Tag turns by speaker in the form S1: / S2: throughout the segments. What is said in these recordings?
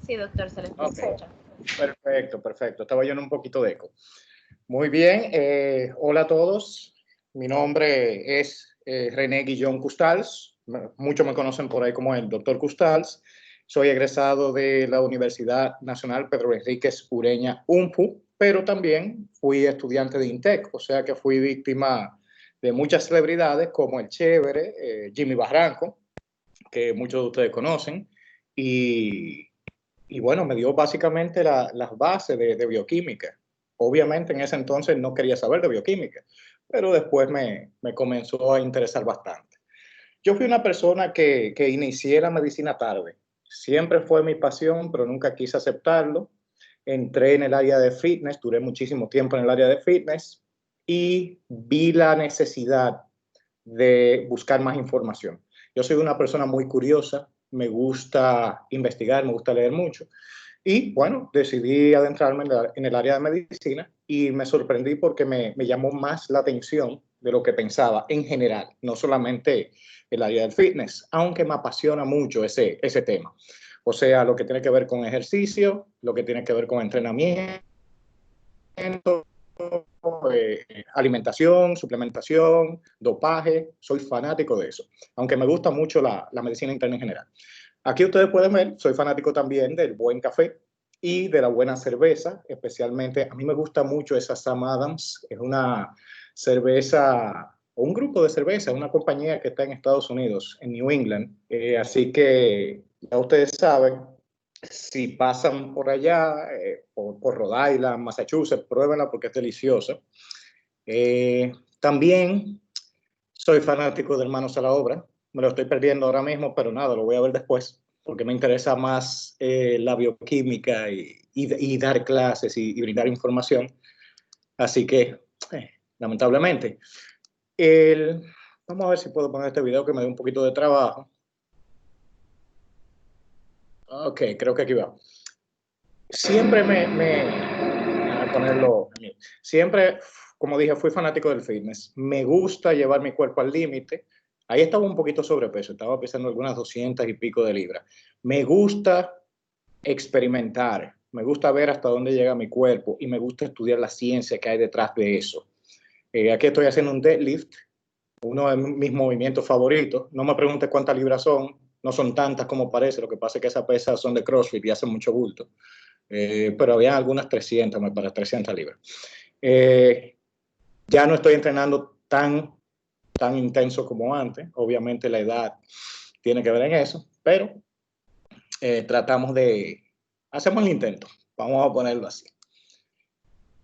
S1: Sí, doctor, se les
S2: Ok,
S1: escucha.
S2: perfecto, perfecto. Estaba yo en un poquito de eco. Muy bien, hola a todos. Mi nombre es René Guillón Custals. Muchos me conocen por ahí como el doctor Custals. Soy egresado de la Universidad Nacional Pedro Enríquez Ureña, UNPU, pero también fui estudiante de INTEC, o sea que fui víctima de muchas celebridades como el Chévere, Jimmy Barranco, que muchos de ustedes conocen, y y bueno, me dio básicamente las bases de bioquímica. Obviamente en ese entonces no quería saber de bioquímica, pero después me comenzó a interesar bastante. Yo fui una persona que inicié la medicina tarde. Siempre fue mi pasión, pero nunca quise aceptarlo. Entré en el área de fitness, duré muchísimo tiempo en el área de fitness y vi la necesidad de buscar más información. Yo soy una persona muy curiosa, me gusta investigar, me gusta leer mucho. Y bueno, decidí adentrarme en el área de medicina y me sorprendí porque me llamó más la atención de lo que pensaba en general, no solamente el área del fitness, aunque me apasiona mucho ese tema. O sea, lo que tiene que ver con ejercicio, lo que tiene que ver con entrenamiento, alimentación, suplementación, dopaje, soy fanático de eso, aunque me gusta mucho la medicina interna en general. Aquí ustedes pueden ver, soy fanático también del buen café y de la buena cerveza, especialmente a mí me gusta mucho esa Sam Adams, es una cerveza, o un grupo de cerveza, una compañía que está en Estados Unidos, en New England, así que ya ustedes saben, si pasan por allá, por Rhode Island, Massachusetts, pruébenla porque es deliciosa. También soy fanático de Hermanos a la Obra. Me lo estoy perdiendo ahora mismo, pero nada, lo voy a ver después, porque me interesa más la bioquímica y dar clases y brindar información. Así que, lamentablemente, el, vamos a ver si puedo poner este video que me dé un poquito de trabajo. Ok, creo que aquí va. Siempre a ponerlo, siempre, como dije, fui fanático del fitness. Me gusta llevar mi cuerpo al límite. Ahí estaba un poquito sobrepeso, estaba pesando algunas 200 y pico de libras. Me gusta experimentar, me gusta ver hasta dónde llega mi cuerpo y me gusta estudiar la ciencia que hay detrás de eso. Aquí estoy haciendo un deadlift, uno de mis movimientos favoritos. No me preguntes cuántas libras son, no son tantas como parece, lo que pasa es que esas pesas son de CrossFit y hacen mucho bulto. Pero había algunas 300, me parece, 300 libras. Ya no estoy entrenando tan intenso como antes, obviamente la edad tiene que ver en eso, pero tratamos hacemos el intento, vamos a ponerlo así.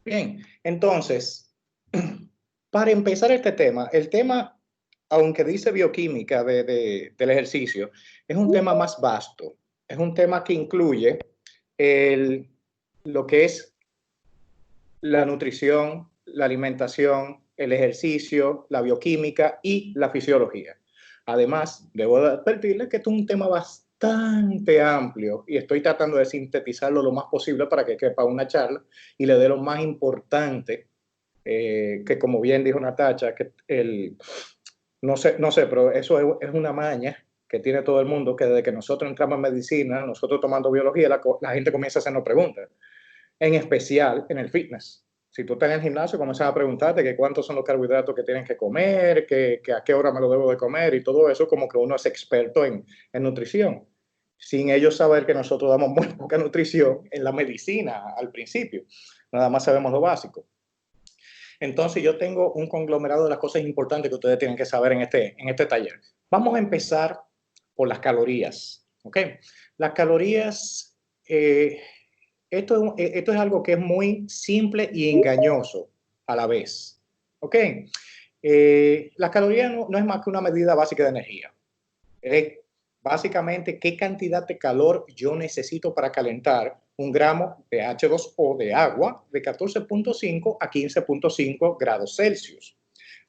S2: Bien, entonces, para empezar este tema, el tema, aunque dice bioquímica del ejercicio, es un tema más vasto, es un tema que incluye lo que es la nutrición, la alimentación, el ejercicio, la bioquímica y la fisiología. Además, debo advertirles que esto es un tema bastante amplio y estoy tratando de sintetizarlo lo más posible para que quepa una charla y le dé lo más importante, que como bien dijo Natacha, que no sé, pero eso es una maña que tiene todo el mundo, que desde que nosotros entramos en medicina, nosotros tomando biología, la gente comienza a hacernos preguntas, en especial en el fitness. Si tú estás en el gimnasio, comienzas a preguntarte que cuántos son los carbohidratos que tienen que comer, que a qué hora me lo debo de comer y todo eso, como que uno es experto en nutrición, sin ellos saber que nosotros damos muy poca nutrición en la medicina al principio. Nada más sabemos lo básico. Entonces yo tengo un conglomerado de las cosas importantes que ustedes tienen que saber en este taller. Vamos a empezar por las calorías. ¿Ok? Las calorías, esto es algo que es muy simple y engañoso a la vez. ¿Ok? Las calorías no es más que una medida básica de energía. Básicamente, ¿qué cantidad de calor yo necesito para calentar un gramo de H2O de agua de 14.5 a 15.5 grados Celsius?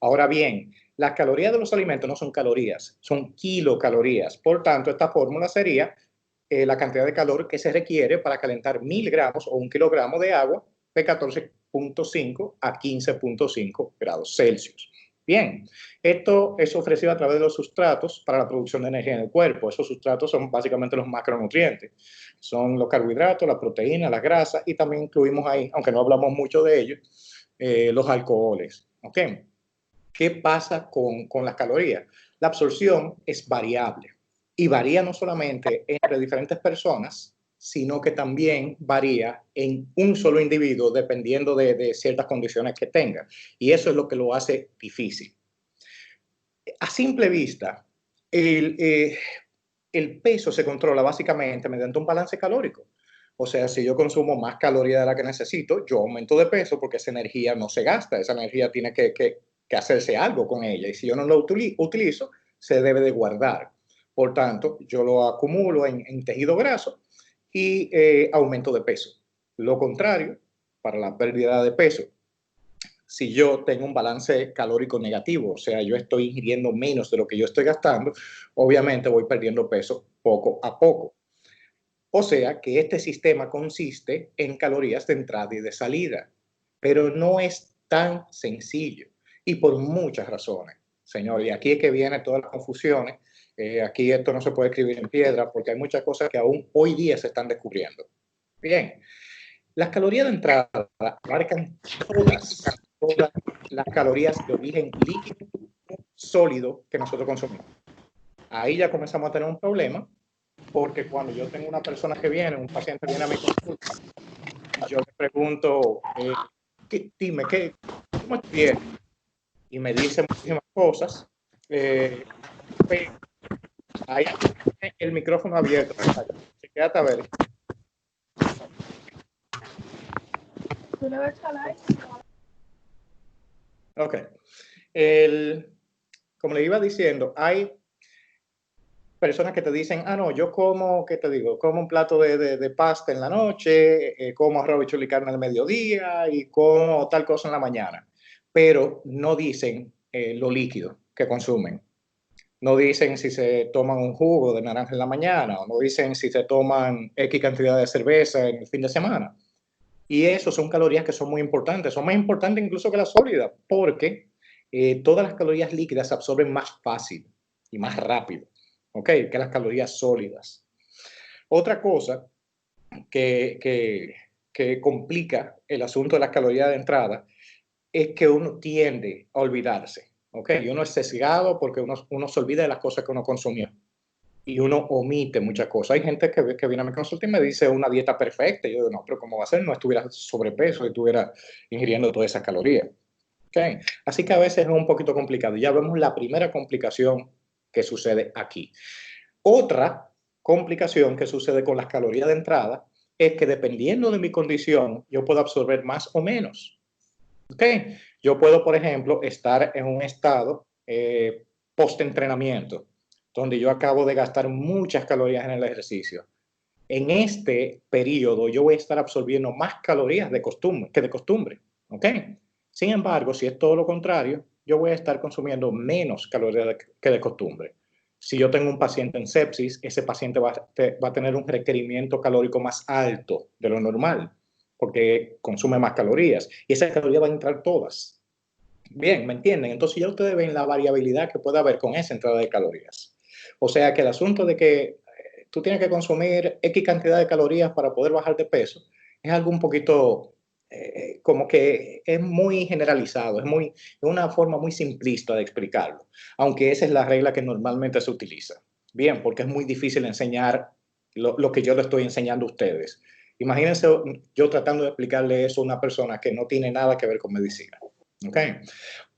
S2: Ahora bien, las calorías de los alimentos no son calorías, son kilocalorías. Por tanto, esta fórmula sería la cantidad de calor que se requiere para calentar 1000 gramos o 1 kilogramo de agua de 14.5 a 15.5 grados Celsius. Bien, esto es ofrecido a través de los sustratos para la producción de energía en el cuerpo. Esos sustratos son básicamente los macronutrientes. Son los carbohidratos, la proteína, la grasa y también incluimos ahí, aunque no hablamos mucho de ellos, los alcoholes. ¿Ok? ¿Qué pasa con las calorías? La absorción es variable y varía no solamente entre diferentes personas, sino que también varía en un solo individuo dependiendo de ciertas condiciones que tenga. Y eso es lo que lo hace difícil. A simple vista, el peso se controla básicamente mediante un balance calórico. O sea, si yo consumo más calorías de la que necesito, yo aumento de peso porque esa energía no se gasta, esa energía tiene que hacerse algo con ella. Y si yo no lo utilizo, se debe de guardar. Por tanto, yo lo acumulo en tejido graso y aumento de peso. Lo contrario, para la pérdida de peso, si yo tengo un balance calórico negativo, o sea, yo estoy ingiriendo menos de lo que yo estoy gastando, obviamente voy perdiendo peso poco a poco. O sea que este sistema consiste en calorías de entrada y de salida, pero no es tan sencillo y por muchas razones, señor. Y aquí es que vienen todas las confusiones. Aquí esto no se puede escribir en piedra porque hay muchas cosas que aún hoy día se están descubriendo. Bien, las calorías de entrada abarcan todas las calorías de origen líquido sólido que nosotros consumimos. Ahí ya comenzamos a tener un problema porque cuando yo tengo una persona que viene, un paciente viene a mi consulta, y yo le pregunto, dime, ¿cómo estás bien? Y me dice muchísimas cosas, pero ahí tiene el micrófono abierto, quédate a ver. ¿Tú le ves al aire? Ok. Como le iba diciendo, hay personas que te dicen, no, yo como, ¿qué te digo? Como un plato de pasta en la noche, como arroz, y carne al mediodía y como tal cosa en la mañana. Pero no dicen lo líquido que consumen. No dicen si se toman un jugo de naranja en la mañana o no dicen si se toman X cantidad de cerveza en el fin de semana. Y eso son calorías que son muy importantes. Son más importantes incluso que las sólidas porque todas las calorías líquidas se absorben más fácil y más rápido, ¿ok? Que las calorías sólidas. Otra cosa que complica el asunto de las calorías de entrada es que uno tiende a olvidarse, ¿ok? Y uno es sesgado porque uno se olvida de las cosas que uno consumió y uno omite muchas cosas. Hay gente que viene a mi consulta y me dice una dieta perfecta. Y yo digo, no, pero ¿cómo va a ser? No estuviera sobrepeso y estuviera ingiriendo todas esas calorías. ¿Okay? Así que a veces es un poquito complicado. Ya vemos la primera complicación que sucede aquí. Otra complicación que sucede con las calorías de entrada es que dependiendo de mi condición, yo puedo absorber más o menos. ¿Okay? Yo puedo, por ejemplo, estar en un estado post-entrenamiento, donde yo acabo de gastar muchas calorías en el ejercicio. En este periodo yo voy a estar absorbiendo más calorías que de costumbre. ¿Ok? Sin embargo, si es todo lo contrario, yo voy a estar consumiendo menos calorías que de costumbre. Si yo tengo un paciente en sepsis, ese paciente va a tener un requerimiento calórico más alto de lo normal, porque consume más calorías. Y esas calorías van a entrar todas. Bien, ¿me entienden? Entonces ya ustedes ven la variabilidad que puede haber con esa entrada de calorías. O sea que el asunto de que tú tienes que consumir X cantidad de calorías para poder bajar de peso es algo un poquito como que es muy generalizado, es una forma muy simplista de explicarlo, aunque esa es la regla que normalmente se utiliza. Bien, porque es muy difícil enseñar lo que yo le estoy enseñando a ustedes. Imagínense yo tratando de explicarle eso a una persona que no tiene nada que ver con medicina. ¿Okay?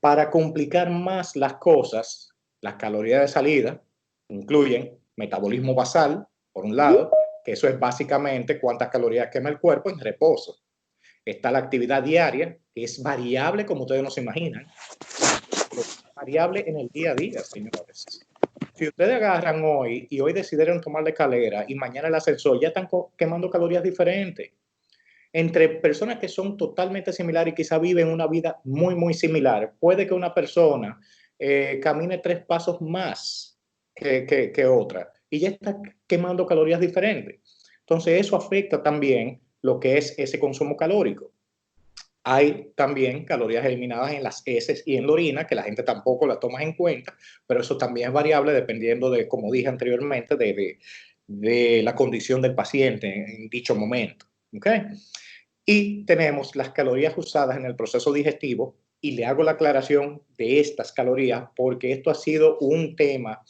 S2: Para complicar más las cosas, las calorías de salida incluyen metabolismo basal, por un lado, que eso es básicamente cuántas calorías quema el cuerpo en reposo. Está la actividad diaria, que es variable como ustedes no se imaginan. Variable en el día a día, señores. Si ustedes agarran hoy y hoy decidieron tomar la escalera y mañana el ascensor, ya están quemando calorías diferentes. Entre personas que son totalmente similares y quizá viven una vida muy, muy similar, puede que una persona camine 3 pasos más que otra y ya está quemando calorías diferentes. Entonces eso afecta también lo que es ese consumo calórico. Hay también calorías eliminadas en las heces y en la orina, que la gente tampoco la toma en cuenta, pero eso también es variable dependiendo de, como dije anteriormente, de la condición del paciente en dicho momento. ¿Okay? Y tenemos las calorías usadas en el proceso digestivo, y le hago la aclaración de estas calorías porque esto ha sido un tema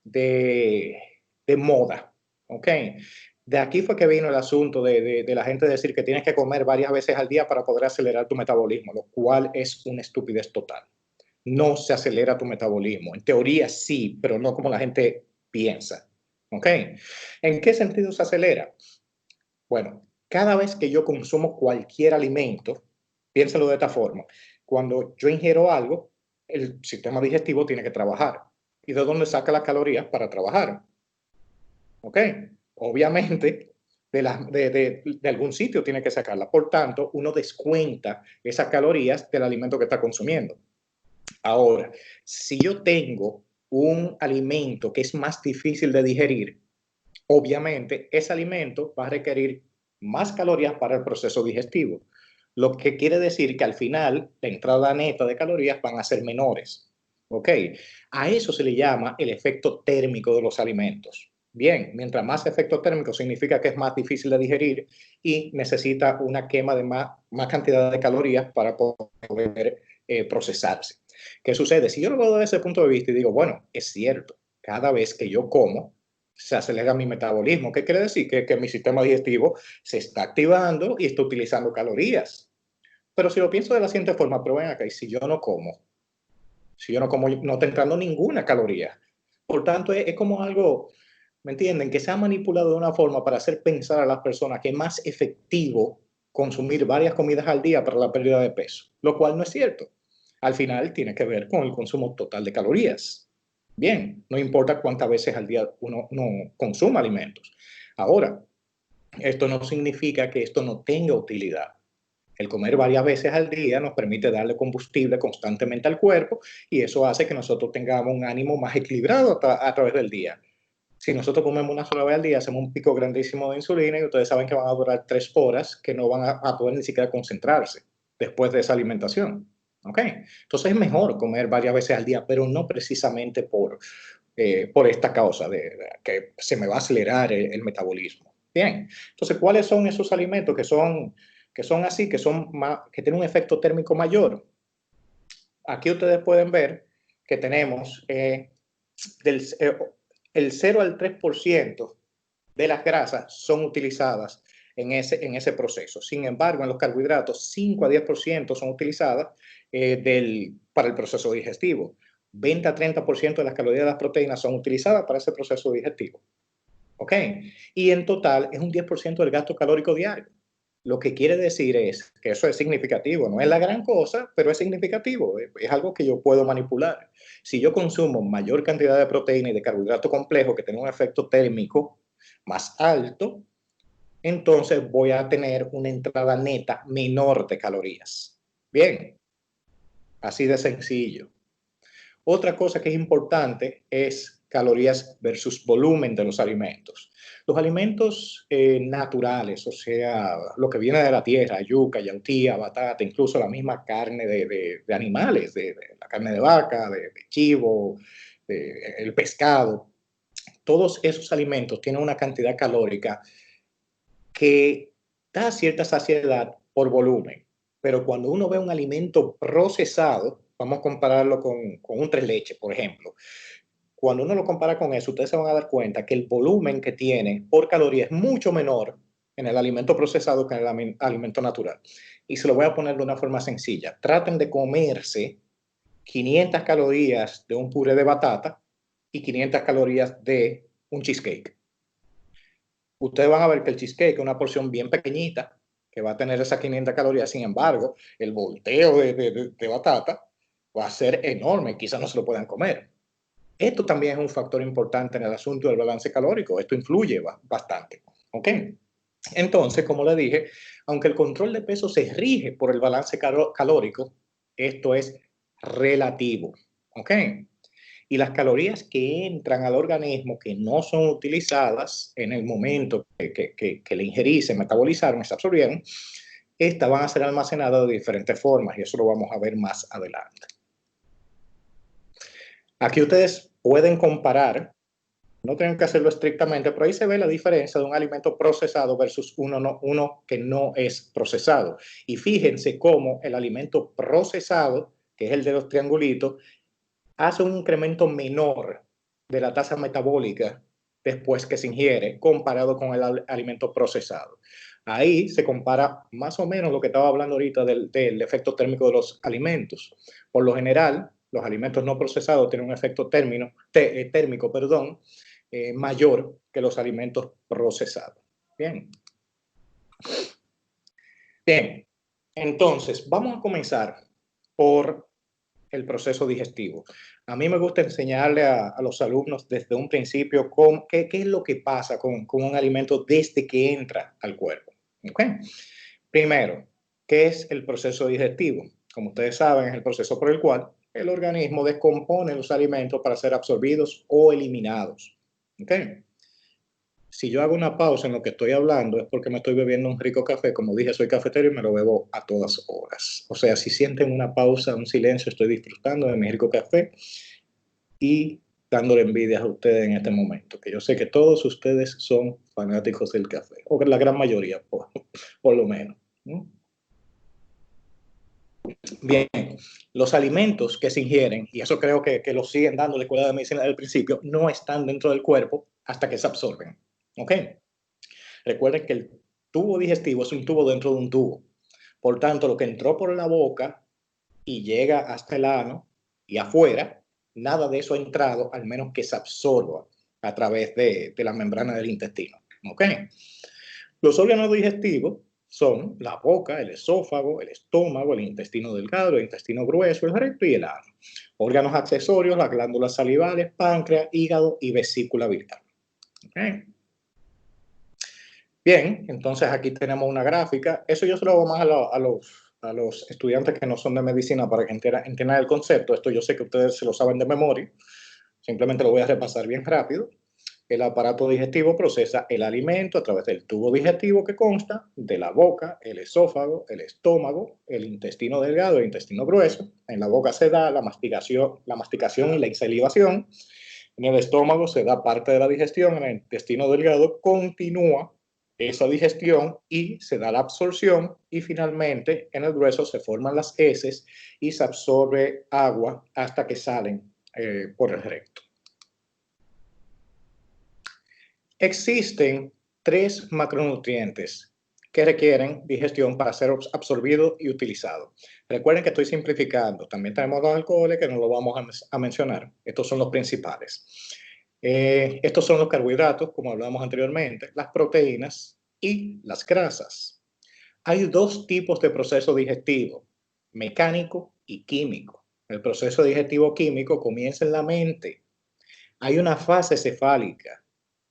S2: de moda. ¿Ok? De aquí fue que vino el asunto de la gente decir que tienes que comer varias veces al día para poder acelerar tu metabolismo, lo cual es una estupidez total. No se acelera tu metabolismo. En teoría sí, pero no como la gente piensa. ¿Ok? ¿En qué sentido se acelera? Bueno, cada vez que yo consumo cualquier alimento, piénsalo de esta forma. Cuando yo ingiero algo, el sistema digestivo tiene que trabajar. ¿Y de dónde saca las calorías para trabajar? ¿Ok? Obviamente, de algún sitio tiene que sacarla. Por tanto, uno descuenta esas calorías del alimento que está consumiendo. Ahora, si yo tengo un alimento que es más difícil de digerir, obviamente ese alimento va a requerir más calorías para el proceso digestivo, lo que quiere decir que al final la entrada neta de calorías van a ser menores. ¿Ok? A eso se le llama el efecto térmico de los alimentos. Bien, mientras más efecto térmico significa que es más difícil de digerir y necesita una quema de más cantidad de calorías para poder procesarse. ¿Qué sucede? Si yo lo veo desde ese punto de vista y digo, bueno, es cierto, cada vez que yo como, se acelera mi metabolismo. ¿Qué quiere decir? Que mi sistema digestivo se está activando y está utilizando calorías. Pero si lo pienso de la siguiente forma, pero ven acá, y si yo no como, no está entrando ninguna caloría. Por tanto, es como algo, ¿me entienden? Que se ha manipulado de una forma para hacer pensar a las personas que es más efectivo consumir varias comidas al día para la pérdida de peso, lo cual no es cierto. Al final tiene que ver con el consumo total de calorías. Bien, no importa cuántas veces al día uno no consuma alimentos. Ahora, esto no significa que esto no tenga utilidad. El comer varias veces al día nos permite darle combustible constantemente al cuerpo, y eso hace que nosotros tengamos un ánimo más equilibrado a través del día. Si nosotros comemos una sola vez al día, hacemos un pico grandísimo de insulina y ustedes saben que van a durar 3 horas que no van a poder ni siquiera concentrarse después de esa alimentación. ¿Ok? Entonces es mejor comer varias veces al día, pero no precisamente por esta causa de que se me va a acelerar el metabolismo. Bien, entonces, ¿cuáles son esos alimentos que son así, que tienen un efecto térmico mayor? Aquí ustedes pueden ver que tenemos del, el 0 al 3% de las grasas son utilizadas en ese proceso. Sin embargo, en los carbohidratos, 5 a 10% son utilizadas para el proceso digestivo. 20 a 30% de las calorías de las proteínas son utilizadas para ese proceso digestivo. ¿Ok? Y en total es un 10% del gasto calórico diario. Lo que quiere decir es que eso es significativo, no es la gran cosa, pero es significativo, es algo que yo puedo manipular. Si yo consumo mayor cantidad de proteína y de carbohidrato complejo que tiene un efecto térmico más alto, entonces voy a tener una entrada neta menor de calorías. Bien, así de sencillo. Otra cosa que es importante es calorías versus volumen de los alimentos. Los alimentos naturales, o sea, lo que viene de la tierra, yuca, yautía, batata, incluso la misma carne de animales, de la carne de vaca, de chivo, el pescado, todos esos alimentos tienen una cantidad calórica que da cierta saciedad por volumen. Pero cuando uno ve un alimento procesado, vamos a compararlo con un tres leches, por ejemplo. Cuando uno lo compara con eso, ustedes se van a dar cuenta que el volumen que tiene por caloría es mucho menor en el alimento procesado que en el alimento natural. Y se lo voy a poner de una forma sencilla. Traten de comerse 500 calorías de un puré de batata y 500 calorías de un cheesecake. Ustedes van a ver que el cheesecake es una porción bien pequeñita, que va a tener esas 500 calorías. Sin embargo, el volteo de batata va a ser enorme, quizás no se lo puedan comer. Esto también es un factor importante en el asunto del balance calórico. Esto influye bastante. ¿Ok? Entonces, como le dije, aunque el control de peso se rige por el balance calórico, esto es relativo. ¿Ok? Y las calorías que entran al organismo que no son utilizadas en el momento que le ingerí, se metabolizaron, se absorbieron, estas van a ser almacenadas de diferentes formas y eso lo vamos a ver más adelante. Aquí ustedes pueden comparar, no tienen que hacerlo estrictamente, pero ahí se ve la diferencia de un alimento procesado versus uno que no es procesado. Y fíjense cómo el alimento procesado, que es el de los triangulitos, hace un incremento menor de la tasa metabólica después que se ingiere comparado con el alimento procesado. Ahí se compara más o menos lo que estaba hablando ahorita del efecto térmico de los alimentos. Por lo general, los alimentos no procesados tienen un efecto térmico, mayor que los alimentos procesados. Bien. Bien, entonces vamos a comenzar por el proceso digestivo. A mí me gusta enseñarle a los alumnos desde un principio qué es lo que pasa con un alimento desde que entra al cuerpo. ¿Okay? Primero, ¿qué es el proceso digestivo? Como ustedes saben, es el proceso por el cual el organismo descompone los alimentos para ser absorbidos o eliminados. ¿Okay? Si yo hago una pausa en lo que estoy hablando es porque me estoy bebiendo un rico café. Como dije, soy cafetero y me lo bebo a todas horas. O sea, si sienten una pausa, un silencio, estoy disfrutando de mi rico café y dándole envidia a ustedes en este momento, que yo sé que todos ustedes son fanáticos del café, o que la gran mayoría, por lo menos. Bien, los alimentos que se ingieren, y eso creo que lo siguen dando la escuela de medicina desde el principio, no están dentro del cuerpo hasta que se absorben. ¿Ok? Recuerden que el tubo digestivo es un tubo dentro de un tubo. Por tanto, lo que entró por la boca y llega hasta el ano y afuera, nada de eso ha entrado, al menos que se absorba a través de la membrana del intestino. ¿Ok? Los órganos digestivos son la boca, el esófago, el estómago, el intestino delgado, el intestino grueso, el recto y el ano. Órganos accesorios, las glándulas salivales, páncreas, hígado y vesícula biliar. ¿Okay? Bien, entonces aquí tenemos una gráfica. Eso yo se lo hago más a los estudiantes que no son de medicina para que entiendan el concepto. Esto yo sé que ustedes se lo saben de memoria. Simplemente lo voy a repasar bien rápido. El aparato digestivo procesa el alimento a través del tubo digestivo que consta de la boca, el esófago, el estómago, el intestino delgado, el intestino grueso. En la boca se da la masticación y la salivación. En el estómago se da parte de la digestión. En el intestino delgado continúa esa digestión y se da la absorción. Y finalmente en el grueso se forman las heces y se absorbe agua hasta que salen por el recto. Existen 3 macronutrientes que requieren digestión para ser absorbido y utilizado. Recuerden que estoy simplificando. También tenemos los alcoholes que no lo vamos a mencionar. Estos son los principales. Estos son los carbohidratos, como hablamos anteriormente, las proteínas y las grasas. Hay 2 tipos de proceso digestivo, mecánico y químico. El proceso digestivo químico comienza en la mente. Hay una fase cefálica.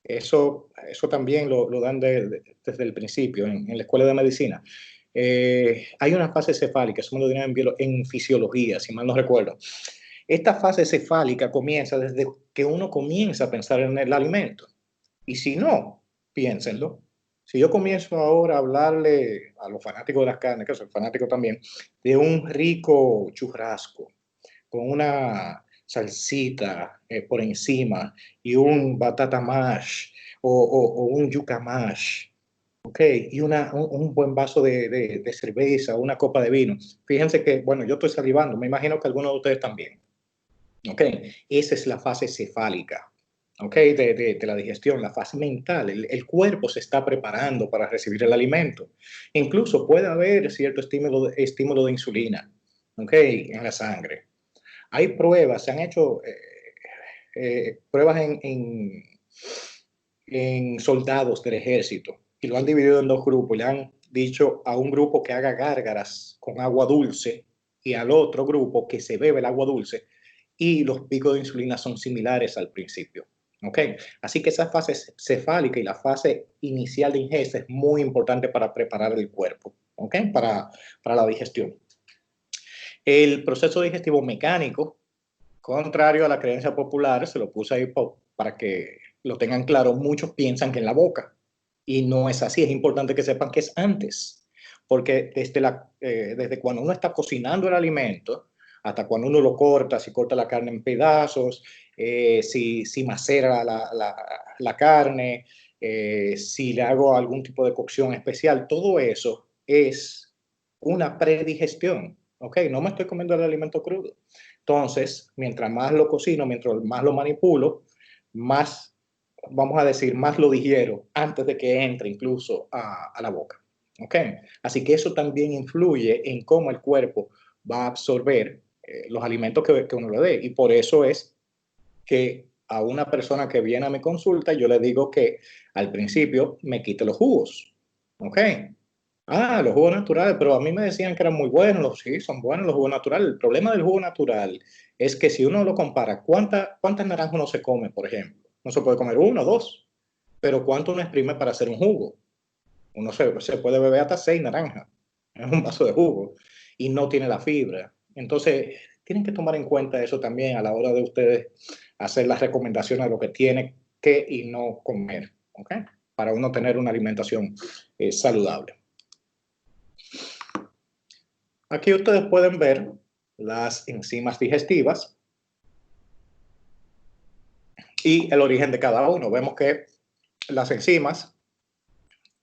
S2: Eso también lo dan desde el principio en la escuela de medicina. Hay una fase cefálica, eso me lo dirán en fisiología, si mal no recuerdo. Esta fase cefálica comienza desde que uno comienza a pensar en el alimento. Y si no, piénsenlo. Si yo comienzo ahora a hablarle a los fanáticos de las carnes, que soy fanático también, de un rico churrasco, con una salsita por encima y un batata mash o un yuca mash, ¿ok? Y un buen vaso de cerveza, una copa de vino. Fíjense que, bueno, yo estoy salivando, me imagino que algunos de ustedes también, ¿ok? Esa es la fase cefálica, ¿ok? De la digestión, la fase mental. El cuerpo se está preparando para recibir el alimento. Incluso puede haber cierto estímulo de insulina, ¿ok? En la sangre. Hay pruebas, se han hecho pruebas en soldados del ejército y lo han dividido en 2 grupos. Le han dicho a un grupo que haga gárgaras con agua dulce y al otro grupo que se bebe el agua dulce y los picos de insulina son similares al principio. ¿Okay? Así que esa fase cefálica y la fase inicial de ingesta es muy importante para preparar el cuerpo, ¿okay? Para la digestión. El proceso digestivo mecánico, contrario a la creencia popular, se lo puse ahí para que lo tengan claro, muchos piensan que en la boca y no es así, es importante que sepan que es antes. porque desde cuando uno está cocinando el alimento, hasta cuando uno lo corta, si corta la carne en pedazos, si macera la carne, si le hago algún tipo de cocción especial, todo eso es una predigestión, ¿ok? No me estoy comiendo el alimento crudo. Entonces, mientras más lo cocino, mientras más lo manipulo, más, vamos a decir, más lo digiero antes de que entre incluso a la boca, ¿ok? Así que eso también influye en cómo el cuerpo va a absorber los alimentos que uno le dé. Y por eso es que a una persona que viene a mi consulta, yo le digo que al principio me quite los jugos, ¿ok? Ah, los jugos naturales, pero a mí me decían que eran muy buenos. Sí, son buenos los jugos naturales. El problema del jugo natural es que si uno lo compara, ¿cuántas naranjas uno se come, por ejemplo? No se puede comer uno o dos, pero ¿cuánto uno exprime para hacer un jugo? Uno se puede beber hasta 6 naranjas en un vaso de jugo y no tiene la fibra. Entonces, tienen que tomar en cuenta eso también a la hora de ustedes hacer las recomendaciones de lo que tiene que y no comer, ¿ok? Para uno tener una alimentación saludable. Aquí ustedes pueden ver las enzimas digestivas y el origen de cada uno. Vemos que las enzimas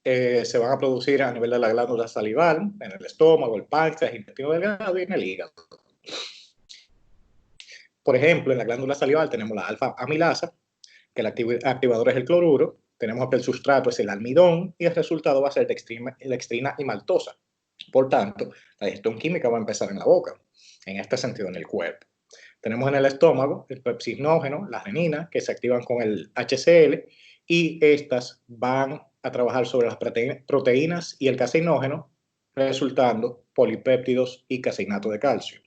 S2: se van a producir a nivel de la glándula salival, en el estómago, el páncreas, el intestino delgado y en el hígado. Por ejemplo, en la glándula salival tenemos la alfa-amilasa, que el activador es el cloruro, tenemos que el sustrato es el almidón y el resultado va a ser dextrina y maltosa. Por tanto, la digestión química va a empezar en la boca, en este sentido, en el cuerpo. Tenemos en el estómago el pepsinógeno, la renina, que se activan con el HCl y estas van a trabajar sobre las proteínas y el caseinógeno, resultando polipéptidos y caseinato de calcio.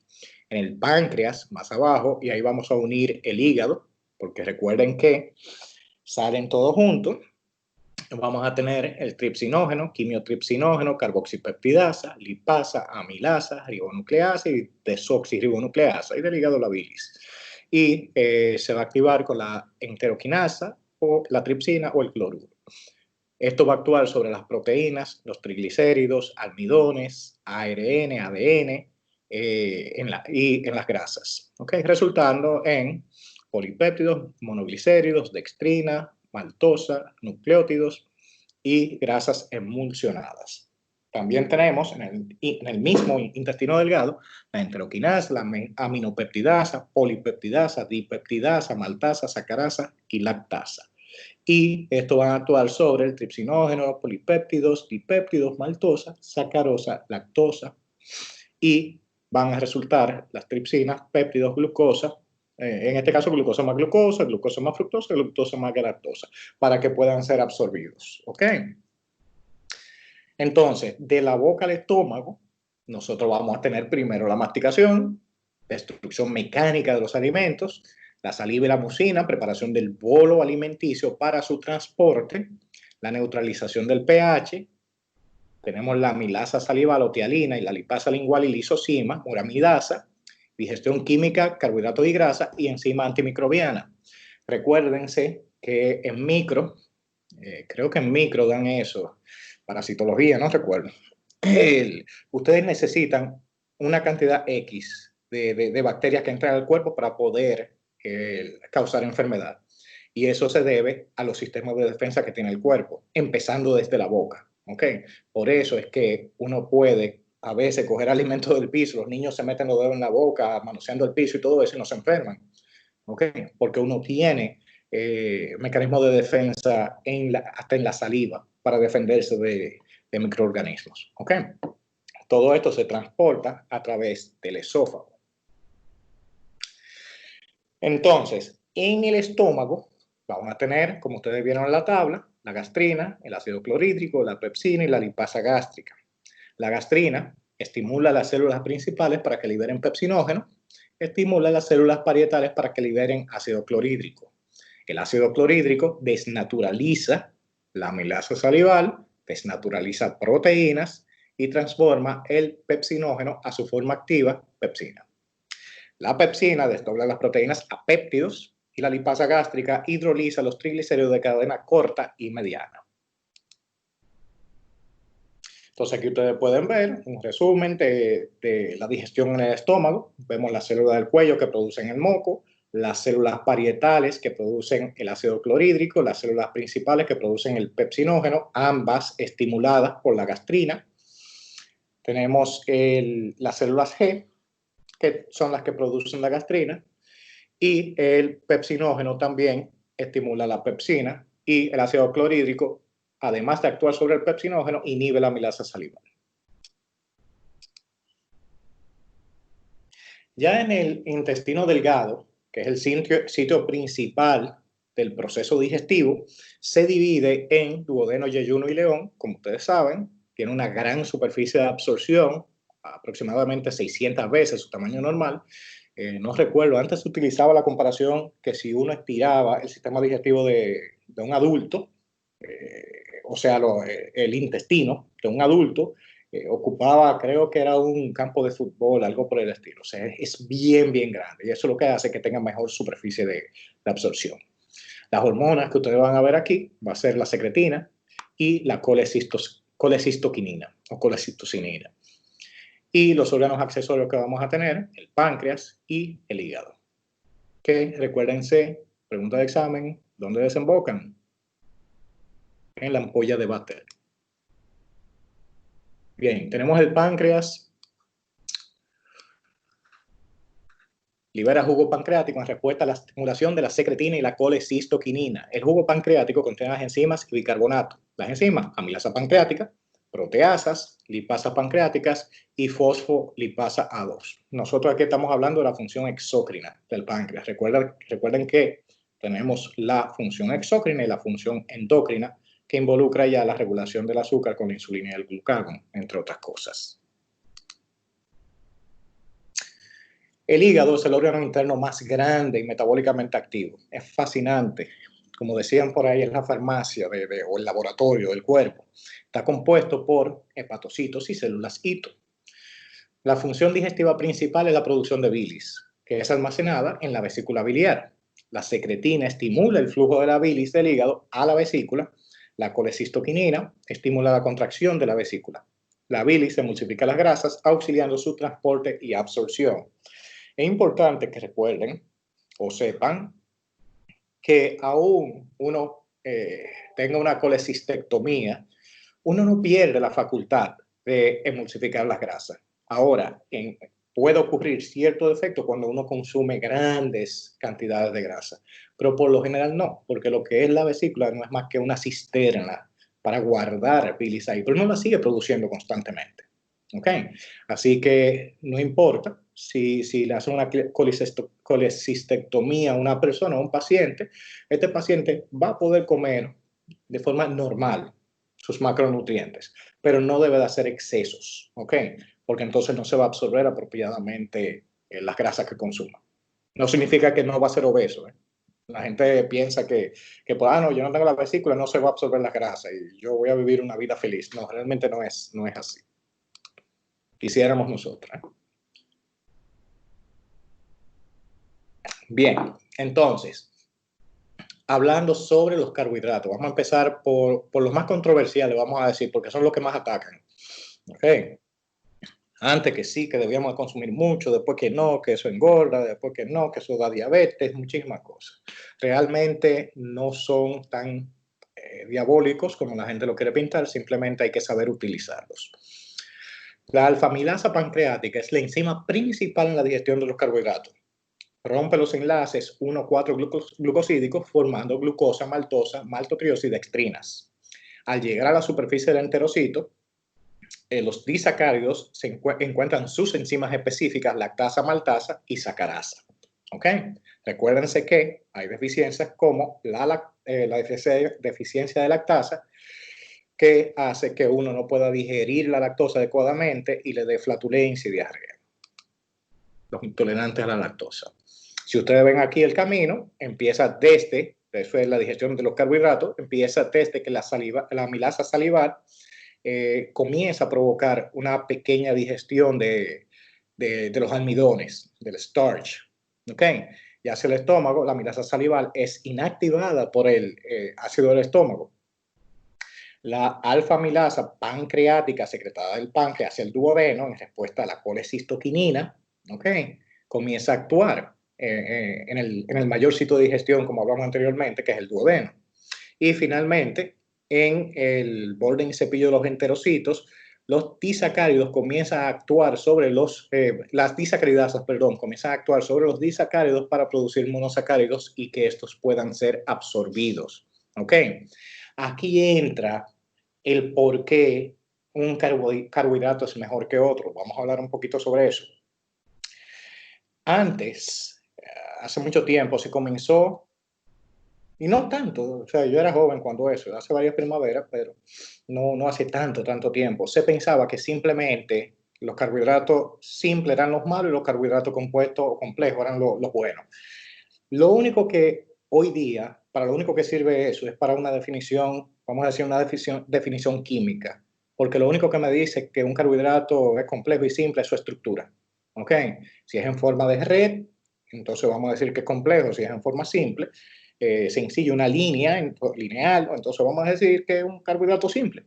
S2: En el páncreas, más abajo, y ahí vamos a unir el hígado, porque recuerden que salen todos juntos. Vamos a tener el tripsinógeno, quimiotripsinógeno, carboxipeptidasa, lipasa, amilasa, ribonucleasa y desoxirribonucleasa, y del hígado la bilis. Y se va a activar con la enteroquinasa o la tripsina o el cloruro. Esto va a actuar sobre las proteínas, los triglicéridos, almidones, ARN, ADN y en las grasas, ¿okay? Resultando en polipéptidos, monoglicéridos, dextrina, maltosa, nucleótidos y grasas emulsionadas. También tenemos en el mismo intestino delgado la enteroquinasa, la aminopeptidasa, polipeptidasa, dipeptidasa, maltasa, sacarasa y lactasa. Y esto va a actuar sobre el tripsinógeno, polipéptidos, dipéptidos, maltosa, sacarosa, lactosa y van a resultar las tripsinas, péptidos, glucosa, en este caso glucosa más fructosa, glucosa más galactosa, para que puedan ser absorbidos, ¿ok? Entonces, de la boca al estómago, nosotros vamos a tener primero la masticación, destrucción mecánica de los alimentos, la saliva y la mucina, preparación del bolo alimenticio para su transporte, la neutralización del pH, tenemos la amilasa salival o tialina y la lipasa lingual y lisozima, uramidasa, digestión química, carbohidratos y grasa y enzima antimicrobiana. Recuérdense que en micro, creo que en micro dan eso, parasitología, no recuerdo. Ustedes necesitan una cantidad X de bacterias que entran al cuerpo para poder causar enfermedad. Y eso se debe a los sistemas de defensa que tiene el cuerpo, empezando desde la boca. ¿Okay? Por eso es que uno puede a veces coger alimentos del piso, los niños se meten los dedos en la boca, manoseando el piso y todo eso y no se enferman. ¿Okay? Porque uno tiene mecanismos de defensa hasta en la saliva para defenderse de microorganismos. ¿Okay? Todo esto se transporta a través del esófago. Entonces, en el estómago vamos a tener, como ustedes vieron en la tabla, la gastrina, el ácido clorhídrico, la pepsina y la lipasa gástrica. La gastrina estimula las células principales para que liberen pepsinógeno, estimula las células parietales para que liberen ácido clorhídrico. El ácido clorhídrico desnaturaliza la amilasa salival, desnaturaliza proteínas y transforma el pepsinógeno a su forma activa, pepsina. La pepsina desdobla las proteínas a péptidos y la lipasa gástrica hidroliza los triglicéridos de cadena corta y mediana. Entonces aquí ustedes pueden ver un resumen de la digestión en el estómago. Vemos las células del cuello que producen el moco, las células parietales que producen el ácido clorhídrico, las células principales que producen el pepsinógeno, ambas estimuladas por la gastrina. Tenemos las células G, que son las que producen la gastrina, y el pepsinógeno también estimula la pepsina, y el ácido clorhídrico, además de actuar sobre el pepsinógeno, inhibe la amilasa salival. Ya en el intestino delgado, que es el sitio principal del proceso digestivo, se divide en duodeno, yeyuno y león, como ustedes saben. Tiene una gran superficie de absorción, aproximadamente 600 veces su tamaño normal. No recuerdo, antes se utilizaba la comparación que si uno estiraba el sistema digestivo de un adulto, o sea, el intestino de un adulto, ocupaba, creo que era un campo de fútbol, algo por el estilo. O sea, es bien, bien grande y eso es lo que hace que tenga mejor superficie de absorción. Las hormonas que ustedes van a ver aquí va a ser la secretina y la colecistoquinina o colecistocinina. Y los órganos accesorios que vamos a tener, el páncreas y el hígado. Que recuérdense, pregunta de examen, ¿dónde desembocan? En la ampolla de Vatel. Bien, tenemos el páncreas. Libera jugo pancreático en respuesta a la estimulación de la secretina y la colecistoquinina. El jugo pancreático contiene las enzimas y bicarbonato. Las enzimas, amilasa pancreática, proteasas, lipasas pancreáticas y fosfolipasa A2. Nosotros aquí estamos hablando de la función exócrina del páncreas. Recuerden que tenemos la función exócrina y la función endócrina, que involucra ya la regulación del azúcar con la insulina y el glucagón, entre otras cosas. El hígado es el órgano interno más grande y metabólicamente activo. Es fascinante. Como decían por ahí en la farmacia o el laboratorio del cuerpo, está compuesto por hepatocitos y células hito. La función digestiva principal es la producción de bilis, que es almacenada en la vesícula biliar. La secretina estimula el flujo de la bilis del hígado a la vesícula. La colecistoquinina estimula la contracción de la vesícula. La bilis emulsifica las grasas, auxiliando su transporte y absorción. Es importante que recuerden o sepan que aún uno tenga una colecistectomía, uno no pierde la facultad de emulsificar las grasas. Ahora, puede ocurrir cierto defecto cuando uno consume grandes cantidades de grasa, pero por lo general no, porque lo que es la vesícula no es más que una cisterna para guardar bilis ahí, pero no la sigue produciendo constantemente. ¿Ok? Así que no importa si le hacen una colecistectomía a una persona, a un paciente, este paciente va a poder comer de forma normal sus macronutrientes, pero no debe de hacer excesos, ¿ok? Porque entonces no se va a absorber apropiadamente las grasas que consuma. No significa que no va a ser obeso, ¿eh? La gente piensa que pues, no, yo no tengo la vesícula, no se va a absorber las grasas y yo voy a vivir una vida feliz. No, realmente no es así. Quisiéramos nosotros. Bien, entonces, hablando sobre los carbohidratos, vamos a empezar por los más controversiales, vamos a decir, porque son los que más atacan. ¿Ok? Antes que sí, que debíamos consumir mucho, después que no, que eso engorda, después que no, que eso da diabetes, muchísimas cosas. Realmente no son tan diabólicos como la gente lo quiere pintar, simplemente hay que saber utilizarlos. La alfamilasa pancreática es la enzima principal en la digestión de los carbohidratos. Rompe los enlaces 1,4-glucosídicos formando glucosa, maltosa, maltotriose y dextrinas. Al llegar a la superficie del enterocito, los disacáridos encuentran sus enzimas específicas, lactasa, maltasa y sacarasa. ¿Ok? Recuérdense que hay deficiencias como la deficiencia de lactasa, que hace que uno no pueda digerir la lactosa adecuadamente y le dé flatulencia y diarrea. Los intolerantes a la lactosa. Si ustedes ven aquí el camino, empieza desde, eso es la digestión de los carbohidratos, empieza desde que la amilasa salivar comienza a provocar una pequeña digestión de los almidones, del starch. ¿Ok? Ya hacia el estómago, la amilasa salival es inactivada por el ácido del estómago. La alfa-amilasa pancreática secretada del páncreas hacia el duodeno en respuesta a la colecistoquinina, ¿ok? Comienza a actuar en el mayor sitio de digestión, como hablamos anteriormente, que es el duodeno. Y finalmente, en el borde y cepillo de los enterocitos, los disacáridos comienzan a actuar sobre las disacaridasas, perdón, comienzan a actuar sobre los disacáridos para producir monosacáridos y que estos puedan ser absorbidos. ¿Ok? Aquí entra el por qué un carbohidrato es mejor que otro. Vamos a hablar un poquito sobre eso. Antes, hace mucho tiempo, se comenzó, y no tanto, o sea, yo era joven cuando eso, hace varias primaveras, pero no hace tanto tiempo. Se pensaba que simplemente los carbohidratos simples eran los malos y los carbohidratos compuestos o complejos eran los buenos. Lo único que hoy día, para lo único que sirve eso, es para una definición, vamos a decir, una definición química, porque lo único que me dice que un carbohidrato es complejo y simple es su estructura. ¿Ok? Si es en forma de red, entonces vamos a decir que es complejo. Si es en forma simple, sencillo, una línea lineal, entonces vamos a decir que es un carbohidrato simple.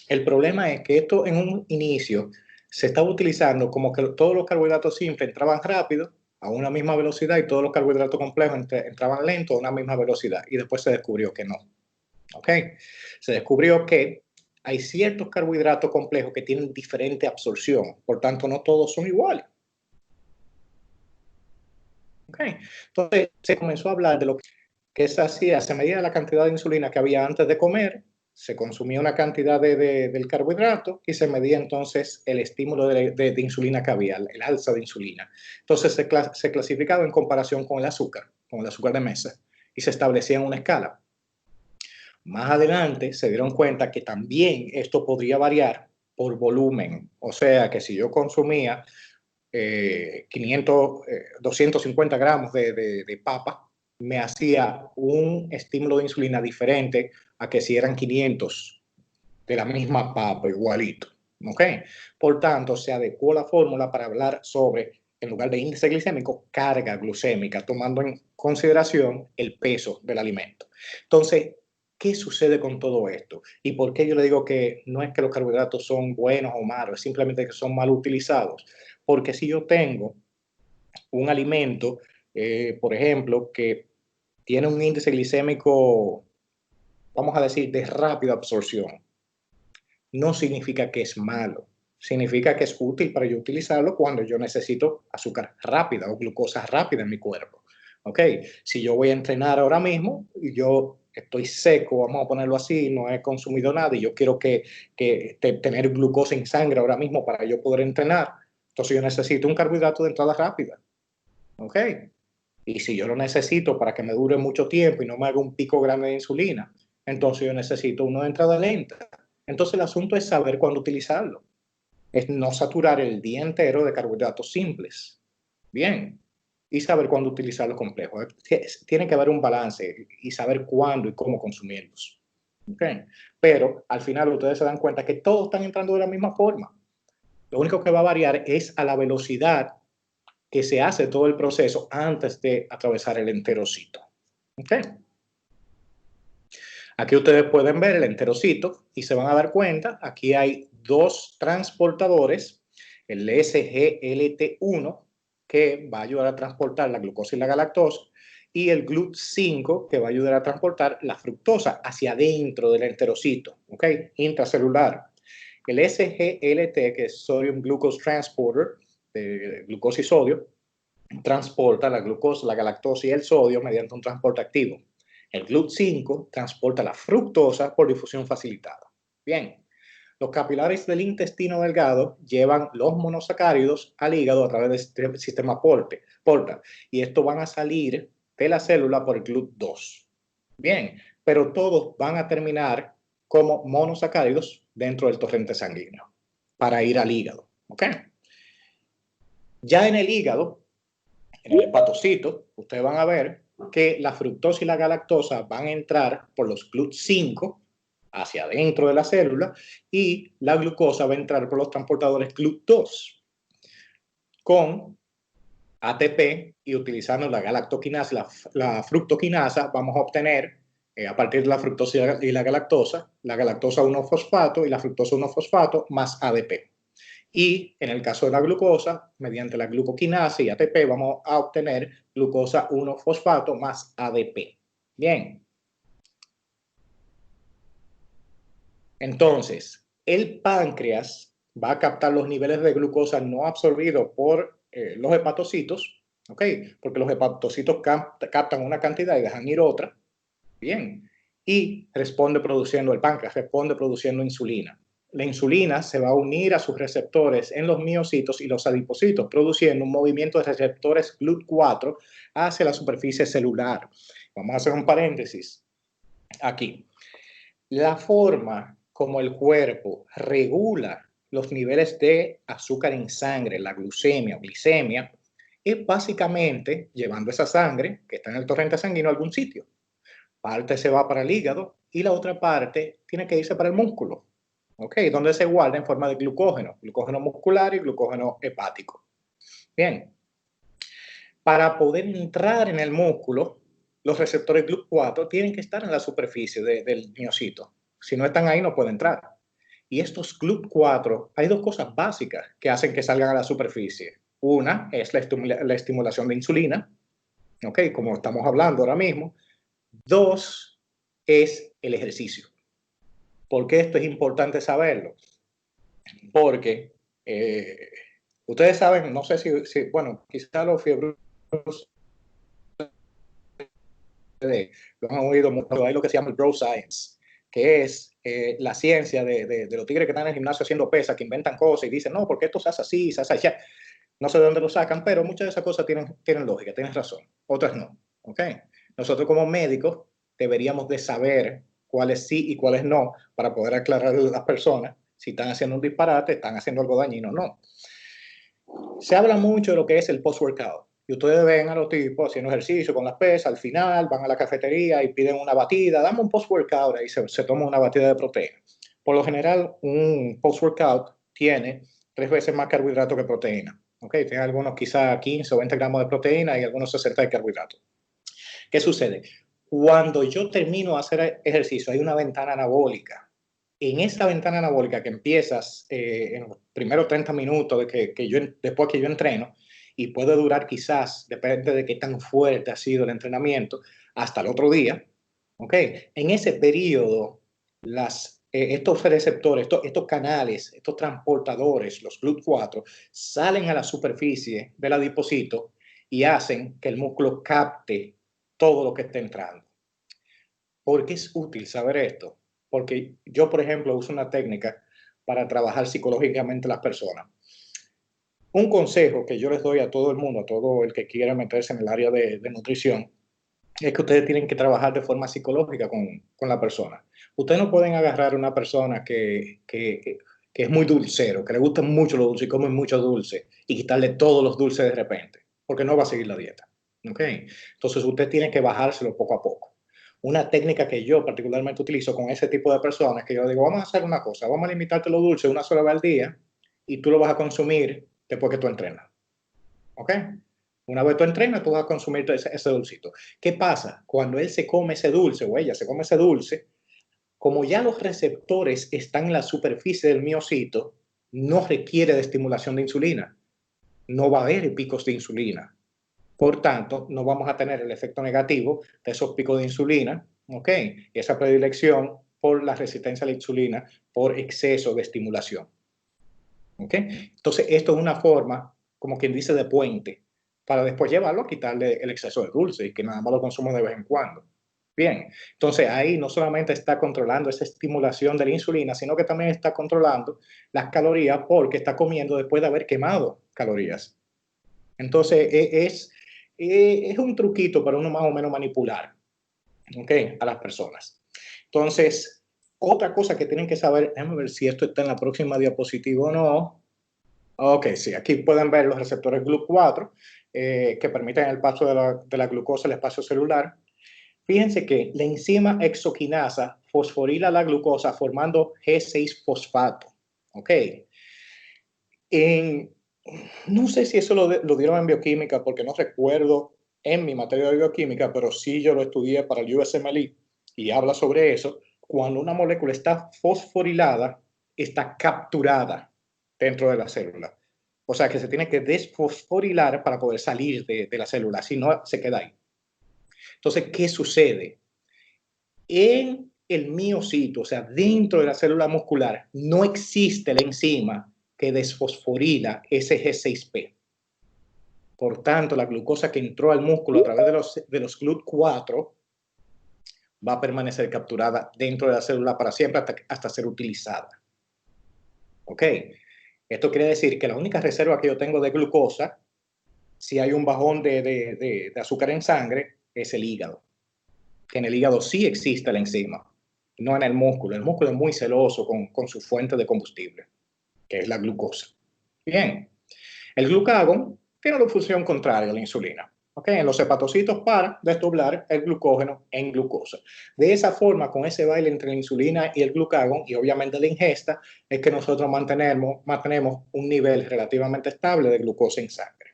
S2: El problema es que esto en un inicio se estaba utilizando como que todos los carbohidratos simples entraban rápido a una misma velocidad y todos los carbohidratos complejos entraban lento a una misma velocidad. Y después se descubrió que no. ¿Ok? Se descubrió que hay ciertos carbohidratos complejos que tienen diferente absorción, por tanto no todos son iguales. ¿Ok? Entonces se comenzó a hablar de lo que se hacía, se medía la cantidad de insulina que había antes de comer, se consumía una cantidad del carbohidrato y se medía entonces el estímulo de insulina que había, el alza de insulina. Entonces se clasificaba en comparación con el azúcar de mesa, y se establecía en una escala. Más adelante se dieron cuenta que también esto podría variar por volumen, o sea que si yo consumía 250 gramos de papa, me hacía un estímulo de insulina diferente a que si eran 500 de la misma papa, igualito. ¿Ok? Por tanto, se adecuó la fórmula para hablar sobre, en lugar de índice glicémico, carga glucémica, tomando en consideración el peso del alimento. Entonces, ¿qué sucede con todo esto? ¿Y por qué yo le digo que no es que los carbohidratos son buenos o malos, es simplemente que son mal utilizados? Porque si yo tengo un alimento, por ejemplo, que tiene un índice glicémico, vamos a decir, de rápida absorción, no significa que es malo. Significa que es útil para yo utilizarlo cuando yo necesito azúcar rápida o glucosa rápida en mi cuerpo. ¿Ok? Si yo voy a entrenar ahora mismo y yo estoy seco, vamos a ponerlo así, no he consumido nada y yo quiero tener glucosa en sangre ahora mismo para yo poder entrenar, entonces yo necesito un carbohidrato de entrada rápida. ¿Ok? Y si yo lo necesito para que me dure mucho tiempo y no me haga un pico grande de insulina, entonces yo necesito uno de entrada lenta. Entonces el asunto es saber cuándo utilizarlo. Es no saturar el día entero de carbohidratos simples. Bien. Y saber cuándo utilizar los complejos. Tiene que haber un balance y saber cuándo y cómo consumirlos. ¿Okay? Pero al final ustedes se dan cuenta que todos están entrando de la misma forma. Lo único que va a variar es a la velocidad que se hace todo el proceso antes de atravesar el enterocito. ¿Okay? Aquí ustedes pueden ver el enterocito y se van a dar cuenta, aquí hay dos transportadores, el SGLT1, que va a ayudar a transportar la glucosa y la galactosa, y el GLUT5, que va a ayudar a transportar la fructosa hacia adentro del enterocito, ¿ok? Intracelular. El SGLT, que es Sodium Glucose Transporter, de glucosa y sodio, transporta la glucosa, la galactosa y el sodio mediante un transporte activo. El GLUT5 transporta la fructosa por difusión facilitada. Bien, los capilares del intestino delgado llevan los monosacáridos al hígado a través del sistema porta y estos van a salir de la célula por el GLUT2. Bien, pero todos van a terminar como monosacáridos dentro del torrente sanguíneo para ir al hígado. ¿Ok? Ya en el hígado, en el hepatocito, ustedes van a ver que la fructosa y la galactosa van a entrar por los GLUT5 hacia adentro de la célula y la glucosa va a entrar por los transportadores GLUT2 con ATP y utilizando la galactoquinasa, la fructoquinasa, vamos a obtener a partir de la fructosa y la galactosa 1-fosfato y la fructosa 1-fosfato más ADP. Y en el caso de la glucosa, mediante la glucoquinasa y ATP, vamos a obtener glucosa 1-fosfato más ADP. Bien. Entonces, el páncreas va a captar los niveles de glucosa no absorbidos por los hepatocitos, ¿ok? Porque los hepatocitos captan una cantidad y dejan ir otra. Bien. Y el páncreas responde produciendo insulina. La insulina se va a unir a sus receptores en los miocitos y los adipocitos, produciendo un movimiento de receptores GLUT4 hacia la superficie celular. Vamos a hacer un paréntesis aquí. La forma como el cuerpo regula los niveles de azúcar en sangre, la glucemia o glicemia, es básicamente llevando esa sangre que está en el torrente sanguíneo a algún sitio. Parte se va para el hígado y la otra parte tiene que irse para el músculo, ¿ok? Donde se guarda en forma de glucógeno muscular y glucógeno hepático. Bien, para poder entrar en el músculo, los receptores GLUT4 tienen que estar en la superficie del miocito. Si no están ahí, no pueden entrar. Y estos GLUT4, hay dos cosas básicas que hacen que salgan a la superficie. Una es la estimulación de insulina, ¿ok? Como estamos hablando ahora mismo. Dos es el ejercicio. ¿Por qué esto es importante saberlo? Porque ustedes saben, no sé si bueno, quizá los fiebros lo han oído mucho, hay lo que se llama el bro science, que es la ciencia de los tigres que están en el gimnasio haciendo pesas, que inventan cosas y dicen, no, porque esto se hace así, se hace allá. No sé de dónde lo sacan, pero muchas de esas cosas tienen lógica, tienen razón, otras no. ¿Okay? Nosotros como médicos deberíamos de saber cuáles sí y cuáles no para poder aclarar a las personas si están haciendo un disparate, están haciendo algo dañino o no. Se habla mucho de lo que es el post-workout. Y ustedes ven a los tipos haciendo ejercicio con las pesas, al final van a la cafetería y piden una batida, dame un post-workout, ahí se toma una batida de proteína. Por lo general, un post-workout tiene 3 veces más carbohidrato que proteína. ¿Okay? Tiene algunos quizá 15 o 20 gramos de proteína y algunos 60 de carbohidratos. ¿Qué sucede? Cuando yo termino de hacer ejercicio, hay una ventana anabólica. En esa ventana anabólica que empiezas en los primeros 30 minutos después que yo entreno, y puede durar quizás, depende de qué tan fuerte ha sido el entrenamiento, hasta el otro día, ¿ok? En ese periodo, estos receptores, estos canales, estos transportadores, los GLUT4, salen a la superficie del adipocito y hacen que el músculo capte todo lo que está entrando. ¿Por qué es útil saber esto? Porque yo, por ejemplo, uso una técnica para trabajar psicológicamente a las personas. Un consejo que yo les doy a todo el mundo, a todo el que quiera meterse en el área de nutrición, es que ustedes tienen que trabajar de forma psicológica con la persona. Ustedes no pueden agarrar a una persona que es muy dulcero, que le gusta mucho lo dulce y come mucho dulce, y quitarle todos los dulces de repente, porque no va a seguir la dieta. ¿Okay? Entonces usted tiene que bajárselo poco a poco. Una técnica que yo particularmente utilizo con ese tipo de personas, que yo digo, vamos a hacer una cosa, vamos a limitarte lo dulce una sola vez al día y tú lo vas a consumir después que tú entrenas. ¿Ok? Una vez tú entrenas, tú vas a consumir ese dulcito. ¿Qué pasa? Cuando él se come ese dulce o ella se come ese dulce, como ya los receptores están en la superficie del miocito, no requiere de estimulación de insulina. No va a haber picos de insulina. Por tanto, no vamos a tener el efecto negativo de esos picos de insulina, ¿ok? Y esa predilección por la resistencia a la insulina por exceso de estimulación. ¿Ok? Entonces, esto es una forma, como quien dice, de puente, para después llevarlo a quitarle el exceso de dulce y que nada más lo consumo de vez en cuando. Bien, entonces ahí no solamente está controlando esa estimulación de la insulina, sino que también está controlando las calorías porque está comiendo después de haber quemado calorías. Entonces, es un truquito para uno más o menos manipular, ¿ok? A las personas. Entonces, otra cosa que tienen que saber, déjame ver si esto está en la próxima diapositiva o no. Ok, sí, aquí pueden ver los receptores GLUT4 que permiten el paso de la glucosa al espacio celular. Fíjense que la enzima exoquinasa fosforila la glucosa formando G6-fosfato. Ok. No sé si eso lo dieron en bioquímica porque no recuerdo en mi materia de bioquímica, pero sí yo lo estudié para el USMLE y habla sobre eso, cuando una molécula está fosforilada, está capturada dentro de la célula. O sea que se tiene que desfosforilar para poder salir de la célula, si no se queda ahí. Entonces, ¿qué sucede? En el miocito, o sea, dentro de la célula muscular, no existe la enzima que desfosforila ese G6P. Por tanto, la glucosa que entró al músculo a través de los GLUT4 va a permanecer capturada dentro de la célula para siempre hasta ser utilizada. ¿Ok? Esto quiere decir que la única reserva que yo tengo de glucosa, si hay un bajón de azúcar en sangre, es el hígado. Que en el hígado sí existe la enzima, no en el músculo. El músculo es muy celoso con su fuente de combustible, que es la glucosa. Bien, el glucagón tiene la función contraria a la insulina. ¿Okay? En los hepatocitos para desdoblar el glucógeno en glucosa. De esa forma, con ese baile entre la insulina y el glucagón, y obviamente la ingesta, es que nosotros mantenemos un nivel relativamente estable de glucosa en sangre.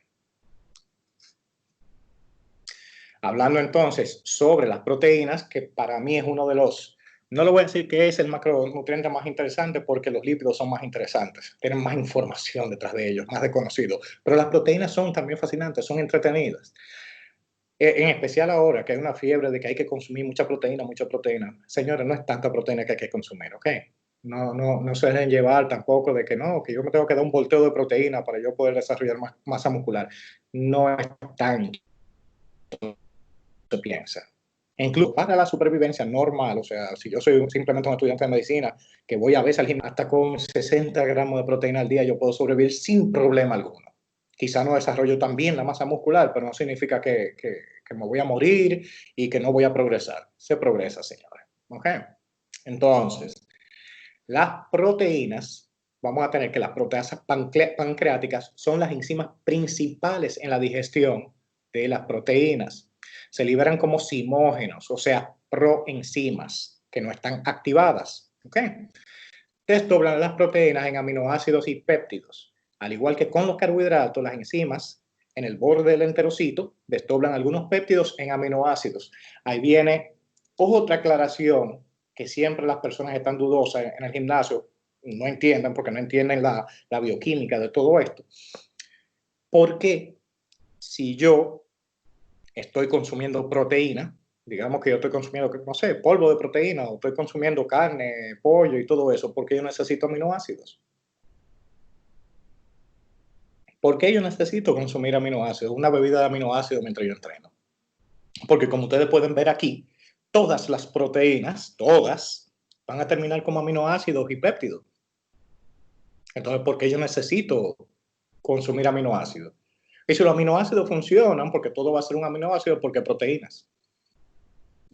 S2: Hablando entonces sobre las proteínas, que para mí es uno de los, no le voy a decir que es el macronutriente más interesante porque los lípidos son más interesantes, tienen más información detrás de ellos, más desconocidos, pero las proteínas son también fascinantes, son entretenidas. En especial ahora que hay una fiebre de que hay que consumir mucha proteína, mucha proteína. Señores, no es tanta proteína que hay que consumir, ¿ok? No se dejen llevar tampoco de que no, que yo me tengo que dar un volteo de proteína para yo poder desarrollar más masa muscular. No es tanto se piensa. E incluso para la supervivencia normal, o sea, si yo soy simplemente un estudiante de medicina que voy a veces al gimnasio, hasta con 60 gramos de proteína al día yo puedo sobrevivir sin problema alguno. Quizá no desarrollo tan bien la masa muscular, pero no significa que me voy a morir y que no voy a progresar. Se progresa, señores. ¿Ok? Entonces, las proteínas, vamos a tener que las proteasas pancreáticas son las enzimas principales en la digestión de las proteínas. Se liberan como simógenos, o sea, proenzimas que no están activadas. ¿Ok? Desdoblan las proteínas en aminoácidos y péptidos. Al igual que con los carbohidratos, las enzimas en el borde del enterocito desdoblan algunos péptidos en aminoácidos. Ahí viene otra aclaración que siempre las personas que están dudosas en el gimnasio no entienden porque no entienden la bioquímica de todo esto. Porque si yo estoy consumiendo proteína, digamos que yo estoy consumiendo, no sé, polvo de proteína, o estoy consumiendo carne, pollo y todo eso, ¿por qué yo necesito aminoácidos? ¿Por qué yo necesito consumir aminoácidos? Una bebida de aminoácidos mientras yo entreno. Porque como ustedes pueden ver aquí, todas las proteínas, todas, van a terminar como aminoácidos y péptidos. Entonces, ¿por qué yo necesito consumir aminoácidos? Y si los aminoácidos funcionan, porque todo va a ser un aminoácido, porque proteínas.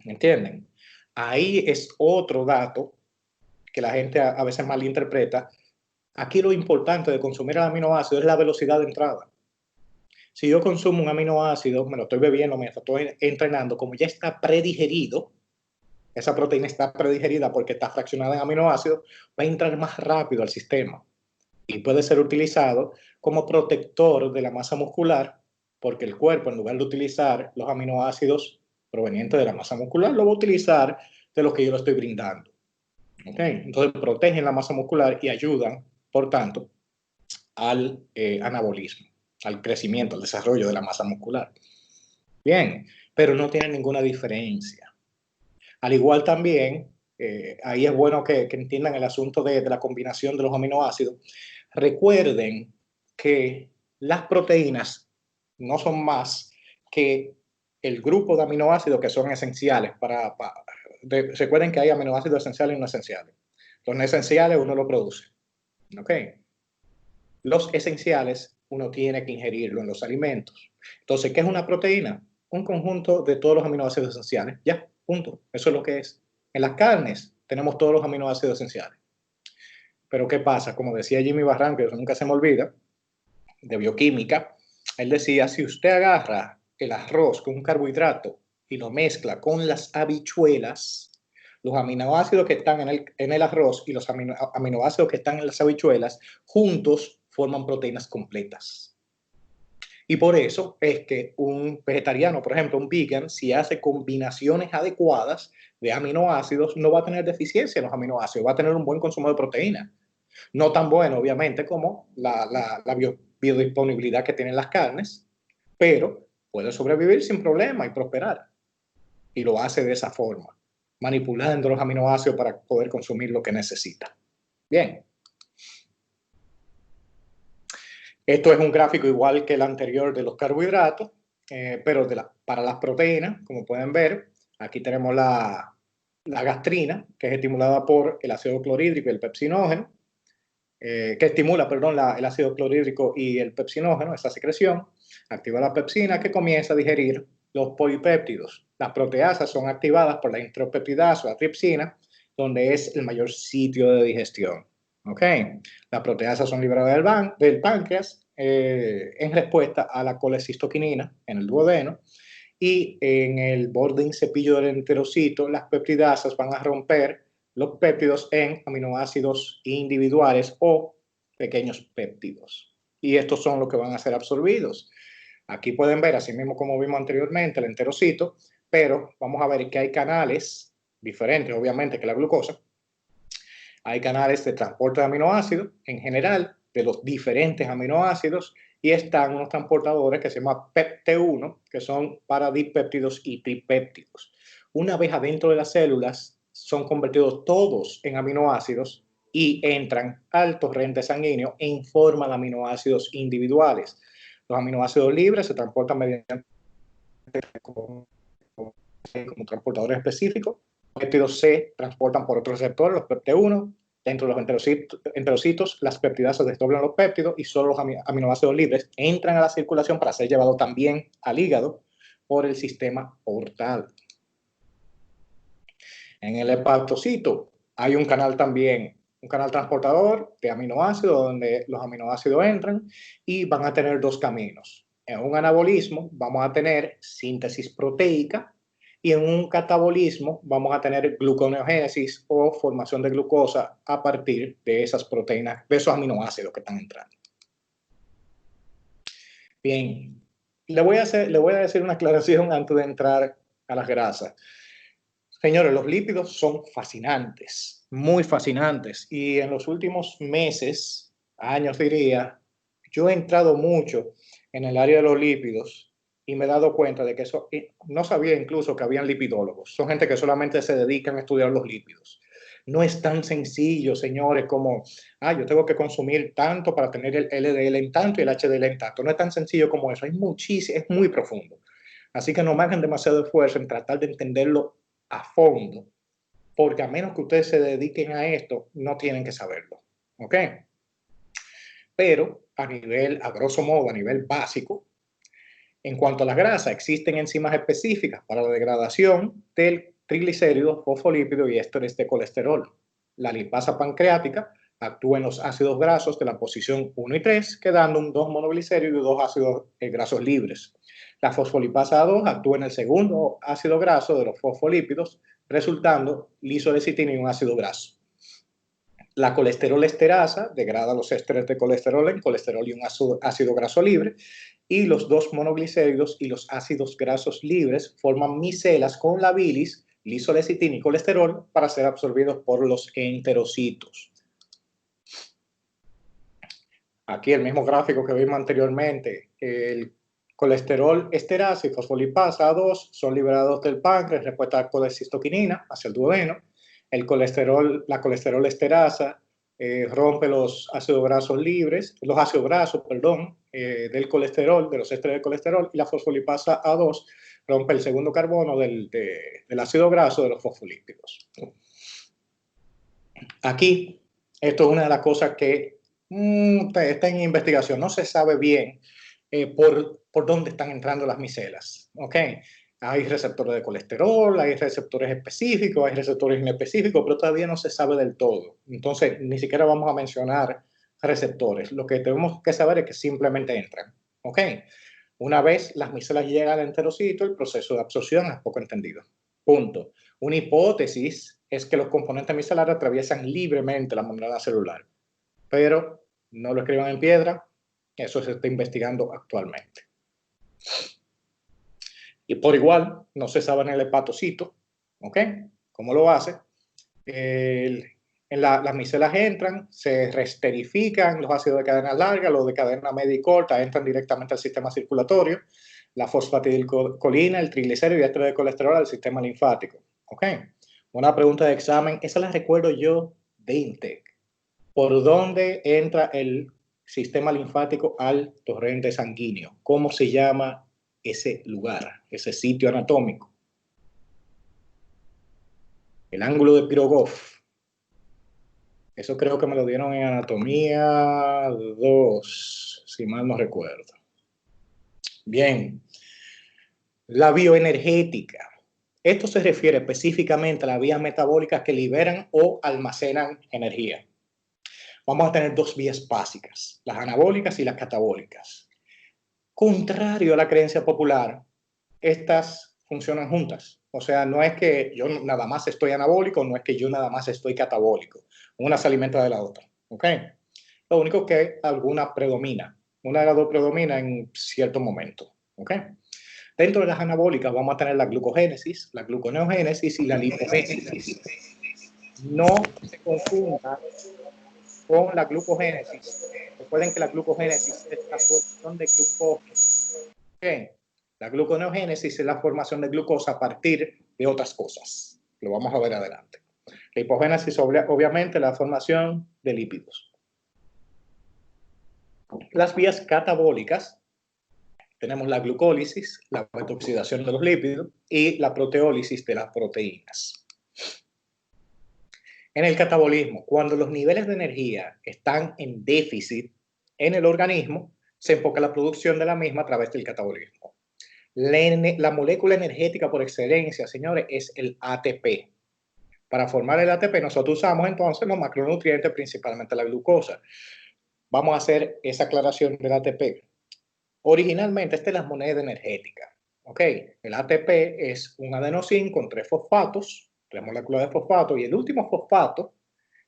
S2: ¿Entienden? Ahí es otro dato que la gente a veces malinterpreta. Aquí lo importante de consumir el aminoácido es la velocidad de entrada. Si yo consumo un aminoácido, me lo estoy bebiendo, me estoy entrenando, como ya está predigerido, esa proteína está predigerida porque está fraccionada en aminoácidos, va a entrar más rápido al sistema y puede ser utilizado como protector de la masa muscular porque el cuerpo, en lugar de utilizar los aminoácidos provenientes de la masa muscular, lo va a utilizar de los que yo lo estoy brindando. ¿Okay? Entonces protegen la masa muscular y ayudan, por tanto, al anabolismo, al crecimiento, al desarrollo de la masa muscular. Bien, pero no tienen ninguna diferencia. Al igual también, ahí es bueno que entiendan el asunto de la combinación de los aminoácidos. Recuerden que las proteínas no son más que el grupo de aminoácidos que son esenciales recuerden que hay aminoácidos esenciales y no esenciales. Los no esenciales uno lo produce. ¿Ok? Los esenciales uno tiene que ingerirlo en los alimentos. Entonces, ¿qué es una proteína? Un conjunto de todos los aminoácidos esenciales. Ya, punto. Eso es lo que es. En las carnes tenemos todos los aminoácidos esenciales. Pero ¿qué pasa? Como decía Jimmy Barranco, eso nunca se me olvida, de bioquímica, él decía, si usted agarra el arroz con un carbohidrato y lo mezcla con las habichuelas, los aminoácidos que están en el arroz y los aminoácidos que están en las habichuelas juntos forman proteínas completas. Y por eso es que un vegetariano, por ejemplo, un vegan, si hace combinaciones adecuadas de aminoácidos, no va a tener deficiencia en los aminoácidos, va a tener un buen consumo de proteína. No tan bueno, obviamente, como la biodisponibilidad que tienen las carnes, pero puede sobrevivir sin problema y prosperar. Y lo hace de esa forma, manipulando los aminoácidos para poder consumir lo que necesita. Bien. Esto es un gráfico igual que el anterior de los carbohidratos, pero para las proteínas, como pueden ver, aquí tenemos la gastrina, que es estimulada por el ácido clorhídrico y el pepsinógeno, que estimula, perdón, el ácido clorhídrico y el pepsinógeno, esa secreción, activa la pepsina que comienza a digerir los polipéptidos. Las proteasas son activadas por la intropeptidasa o la tripsina, donde es el mayor sitio de digestión. ¿Ok? Las proteasas son liberadas del páncreas en respuesta a la colecistoquinina en el duodeno, y en el borde cepillo del enterocito las peptidasas van a romper los péptidos en aminoácidos individuales o pequeños péptidos. Y estos son los que van a ser absorbidos. Aquí pueden ver, así mismo como vimos anteriormente, el enterocito, pero vamos a ver que hay canales diferentes, obviamente, que la glucosa. Hay canales de transporte de aminoácidos en general, de los diferentes aminoácidos, y están unos transportadores que se llaman PEPT1, que son para dipéptidos y tripéptidos. Una vez adentro de las células, son convertidos todos en aminoácidos y entran al torrente sanguíneo en forma de aminoácidos individuales. Los aminoácidos libres se transportan mediante como transportadores específicos. Los péptidos se transportan por otros receptores, los PEPT1. Dentro de los enterocitos, las peptidasas desdoblan los péptidos y solo los aminoácidos libres entran a la circulación para ser llevados también al hígado por el sistema portal. En el hepatocito hay un canal también, un canal transportador de aminoácidos donde los aminoácidos entran y van a tener dos caminos. En un anabolismo vamos a tener síntesis proteica y en un catabolismo vamos a tener gluconeogénesis o formación de glucosa a partir de esas proteínas, de esos aminoácidos que están entrando. Bien, le voy a decir una aclaración antes de entrar a las grasas. Señores, los lípidos son fascinantes, muy fascinantes. Y en los últimos meses, años diría, yo he entrado mucho en el área de los lípidos y me he dado cuenta de que eso, no sabía incluso que habían lipidólogos. Son gente que solamente se dedican a estudiar los lípidos. No es tan sencillo, señores, como, yo tengo que consumir tanto para tener el LDL en tanto y el HDL en tanto. No es tan sencillo como eso. Hay muchísimo, es muy profundo. Así que no me hagan demasiado esfuerzo en tratar de entenderlo a fondo, porque a menos que ustedes se dediquen a esto, no tienen que saberlo. ¿Ok? Pero a grosso modo, a nivel básico, en cuanto a las grasas, existen enzimas específicas para la degradación del triglicéridos, fosfolípidos y ésteres de colesterol. La lipasa pancreática actúa en los ácidos grasos de la posición 1 y 3, quedando un 2 monoglicéridos y 2 ácidos grasos libres. La fosfolipasa A2 actúa en el segundo ácido graso de los fosfolípidos, resultando lisodecitina y un ácido graso. La colesterol esterasa degrada los ésteres de colesterol en colesterol y un ácido graso libre, y los dos monoglicéridos y los ácidos grasos libres forman micelas con la bilis, lisodecitina y colesterol para ser absorbidos por los enterocitos. Aquí el mismo gráfico que vimos anteriormente, el colesterol esterasa y fosfolipasa A2 son liberados del páncreas en respuesta a la colecistoquinina hacia el duodeno. La colesterol esterasa rompe los ácidos grasos libres, los ácidos grasos, perdón, del colesterol, de los ésteres de colesterol, y la fosfolipasa A2 rompe el segundo carbono del ácido graso de los fosfolípidos. Aquí, esto es una de las cosas que está en investigación, no se sabe bien por dónde están entrando las micelas, ¿ok? Hay receptores de colesterol, hay receptores específicos, hay receptores inespecíficos, pero todavía no se sabe del todo. Entonces, ni siquiera vamos a mencionar receptores. Lo que tenemos que saber es que simplemente entran, ¿ok? Una vez las micelas llegan al enterocito, el proceso de absorción es poco entendido. Punto. Una hipótesis es que los componentes micelares atraviesan libremente la membrana celular, pero no lo escriban en piedra, eso se está investigando actualmente. Y por igual, no se sabe en el hepatocito, ¿ok? ¿Cómo lo hace? Las micelas entran, se reesterifican los ácidos de cadena larga, los de cadena media y corta entran directamente al sistema circulatorio, la fosfatidilcolina, el triglicérido y el de colesterol al sistema linfático. ¿Ok? Una pregunta de examen, esa la recuerdo yo de INTEC. ¿Por dónde entra el sistema linfático al torrente sanguíneo? ¿Cómo se llama ese lugar, ese sitio anatómico? El ángulo de Pirogov. Eso creo que me lo dieron en anatomía 2, si mal no recuerdo. Bien. La bioenergética. Esto se refiere específicamente a las vías metabólicas que liberan o almacenan energía. Vamos a tener dos vías básicas, las anabólicas y las catabólicas. Contrario a la creencia popular, estas funcionan juntas. O sea, no es que yo nada más estoy anabólico, no es que yo nada más estoy catabólico. Una se alimenta de la otra. ¿Ok? Lo único que alguna predomina. Una de las dos predomina en cierto momento. ¿Ok? Dentro de las anabólicas vamos a tener la glucogénesis, la gluconeogénesis y la lipogénesis. No se confunda con la glucogénesis. Recuerden que la glucogénesis es la formación de glucosa. ¿Okay? La gluconeogénesis es la formación de glucosa a partir de otras cosas. Lo vamos a ver adelante. La hipogénesis, obviamente, la formación de lípidos. Las vías catabólicas, tenemos la glucólisis, la beta-oxidación de los lípidos y la proteólisis de las proteínas. En el catabolismo, cuando los niveles de energía están en déficit en el organismo, se enfoca la producción de la misma a través del catabolismo. La molécula energética por excelencia, señores, es el ATP. Para formar el ATP, nosotros usamos entonces los macronutrientes, principalmente la glucosa. Vamos a hacer esa aclaración del ATP. Originalmente, esta es la moneda energética. ¿Ok? El ATP es un adenosín con 3 fosfatos, 3 moléculas de fosfato, y el último fosfato,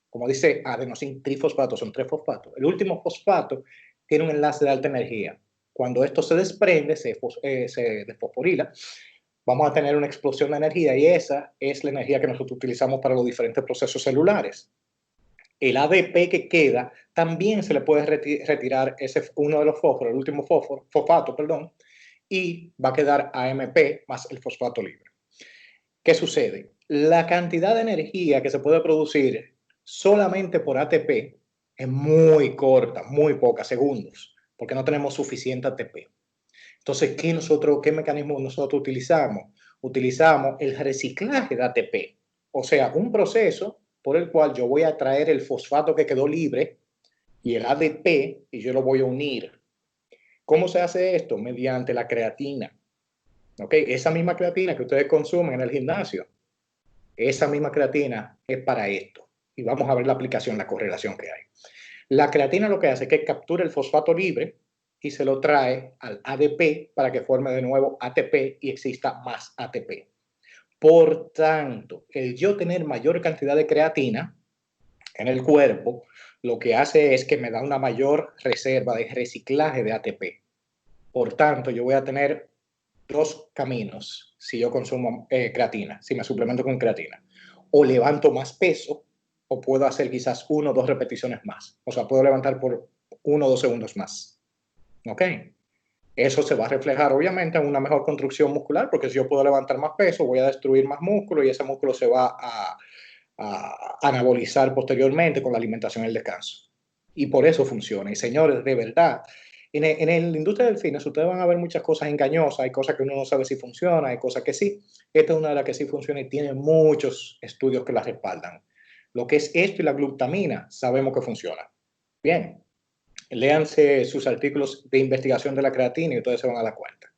S2: como dice adenosín trifosfato, son 3 fosfatos. El último fosfato tiene un enlace de alta energía. Cuando esto se desprende, se desfosforila, vamos a tener una explosión de energía y esa es la energía que nosotros utilizamos para los diferentes procesos celulares. El ADP que queda también se le puede retirar uno de los fósforos, el último fosfato, perdón, y va a quedar AMP más el fosfato libre. ¿Qué sucede? La cantidad de energía que se puede producir solamente por ATP es muy corta, muy poca, segundos, porque no tenemos suficiente ATP. Entonces, ¿qué mecanismo nosotros utilizamos? Utilizamos el reciclaje de ATP, o sea, un proceso por el cual yo voy a traer el fosfato que quedó libre y el ADP y yo lo voy a unir. ¿Cómo se hace esto? Mediante la creatina. ¿Ok? Esa misma creatina que ustedes consumen en el gimnasio, esa misma creatina es para esto. Y vamos a ver la aplicación, la correlación que hay. La creatina lo que hace es que captura el fosfato libre y se lo trae al ADP para que forme de nuevo ATP y exista más ATP. Por tanto, el yo tener mayor cantidad de creatina en el cuerpo, lo que hace es que me da una mayor reserva de reciclaje de ATP. Por tanto, yo voy a tener dos caminos si yo consumo creatina, si me suplemento con creatina. O levanto más peso, o puedo hacer quizás 1 o 2 repeticiones más. O sea, puedo levantar por 1 o 2 segundos más. ¿Ok? Eso se va a reflejar obviamente en una mejor construcción muscular, porque si yo puedo levantar más peso, voy a destruir más músculo y ese músculo se va a anabolizar posteriormente con la alimentación y el descanso. Y por eso funciona. Y señores, de verdad, en la industria del fitness ustedes van a ver muchas cosas engañosas, hay cosas que uno no sabe si funciona, hay cosas que sí. Esta es una de las que sí funciona y tiene muchos estudios que la respaldan. Lo que es esto y la glutamina, sabemos que funciona. Bien, léanse sus artículos de investigación de la creatina y ustedes se van a dar cuenta.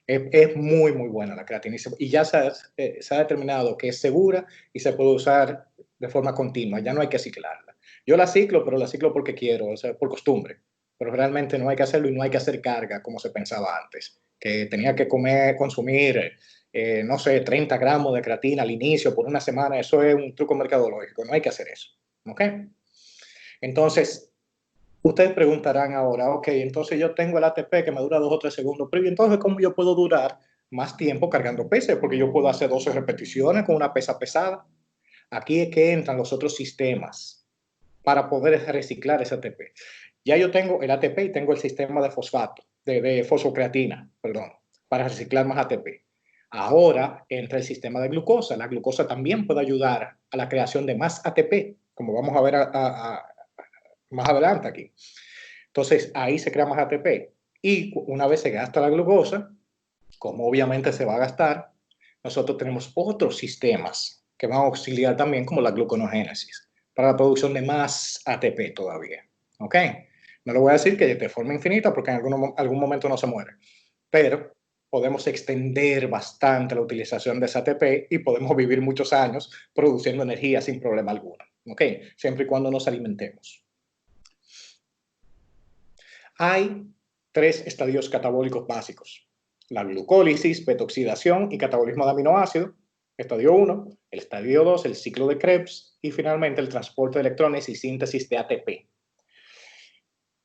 S2: Es muy, muy buena la creatina y ya se ha determinado que es segura y se puede usar de forma continua, ya no hay que ciclarla. Yo la ciclo, pero la ciclo porque quiero, o sea, por costumbre, pero realmente no hay que hacerlo y no hay que hacer carga como se pensaba antes, que tenía que consumir, no sé, 30 gramos de creatina al inicio por una semana, eso es un truco mercadológico, no hay que hacer eso, ¿ok? Entonces, Ustedes preguntarán ahora, ok, entonces yo tengo el ATP que me dura 2 o 3 segundos, pero ¿y entonces cómo yo puedo durar más tiempo cargando pesas? Porque yo puedo hacer 12 repeticiones con una pesa pesada. Aquí es que entran los otros sistemas para poder reciclar ese ATP. Ya yo tengo el ATP y tengo el sistema de fosfato, de fosfocreatina, perdón, para reciclar más ATP. Ahora entra el sistema de glucosa. La glucosa también puede ayudar a la creación de más ATP, como vamos a ver más adelante aquí. Entonces ahí se crea más ATP. Y una vez se gasta la glucosa, como obviamente se va a gastar, nosotros tenemos otros sistemas que van a auxiliar también, como la gluconeogénesis, para la producción de más ATP todavía. ¿Ok? No le voy a decir que de forma infinita, porque en algún momento no se muere, pero podemos extender bastante la utilización de ese ATP y podemos vivir muchos años produciendo energía sin problema alguno. ¿Ok? Siempre y cuando nos alimentemos. Hay 3 estadios catabólicos básicos: la glucólisis, betoxidación y catabolismo de aminoácidos. Estadio 1, el estadio 2, el ciclo de Krebs, y finalmente el transporte de electrones y síntesis de ATP.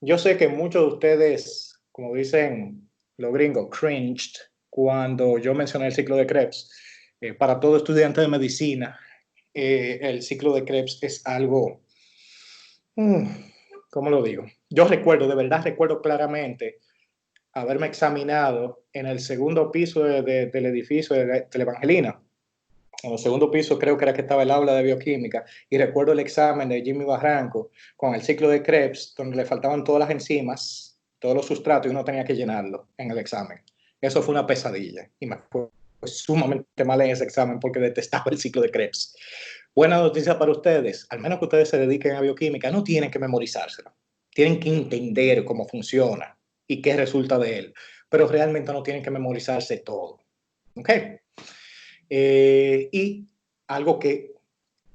S2: Yo sé que muchos de ustedes, como dicen los gringos, cringed cuando yo mencioné el ciclo de Krebs. Para todo estudiante de medicina, el ciclo de Krebs es algo, ¿cómo lo digo? Yo recuerdo, de verdad recuerdo claramente haberme examinado en el segundo piso del edificio de la Evangelina. En el segundo piso creo que era que estaba el aula de bioquímica, y recuerdo el examen de Jimmy Barranco con el ciclo de Krebs, donde le faltaban todas las enzimas, todos los sustratos, y uno tenía que llenarlo en el examen. Eso fue una pesadilla y me fue sumamente mal en ese examen porque detestaba el ciclo de Krebs. Buena noticia para ustedes: al menos que ustedes se dediquen a bioquímica, no tienen que memorizárselo, tienen que entender cómo funciona y qué resulta de él, pero realmente no tienen que memorizarse todo. ¿Ok? Y algo que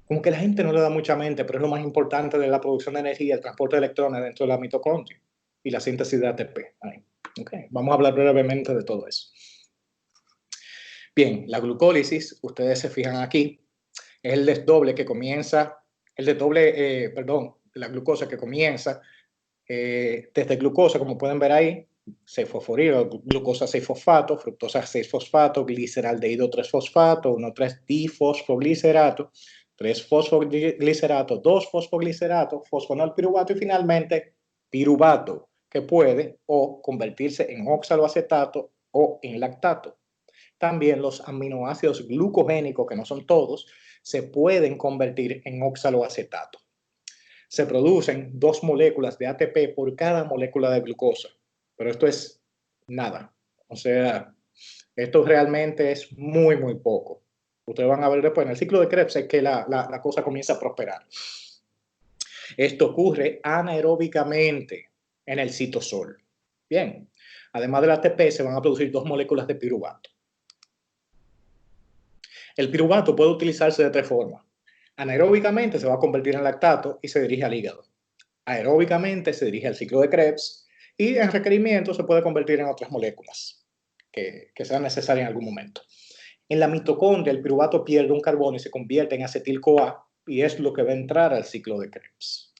S2: como que la gente no le da mucha mente, pero es lo más importante de la producción de energía: el transporte de electrones dentro de la mitocondria y la síntesis de ATP. Okay. Vamos a hablar brevemente de todo eso. Bien, la glucólisis, ustedes se fijan aquí, es el desdoble que comienza, el desdoble, la glucosa que comienza desde glucosa, como pueden ver ahí, 6-fosforilo, glucosa 6-fosfato, fructosa 6-fosfato, gliceraldehído 3-fosfato, 1,3-difosfoglicerato, 3-fosfoglicerato, 2-fosfoglicerato, fosfonol piruvato y finalmente piruvato, que puede o convertirse en oxaloacetato o en lactato. También los aminoácidos glucogénicos, que no son todos, se pueden convertir en oxaloacetato. Se producen 2 moléculas de ATP por cada molécula de glucosa, pero esto es nada. O sea, esto realmente es muy, muy poco. Ustedes van a ver después en el ciclo de Krebs es que la cosa comienza a prosperar. Esto ocurre anaeróbicamente en el citosol. Bien, además del ATP se van a producir 2 moléculas de piruvato. El piruvato puede utilizarse de 3 formas. Anaeróbicamente se va a convertir en lactato y se dirige al hígado. Aeróbicamente se dirige al ciclo de Krebs y en requerimiento se puede convertir en otras moléculas que sean necesarias en algún momento. En la mitocondria, el piruvato pierde un carbono y se convierte en acetil-CoA, y es lo que va a entrar al ciclo de Krebs.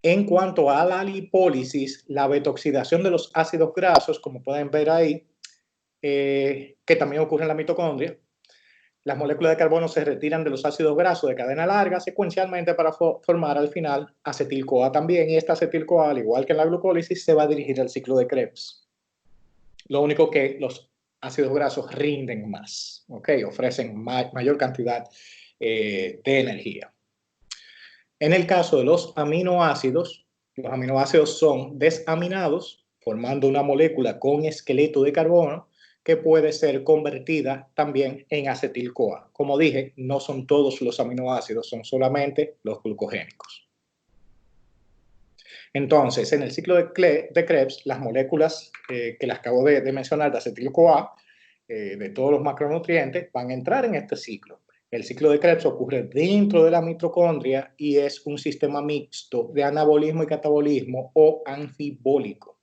S2: En cuanto a la lipólisis, la betoxidación de los ácidos grasos, como pueden ver ahí, que también ocurre en la mitocondria, las moléculas de carbono se retiran de los ácidos grasos de cadena larga secuencialmente para formar al final acetil-CoA también, y esta acetil-CoA, al igual que en la glucólisis, se va a dirigir al ciclo de Krebs. Lo único que los ácidos grasos rinden más, ¿okay? Ofrecen mayor cantidad de energía. En el caso de los aminoácidos son desaminados, formando una molécula con esqueleto de carbono que puede ser convertida también en acetil-CoA. Como dije, no son todos los aminoácidos, son solamente los glucogénicos. Entonces, en el ciclo de Krebs, las moléculas que les acabo de mencionar de acetil-CoA, de todos los macronutrientes, van a entrar en este ciclo. El ciclo de Krebs ocurre dentro de la mitocondria y es un sistema mixto de anabolismo y catabolismo o anfibólico.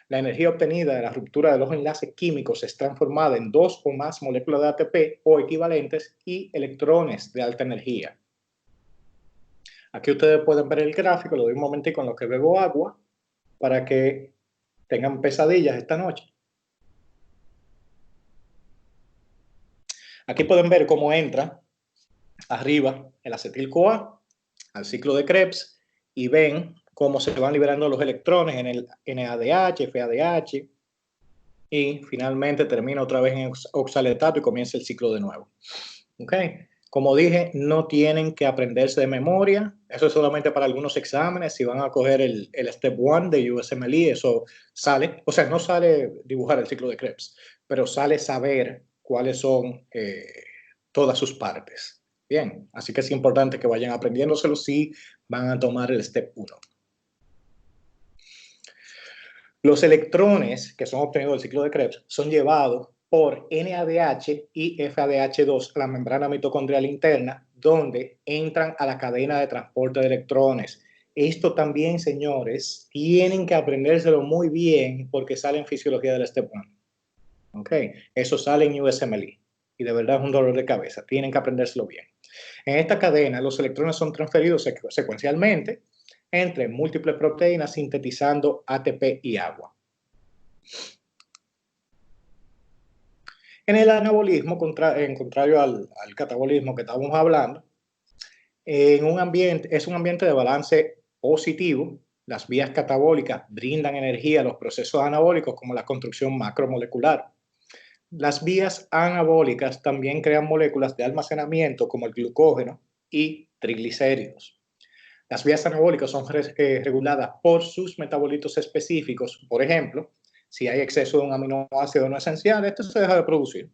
S2: La energía obtenida de la ruptura de los enlaces químicos es transformada en 2 o más moléculas de ATP o equivalentes y electrones de alta energía. Aquí ustedes pueden ver el gráfico, lo doy un momentico en lo que bebo agua para que tengan pesadillas esta noche. Aquí pueden ver cómo entra arriba el acetil-CoA al ciclo de Krebs y ven cómo se van liberando los electrones en el NADH, FADH y finalmente termina otra vez en oxaletato y comienza el ciclo de nuevo. ¿Okay? Como dije, no tienen que aprenderse de memoria, eso es solamente para algunos exámenes, si van a coger el Step 1 de USMLE, eso sale, o sea, no sale dibujar el ciclo de Krebs, pero sale saber cuáles son todas sus partes. Bien, así que es importante que vayan aprendiéndoselo si van a tomar el Step 1. Los electrones que son obtenidos del ciclo de Krebs son llevados por NADH y FADH2 a la membrana mitocondrial interna, donde entran a la cadena de transporte de electrones. Esto también, señores, tienen que aprendérselo muy bien porque sale en fisiología del Step 1. Okay. Eso sale en USMLE y de verdad es un dolor de cabeza. Tienen que aprendérselo bien. En esta cadena, los electrones son transferidos secuencialmente entre múltiples proteínas sintetizando ATP y agua. En el anabolismo, en contrario al catabolismo que estábamos hablando, es un ambiente de balance positivo. Las vías catabólicas brindan energía a los procesos anabólicos como la construcción macromolecular. Las vías anabólicas también crean moléculas de almacenamiento como el glucógeno y triglicéridos. Las vías anabólicas son reguladas por sus metabolitos específicos. Por ejemplo, si hay exceso de un aminoácido no esencial, esto se deja de producir,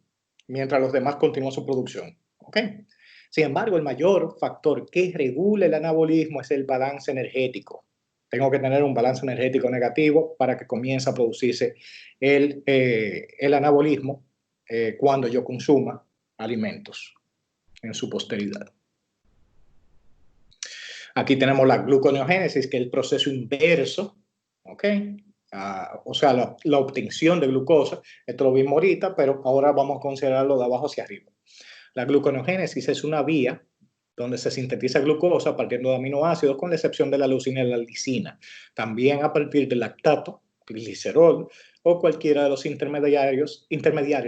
S2: mientras los demás continúan su producción. ¿Okay? Sin embargo, el mayor factor que regula el anabolismo es el balance energético. Tengo que tener un balance energético negativo para que comience a producirse el anabolismo cuando yo consuma alimentos en su posteridad. Aquí tenemos la gluconeogénesis, que es el proceso inverso, ¿ok? O sea, la obtención de glucosa. Esto lo vimos ahorita, pero ahora vamos a considerarlo de abajo hacia arriba. La gluconeogénesis es una vía donde se sintetiza glucosa partiendo de aminoácidos, con la excepción de la leucina y la lisina. También a partir del lactato, glicerol o cualquiera de los intermediarios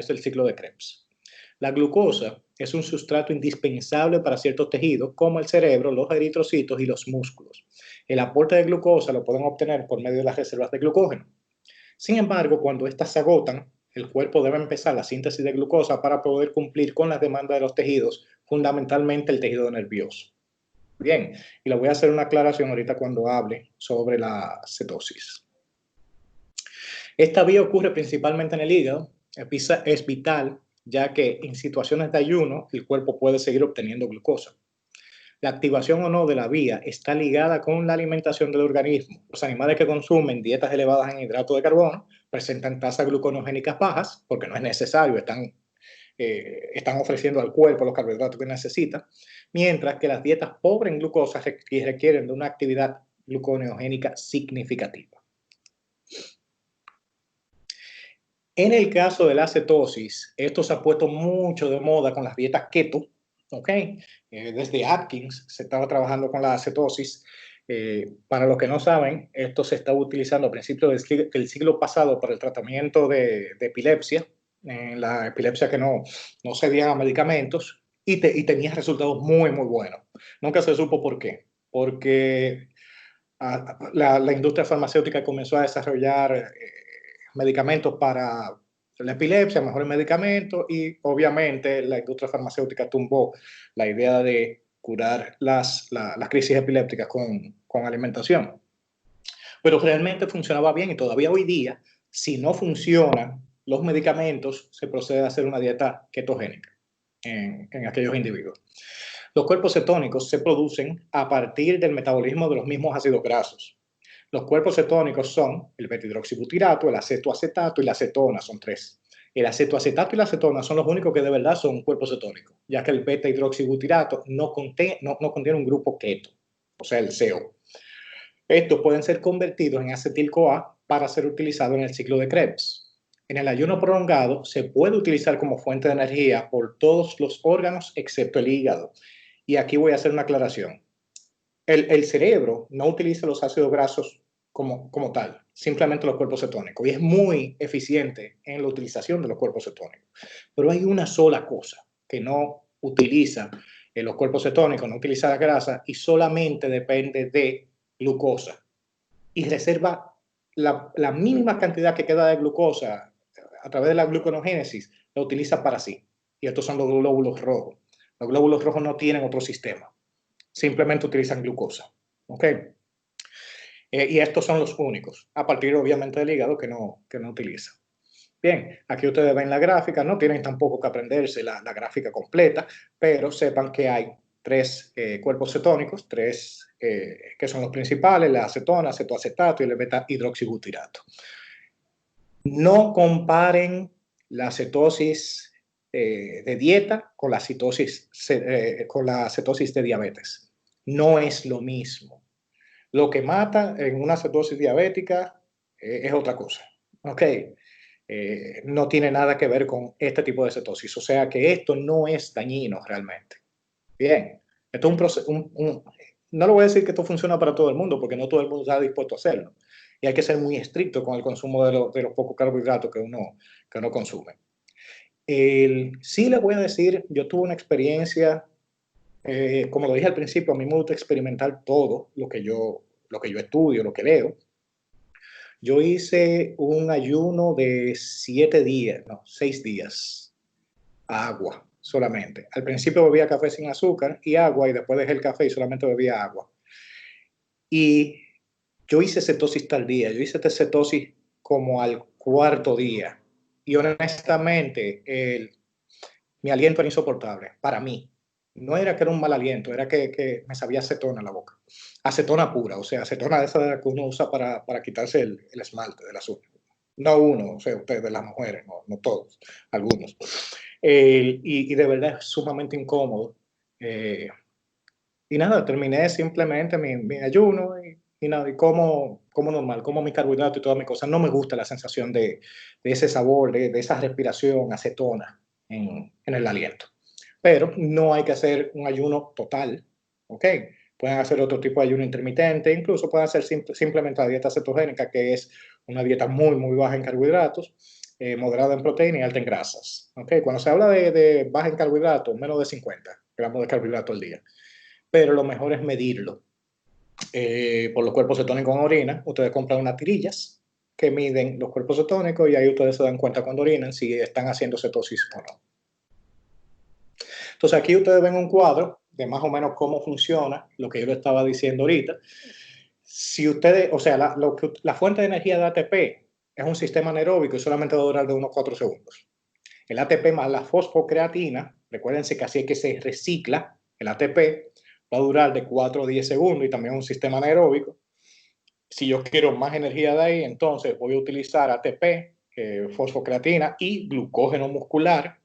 S2: del ciclo de Krebs. La glucosa es un sustrato indispensable para ciertos tejidos como el cerebro, los eritrocitos y los músculos. El aporte de glucosa lo pueden obtener por medio de las reservas de glucógeno. Sin embargo, cuando estas se agotan, el cuerpo debe empezar la síntesis de glucosa para poder cumplir con las demandas de los tejidos, fundamentalmente el tejido nervioso. Bien, y le voy a hacer una aclaración ahorita cuando hable sobre la cetosis. Esta vía ocurre principalmente en el hígado, es vital ya que en situaciones de ayuno el cuerpo puede seguir obteniendo glucosa. La activación o no de la vía está ligada con la alimentación del organismo. Los animales que consumen dietas elevadas en hidrato de carbono presentan tasas gluconogénicas bajas porque no es necesario, están ofreciendo al cuerpo los carbohidratos que necesita, mientras que las dietas pobres en glucosa requieren de una actividad gluconeogénica significativa. En el caso de la cetosis, esto se ha puesto mucho de moda con las dietas keto, ¿ok? Desde Atkins se estaba trabajando con la cetosis. Para los que no saben, esto se estaba utilizando a principios del siglo pasado para el tratamiento de epilepsia, la epilepsia que no cedía a medicamentos y tenía resultados muy, muy buenos. Nunca se supo por qué. Porque la industria farmacéutica comenzó a desarrollar medicamentos para la epilepsia, mejores medicamentos, y obviamente la industria farmacéutica tumbó la idea de curar las crisis epilépticas con alimentación. Pero realmente funcionaba bien y todavía hoy día, si no funcionan los medicamentos, se procede a hacer una dieta ketogénica en aquellos individuos. Los cuerpos cetónicos se producen a partir del metabolismo de los mismos ácidos grasos. Los cuerpos cetónicos son el beta-hidroxibutirato, el acetoacetato y la acetona, son tres. El acetoacetato y la acetona son los únicos que de verdad son cuerpos cetónicos, ya que el beta-hidroxibutirato no contiene un grupo keto, o sea, el CO. Estos pueden ser convertidos en acetil-CoA para ser utilizados en el ciclo de Krebs. En el ayuno prolongado se puede utilizar como fuente de energía por todos los órganos excepto el hígado. Y aquí voy a hacer una aclaración. el cerebro no utiliza los ácidos grasos como tal, simplemente los cuerpos cetónicos, y es muy eficiente en la utilización de los cuerpos cetónicos. Pero hay una sola cosa que no utiliza los cuerpos cetónicos, no utiliza la grasa y solamente depende de glucosa y reserva la mínima cantidad que queda de glucosa a través de la gluconogénesis, la utiliza para sí. Y estos son los glóbulos rojos. Los glóbulos rojos no tienen otro sistema, simplemente utilizan glucosa. ¿Ok? Y estos son los únicos, a partir obviamente del hígado que no utiliza. Bien, aquí ustedes ven la gráfica, no tienen tampoco que aprenderse la gráfica completa, pero sepan que hay tres cuerpos cetónicos, tres que son los principales, la acetona, acetoacetato y el beta-hidroxibutirato. No comparen la cetosis de dieta con la cetosis de diabetes. No es lo mismo. Lo que mata en una cetosis diabética es otra cosa. ¿Ok? No tiene nada que ver con este tipo de cetosis. O sea que esto no es dañino realmente. Bien, esto es un proceso, no lo voy a decir que esto funciona para todo el mundo, porque no todo el mundo está dispuesto a hacerlo. Y hay que ser muy estricto con el consumo de los pocos carbohidratos que uno consume. Sí les voy a decir, yo tuve una experiencia, como lo dije al principio, a mí me gusta experimentar todo lo que yo estudio, lo que leo. Yo hice un ayuno de 7 días, no, 6 días, agua solamente. Al principio bebía café sin azúcar y agua, y después dejé el café y solamente bebía agua. Y yo hice cetosis tardía, yo hice cetosis como al cuarto día. Y honestamente, mi aliento era insoportable para mí. No era que era un mal aliento, era que me sabía acetona en la boca. Acetona pura, o sea, acetona de esa que uno usa para quitarse el esmalte de las uñas. No uno, o sea, ustedes, las mujeres, no todos, algunos. Y de verdad es sumamente incómodo. Y nada, terminé simplemente mi ayuno y nada, y como normal, como mi carbohidrato y todas mis cosas. No me gusta la sensación de ese sabor, de esa respiración acetona en el aliento. Pero no hay que hacer un ayuno total, ¿ok? Pueden hacer otro tipo de ayuno intermitente, incluso pueden hacer simplemente la dieta cetogénica, que es una dieta muy, muy baja en carbohidratos, moderada en proteína y alta en grasas. ¿Ok? Cuando se habla de baja en carbohidratos, menos de 50 gramos de carbohidratos al día. Pero lo mejor es medirlo. Por los cuerpos cetónicos en orina, ustedes compran unas tirillas que miden los cuerpos cetónicos y ahí ustedes se dan cuenta cuando orinan si están haciendo cetosis o no. Entonces aquí ustedes ven un cuadro de más o menos cómo funciona lo que yo les estaba diciendo ahorita. Si ustedes, o sea, la fuente de energía de ATP es un sistema anaeróbico y solamente va a durar de unos 4 segundos. El ATP más la fosfocreatina, recuérdense que así es que se recicla el ATP, va a durar de 4 a 10 segundos y también es un sistema anaeróbico. Si yo quiero más energía de ahí, entonces voy a utilizar ATP, fosfocreatina y glucógeno muscular,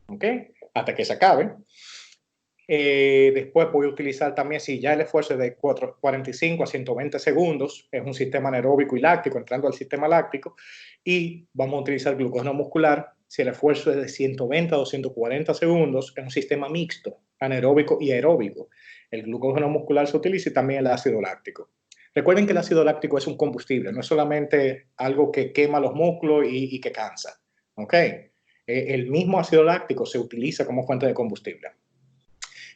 S2: ¿ok? Hasta que se acabe. Después voy a utilizar también, si ya el esfuerzo es de 45 a 120 segundos, es un sistema anaeróbico y láctico, entrando al sistema láctico, y vamos a utilizar glucógeno muscular. Si el esfuerzo es de 120 a 240 segundos, es un sistema mixto, anaeróbico y aeróbico. El glucógeno muscular se utiliza y también el ácido láctico. Recuerden que el ácido láctico es un combustible, no es solamente algo que quema los músculos y que cansa. ¿Ok? El mismo ácido láctico se utiliza como fuente de combustible.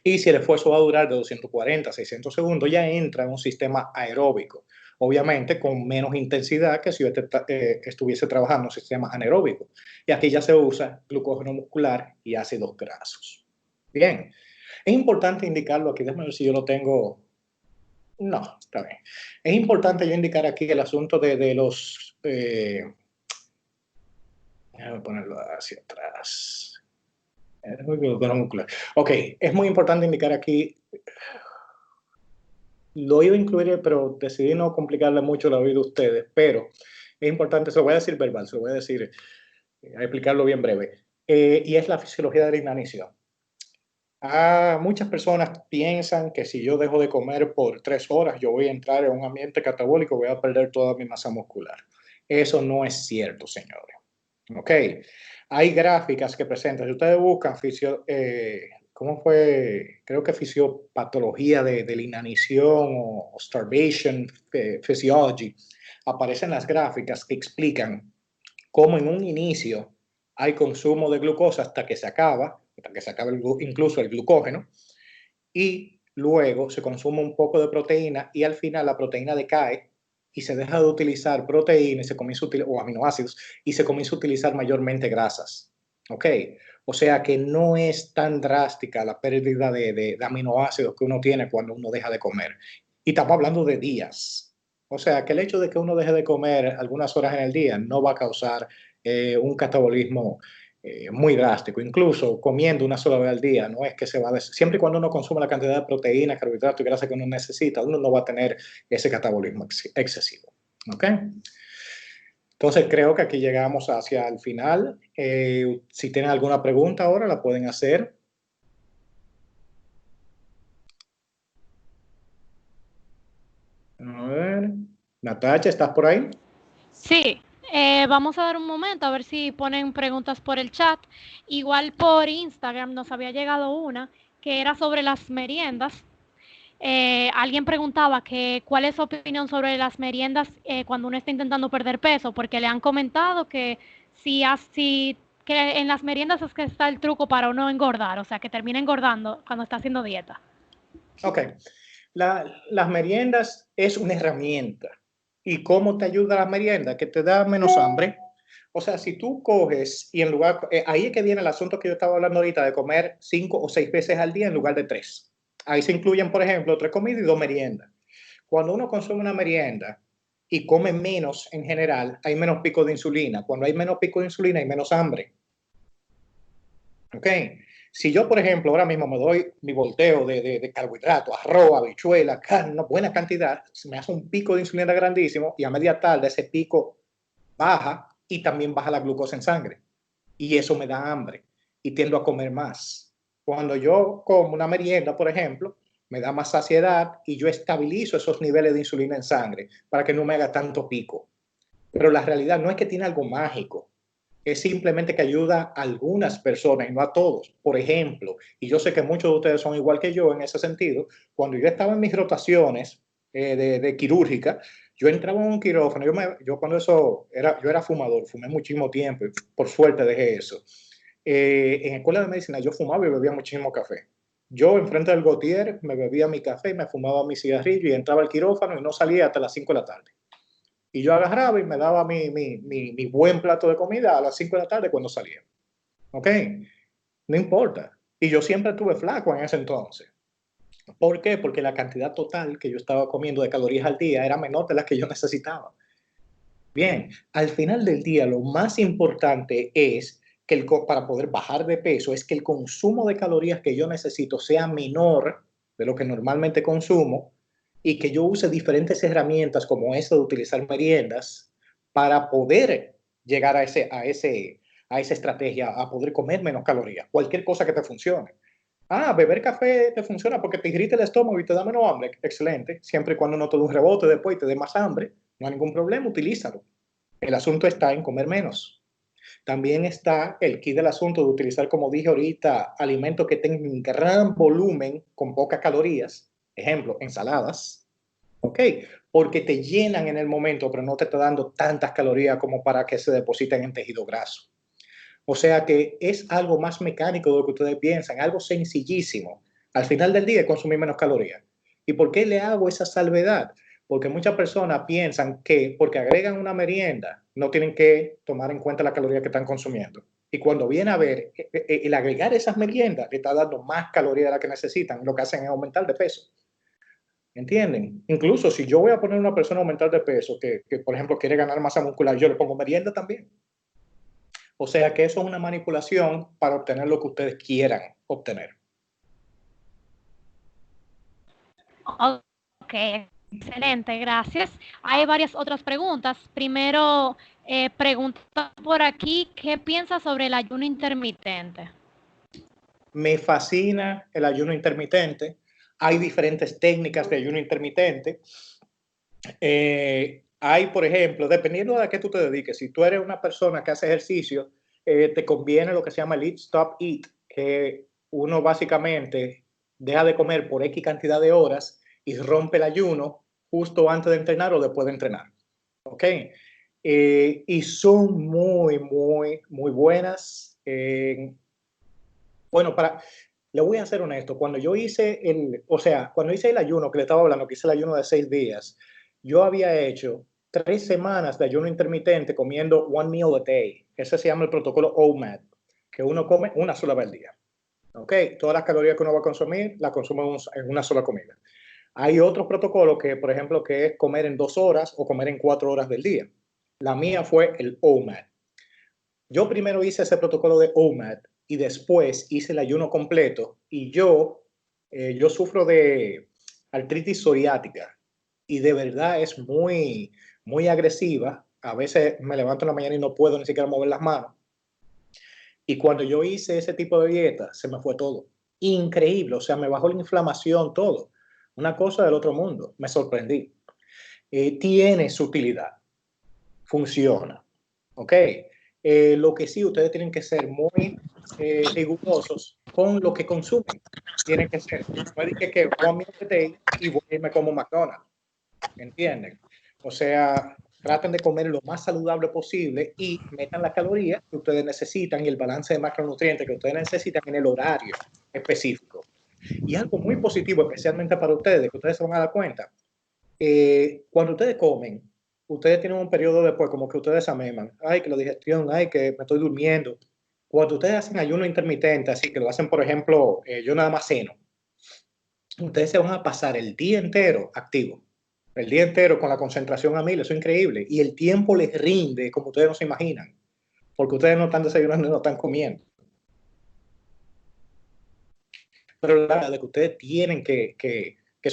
S2: Y si el esfuerzo va a durar de 240 a 600 segundos, ya entra en un sistema aeróbico, obviamente con menos intensidad que si yo estuviese trabajando en un sistema anaeróbico. Y aquí ya se usa glucógeno muscular y ácidos grasos. Bien, es importante indicarlo aquí, déjame ver si yo lo tengo. No, está bien. Es importante yo indicar aquí el asunto de los... déjame ponerlo hacia atrás. Ok, es muy importante indicar aquí, lo iba a incluir, pero decidí no complicarle mucho la vida a ustedes, pero es importante, se lo voy a decir verbal, se lo voy a decir, a explicarlo bien breve, y es la fisiología de la inanición. Muchas personas piensan que si yo dejo de comer por 3 horas, yo voy a entrar en un ambiente catabólico, voy a perder toda mi masa muscular. Eso no es cierto, señores. ¿Ok? Hay gráficas que presentan, si ustedes buscan ¿cómo fue? Creo que fisiopatología de la inanición o starvation physiology. Aparecen las gráficas que explican cómo en un inicio hay consumo de glucosa hasta que se acaba incluso el glucógeno, y luego se consume un poco de proteína y al final la proteína decae y se deja de utilizar proteína y se comienza a utilizar, o aminoácidos, y se comienza a utilizar mayormente grasas. ¿Ok? O sea que no es tan drástica la pérdida de aminoácidos que uno tiene cuando uno deja de comer. Y estamos hablando de días. O sea que el hecho de que uno deje de comer algunas horas en el día no va a causar un catabolismo muy drástico. Incluso comiendo una sola vez al día, no es que se va a... Siempre y cuando uno consume la cantidad de proteínas, carbohidratos y grasa que uno necesita, uno no va a tener ese catabolismo excesivo. ¿Ok? Entonces creo que aquí llegamos hacia el final. Si tienen alguna pregunta ahora, la pueden hacer. A ver. Natacha, ¿estás por ahí?
S1: Sí, vamos a dar un momento a ver si ponen preguntas por el chat. Igual por Instagram nos había llegado una que era sobre las meriendas. Alguien preguntaba que cuál es su opinión sobre las meriendas cuando uno está intentando perder peso, porque le han comentado que si que en las meriendas es que está el truco para uno engordar, o sea, que termina engordando cuando está haciendo dieta.
S2: Ok. Las meriendas es una herramienta. ¿Y cómo te ayuda la merienda? Que te da menos hambre. O sea, si tú coges y en lugar, ahí es que viene el asunto que yo estaba hablando ahorita de comer 5 o 6 veces al día en lugar de 3. Ahí se incluyen, por ejemplo, 3 comidas y 2 meriendas. Cuando uno consume una merienda y come menos en general, hay menos pico de insulina. Cuando hay menos pico de insulina, hay menos hambre. ¿Ok? Si yo, por ejemplo, ahora mismo me doy mi volteo de carbohidratos, arroz, habichuela, carne, una buena cantidad, me hace un pico de insulina grandísimo y a media tarde ese pico baja y también baja la glucosa en sangre. Y eso me da hambre y tiendo a comer más. Cuando yo como una merienda, por ejemplo, me da más saciedad y yo estabilizo esos niveles de insulina en sangre para que no me haga tanto pico. Pero la realidad no es que tiene algo mágico, es simplemente que ayuda a algunas personas y no a todos. Por ejemplo, y yo sé que muchos de ustedes son igual que yo en ese sentido, cuando yo estaba en mis rotaciones de quirúrgica, yo entraba en un quirófano, yo cuando eso era, yo era fumador, fumé muchísimo tiempo y por suerte dejé eso. En la escuela de medicina yo fumaba y bebía muchísimo café. Yo enfrente del Gautier me bebía mi café y me fumaba mi cigarrillo y entraba al quirófano y no salía hasta las 5 de la tarde. Y yo agarraba y me daba mi buen plato de comida a las 5 de la tarde cuando salía. ¿Ok? No importa. Y yo siempre estuve flaco en ese entonces. ¿Por qué? Porque la cantidad total que yo estaba comiendo de calorías al día era menor de las que yo necesitaba. Bien, al final del día lo más importante es que para poder bajar de peso es que el consumo de calorías que yo necesito sea menor de lo que normalmente consumo y que yo use diferentes herramientas como esa de utilizar meriendas para poder llegar a esa estrategia, a poder comer menos calorías, cualquier cosa que te funcione. Ah, beber café te funciona porque te irrita el estómago y te da menos hambre. Excelente. Siempre y cuando no te dé un rebote después y te dé más hambre, no hay ningún problema, utilízalo. El asunto está en comer menos. También está el kit del asunto de utilizar, como dije ahorita, alimentos que tengan gran volumen con pocas calorías. Ejemplo, ensaladas. ¿Ok? Porque te llenan en el momento, pero no te está dando tantas calorías como para que se depositen en tejido graso. O sea que es algo más mecánico de lo que ustedes piensan, algo sencillísimo. Al final del día, consumir menos calorías. ¿Y por qué le hago esa salvedad? Porque muchas personas piensan que porque agregan una merienda, no tienen que tomar en cuenta la caloría que están consumiendo. Y cuando viene a ver, el agregar esas meriendas le está dando más calorías de las que necesitan, lo que hacen es aumentar de peso. ¿Entienden? Incluso si yo voy a poner a una persona a aumentar de peso que, por ejemplo, quiere ganar masa muscular, yo le pongo merienda también. O sea que eso es una manipulación para obtener lo que ustedes quieran obtener.
S1: Ok, excelente, gracias. Hay varias otras preguntas. Primero, pregunta por aquí, ¿qué piensas sobre el ayuno intermitente?
S2: Me fascina el ayuno intermitente. Hay diferentes técnicas de ayuno intermitente. Hay, por ejemplo, dependiendo de a qué tú te dediques, si tú eres una persona que hace ejercicio, te conviene lo que se llama el Eat, Stop, Eat, que uno básicamente deja de comer por X cantidad de horas y rompe el ayuno justo antes de entrenar o después de entrenar. ¿Ok? Y son muy, muy, muy buenas. Bueno, le voy a ser honesto, cuando yo hice cuando hice el ayuno que le estaba hablando, que hice el ayuno de 6 días, yo había hecho 3 semanas de ayuno intermitente comiendo one meal a day. Ese se llama el protocolo OMAD, que uno come una sola vez al día. ¿Ok? Todas las calorías que uno va a consumir, las consume en una sola comida. Hay otros protocolos que, por ejemplo, que es comer en 2 horas o comer en 4 horas del día. La mía fue el OMAD. Yo primero hice ese protocolo de OMAD y después hice el ayuno completo y yo sufro de artritis psoriática y de verdad es muy, muy agresiva. A veces me levanto en la mañana y no puedo ni siquiera mover las manos. Y cuando yo hice ese tipo de dieta, se me fue todo. Increíble, o sea, me bajó la inflamación, todo. Una cosa del otro mundo, me sorprendí. Tiene su utilidad, funciona, ¿ok? Lo que sí, ustedes tienen que ser muy rigurosos con lo que consumen. Tienen que ser, no es que one meal a day y voy a irme como McDonald's, ¿entienden? O sea, traten de comer lo más saludable posible y metan las calorías que ustedes necesitan y el balance de macronutrientes que ustedes necesitan en el horario específico. Y algo muy positivo, especialmente para ustedes, que ustedes se van a dar cuenta, cuando ustedes comen, ustedes tienen un periodo después como que ustedes ameman, ay, que la digestión, ay, que me estoy durmiendo. Cuando ustedes hacen ayuno intermitente, así que lo hacen, por ejemplo, yo nada más ceno, ustedes se van a pasar el día entero activo, el día entero con la concentración a 1000, eso es increíble, y el tiempo les rinde como ustedes no se imaginan, porque ustedes no están desayunando y no están comiendo. Pero la de que ustedes tienen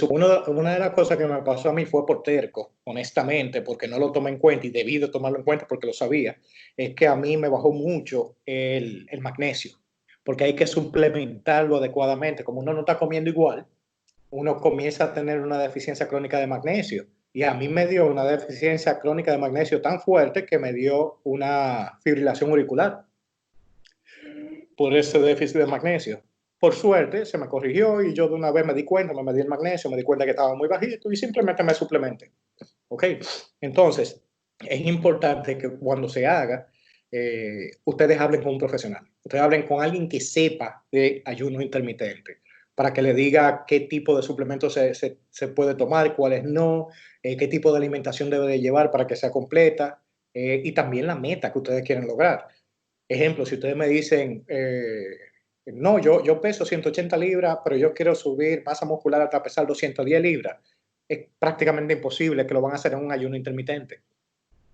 S2: una de las cosas que me pasó a mí fue por terco, honestamente, porque no lo tomé en cuenta y debí de tomarlo en cuenta porque lo sabía, es que a mí me bajó mucho el magnesio, porque hay que suplementarlo adecuadamente. Como uno no está comiendo igual, uno comienza a tener una deficiencia crónica de magnesio. Y a mí me dio una deficiencia crónica de magnesio tan fuerte que me dio una fibrilación auricular por ese déficit de magnesio. Por suerte se me corrigió y yo de una vez me di cuenta, me medí el magnesio, me di cuenta que estaba muy bajito y simplemente me suplementé. ¿Ok? Entonces, es importante que cuando se haga, ustedes hablen con un profesional. Ustedes hablen con alguien que sepa de ayuno intermitente para que le diga qué tipo de suplementos se puede tomar, cuáles no, qué tipo de alimentación debe de llevar para que sea completa y también la meta que ustedes quieren lograr. Ejemplo, si ustedes me dicen, no, yo peso 180 libras, pero yo quiero subir masa muscular hasta pesar 210 libras, es prácticamente imposible que lo van a hacer en un ayuno intermitente,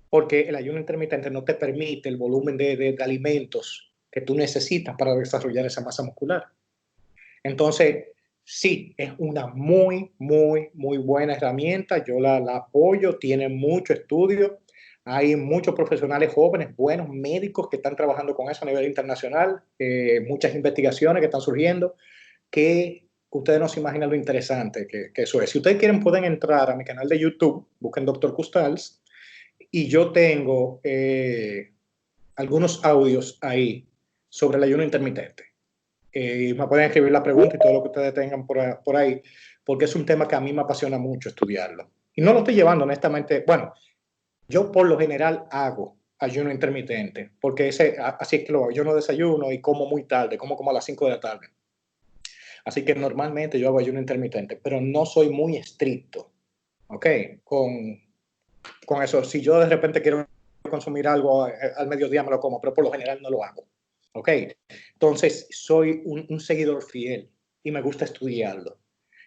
S2: porque el ayuno intermitente no te permite el volumen de alimentos que tú necesitas para desarrollar esa masa muscular. Entonces, sí, es una muy, muy, muy buena herramienta. Yo la apoyo, tiene mucho estudio. Hay muchos profesionales jóvenes, buenos médicos que están trabajando con eso a nivel internacional, muchas investigaciones que están surgiendo, que ustedes no se imaginan lo interesante que eso es. Si ustedes quieren, pueden entrar a mi canal de YouTube, busquen Dr. Custals, y yo tengo algunos audios ahí sobre el ayuno intermitente. Me pueden escribir la pregunta y todo lo que ustedes tengan por ahí, porque es un tema que a mí me apasiona mucho estudiarlo. Y no lo estoy llevando, honestamente. Bueno, yo por lo general hago ayuno intermitente, porque así es que lo hago. Yo no desayuno y como muy tarde, como a las 5 de la tarde. Así que normalmente yo hago ayuno intermitente, pero no soy muy estricto, ¿ok? Con eso. Si yo de repente quiero consumir algo al mediodía, me lo como, pero por lo general no lo hago. ¿Ok? Entonces, soy un seguidor fiel y me gusta estudiarlo.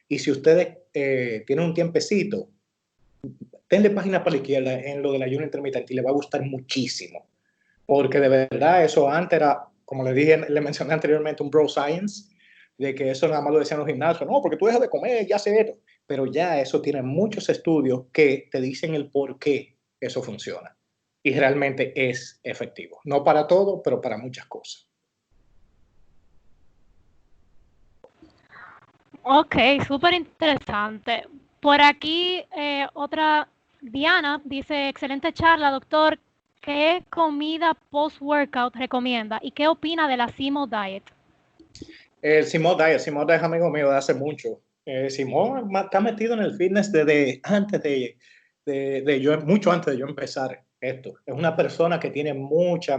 S2: Y si ustedes tienen un tiempecito, denle página para la izquierda en lo del ayuno intermitente y les va a gustar muchísimo. Porque de verdad eso antes era, como le mencioné anteriormente, un bro science, de que eso nada más lo decían los gimnasios, no, porque tú dejas de comer y haces esto. Pero ya eso tiene muchos estudios que te dicen el por qué eso funciona. Y realmente es efectivo. No para todo, pero para muchas cosas.
S1: Ok, súper interesante. Por aquí, otra, Diana dice, excelente charla, doctor. ¿Qué comida post-workout recomienda y qué opina de la Simo Diet?
S2: El Simón Diet es amigo mío de hace mucho. Simón está metido en el fitness desde antes de yo, mucho antes de yo empezar esto. Es una persona que tiene mucho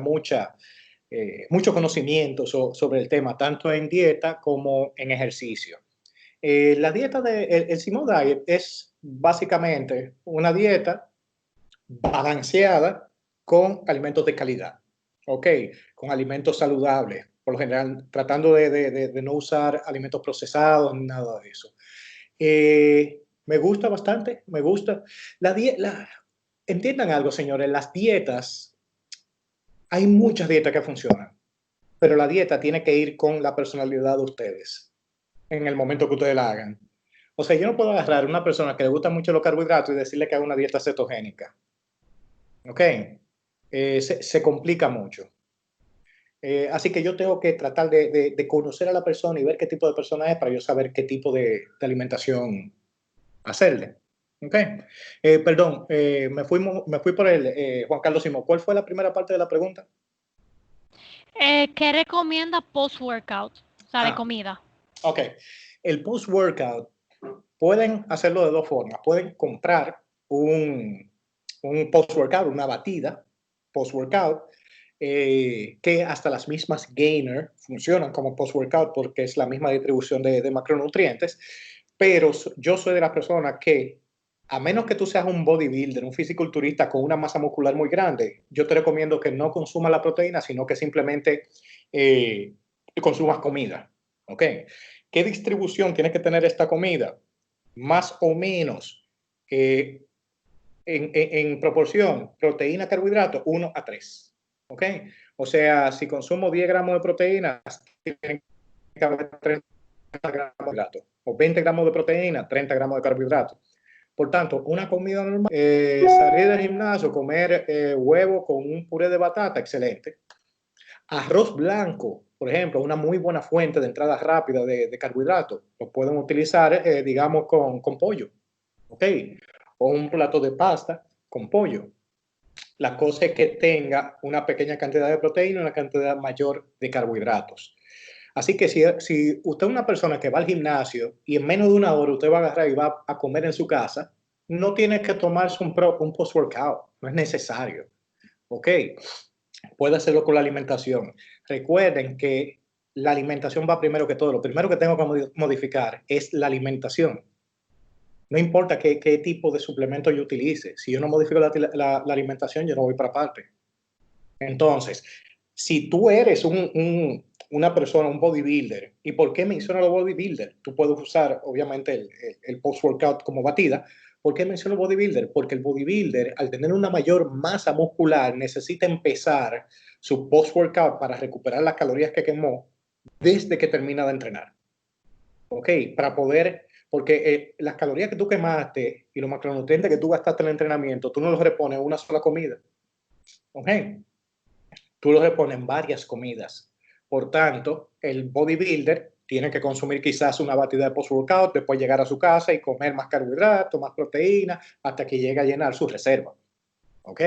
S2: conocimiento sobre el tema, tanto en dieta como en ejercicio. La dieta el Simón Diet es básicamente una dieta balanceada con alimentos de calidad, ¿ok? Con alimentos saludables, por lo general tratando de no usar alimentos procesados, ni nada de eso. Me gusta bastante, me gusta. Entiendan algo, señores, las dietas, hay muchas dietas que funcionan, pero la dieta tiene que ir con la personalidad de ustedes en el momento que ustedes la hagan. O sea, yo no puedo agarrar a una persona que le gusta mucho los carbohidratos y decirle que haga una dieta cetogénica. ¿Ok? Se complica mucho. Así que yo tengo que tratar de conocer a la persona y ver qué tipo de persona es para yo saber qué tipo de alimentación hacerle. ¿Ok? Perdón, me fui por el Juan Carlos Simón. ¿Cuál fue la primera parte de la pregunta?
S1: ¿Qué recomienda post-workout? O sea, de
S2: Ah,
S1: comida.
S2: ok. El post-workout pueden hacerlo de dos formas. Pueden comprar un post-workout, una batida post-workout, que hasta las mismas gainer funcionan como post-workout porque es la misma distribución de macronutrientes, pero yo soy de las personas que, a menos que tú seas un bodybuilder, un fisiculturista con una masa muscular muy grande, yo te recomiendo que no consumas la proteína, sino que simplemente consumas comida. ¿Ok? ¿Qué distribución tiene que tener esta comida? Más o menos eh, en proporción proteína, carbohidrato, 1 a 3. ¿Ok? O sea, si consumo 10 gramos de proteínas, tienen que haber 30 gramos de carbohidrato. O 20 gramos de proteína, 30 gramos de carbohidrato. Por tanto, una comida normal, salir del gimnasio, comer huevo con un puré de batata, excelente. Arroz blanco, por ejemplo, una muy buena fuente de entrada rápida de carbohidratos. Lo pueden utilizar, digamos, con pollo. ¿Ok? O un plato de pasta con pollo. La cosa es que tenga una pequeña cantidad de proteína y una cantidad mayor de carbohidratos. Así que si usted es una persona que va al gimnasio y en menos de una hora usted va a agarrar y va a comer en su casa, no tiene que tomarse un post-workout, no es necesario. ¿Ok? Puede hacerlo con la alimentación. Recuerden que la alimentación va primero que todo. Lo primero que tengo que modificar es la alimentación. No importa qué tipo de suplemento yo utilice. Si yo no modifico la alimentación, yo no voy para parte. Entonces, si tú eres una persona, un bodybuilder, ¿y por qué menciono los bodybuilder? Tú puedes usar, obviamente, el post-workout como batida. ¿Por qué menciono bodybuilder? Porque el bodybuilder, al tener una mayor masa muscular, necesita empezar su post-workout para recuperar las calorías que quemó desde que termina de entrenar. ¿Ok? Para poder, porque las calorías que tú quemaste y los macronutrientes que tú gastaste en el entrenamiento, tú no los repones en una sola comida. ¿Ok? Tú los repones en varias comidas. Por tanto, el bodybuilder tiene que consumir quizás una batida de post-workout, después llegar a su casa y comer más carbohidratos, más proteína, hasta que llegue a llenar su reserva. ¿Ok?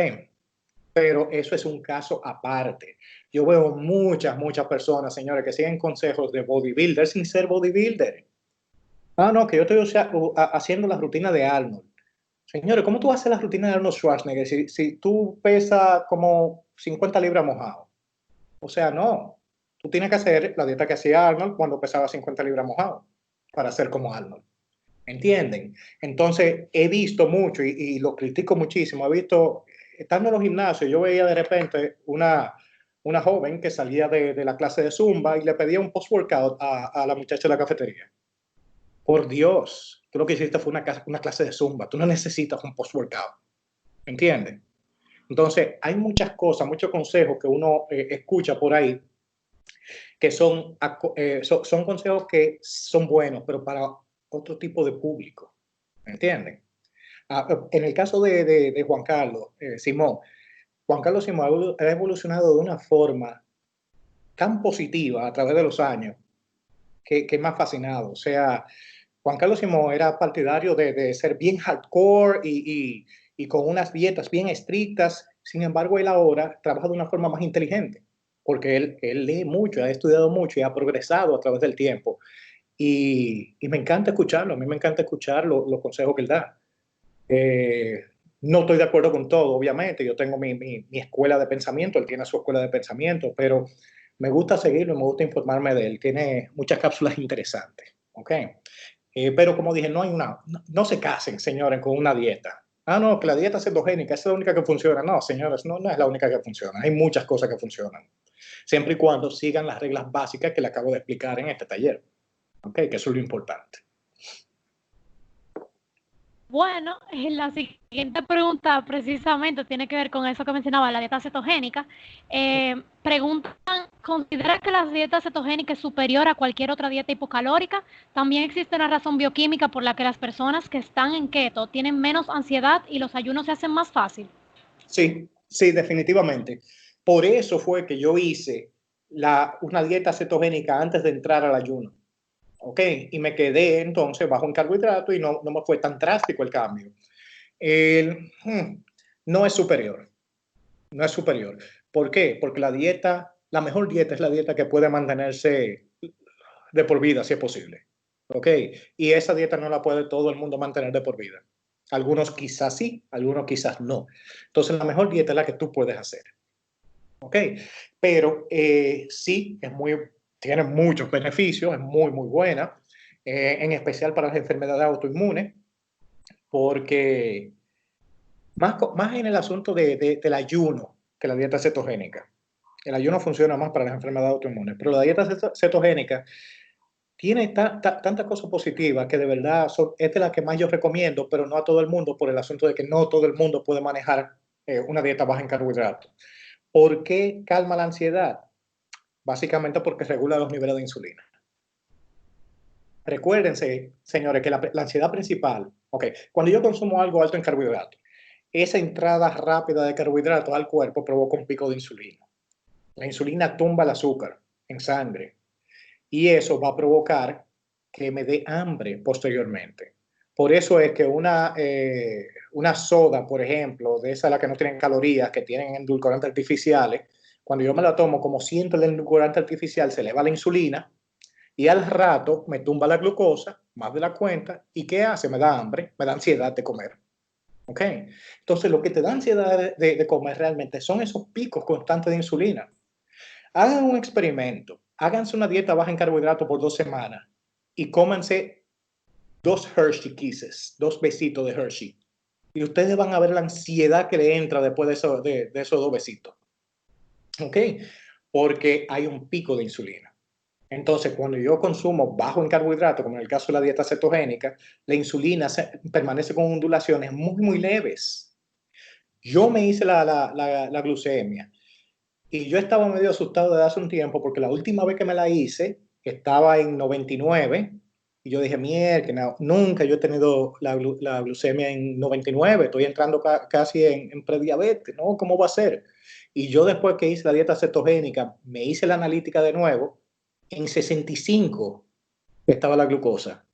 S2: Pero eso es un caso aparte. Yo veo muchas personas, señores, que siguen consejos de bodybuilder sin ser bodybuilder. Ah, no, que yo estoy haciendo la rutina de Arnold. Señores, ¿cómo tú haces la rutina de Arnold Schwarzenegger si tú pesas como 50 libras mojado? O sea, no. Tú tienes que hacer la dieta que hacía Arnold cuando pesaba 50 libras mojado para ser como Arnold. ¿Entienden? Entonces, he visto mucho y lo critico muchísimo. He visto, estando en los gimnasios, yo veía de repente una joven que salía de la clase de Zumba y le pedía un post-workout a la muchacha de la cafetería. Por Dios, tú lo que hiciste fue una clase de Zumba. Tú no necesitas un post-workout. ¿Entiendes? Entonces, hay muchas cosas, muchos consejos que uno escucha por ahí que son consejos que son buenos, pero para otro tipo de público. ¿Entienden? En el caso de Juan Carlos Simón, Juan Carlos Simón ha evolucionado de una forma tan positiva a través de los años que me ha fascinado. O sea, Juan Carlos Simón era partidario de ser bien hardcore y con unas dietas bien estrictas. Sin embargo, él ahora trabaja de una forma más inteligente. porque él lee mucho, ha estudiado mucho y ha progresado a través del tiempo. Y me encanta escucharlo, a mí me encanta escuchar los consejos que él da. No estoy de acuerdo con todo, obviamente, yo tengo mi escuela de pensamiento, él tiene su escuela de pensamiento, pero me gusta seguirlo, me gusta informarme de él, tiene muchas cápsulas interesantes, ¿ok? Pero como dije, no se casen, señores, con una dieta. Ah, no, que la dieta cetogénica es la única que funciona. No, señores, no es la única que funciona. Hay muchas cosas que funcionan, siempre y cuando sigan las reglas básicas que le acabo de explicar en este taller. ¿Ok? Que eso es lo importante.
S1: Bueno, la siguiente pregunta precisamente tiene que ver con eso que mencionaba, la dieta cetogénica. Preguntan, ¿considera que la dieta cetogénica es superior a cualquier otra dieta hipocalórica? También existe una razón bioquímica por la que las personas que están en keto tienen menos ansiedad y los ayunos se hacen más fácil.
S2: Sí, sí, definitivamente. Por eso fue que yo hice una dieta cetogénica antes de entrar al ayuno. ¿Ok? Y me quedé entonces bajo en carbohidrato y no me fue tan drástico el cambio. No es superior, no es superior. ¿Por qué? Porque la mejor dieta es la dieta que puede mantenerse de por vida, si es posible. ¿Ok? Y esa dieta no la puede todo el mundo mantener de por vida. Algunos quizás sí, algunos quizás no. Entonces, la mejor dieta es la que tú puedes hacer. ¿Ok? Pero sí, tiene muchos beneficios, es muy, muy buena, en especial para las enfermedades autoinmunes, porque más en el asunto del ayuno que la dieta cetogénica. El ayuno funciona más para las enfermedades autoinmunes, pero la dieta cetogénica tiene tantas cosas positivas que de verdad es de las que más yo recomiendo, pero no a todo el mundo por el asunto de que no todo el mundo puede manejar una dieta baja en carbohidratos. ¿Por qué calma la ansiedad? Básicamente porque regula los niveles de insulina. Recuérdense, señores, que la ansiedad principal, ok, cuando yo consumo algo alto en carbohidratos, esa entrada rápida de carbohidratos al cuerpo provoca un pico de insulina. La insulina tumba el azúcar en sangre y eso va a provocar que me dé hambre posteriormente. Por eso es que una soda, por ejemplo, de esas las que no tienen calorías, que tienen endulcorantes artificiales, cuando yo me la tomo, como siento el endulcorante artificial, se eleva la insulina y al rato me tumba la glucosa, más de la cuenta, y ¿qué hace? Me da hambre, me da ansiedad de comer. ¿Ok? Entonces, lo que te da ansiedad de comer realmente son esos picos constantes de insulina. Hagan un experimento, háganse una dieta baja en carbohidratos por 2 semanas y cómanse 2 Hershey Kisses, 2 besitos de Hershey. Y ustedes van a ver la ansiedad que le entra después de esos 2 besitos. ¿Ok? Porque hay un pico de insulina. Entonces, cuando yo consumo bajo en carbohidratos, como en el caso de la dieta cetogénica, la insulina permanece con ondulaciones muy, muy leves. Yo me hice la glucemia y yo estaba medio asustado desde hace un tiempo porque la última vez que me la hice estaba en 99 y yo dije, mierda, nunca yo he tenido la glucemia en 99, estoy entrando casi en prediabetes, ¿no? ¿Cómo va a ser? Y yo después que hice la dieta cetogénica, me hice la analítica de nuevo, en 65 estaba la glucosa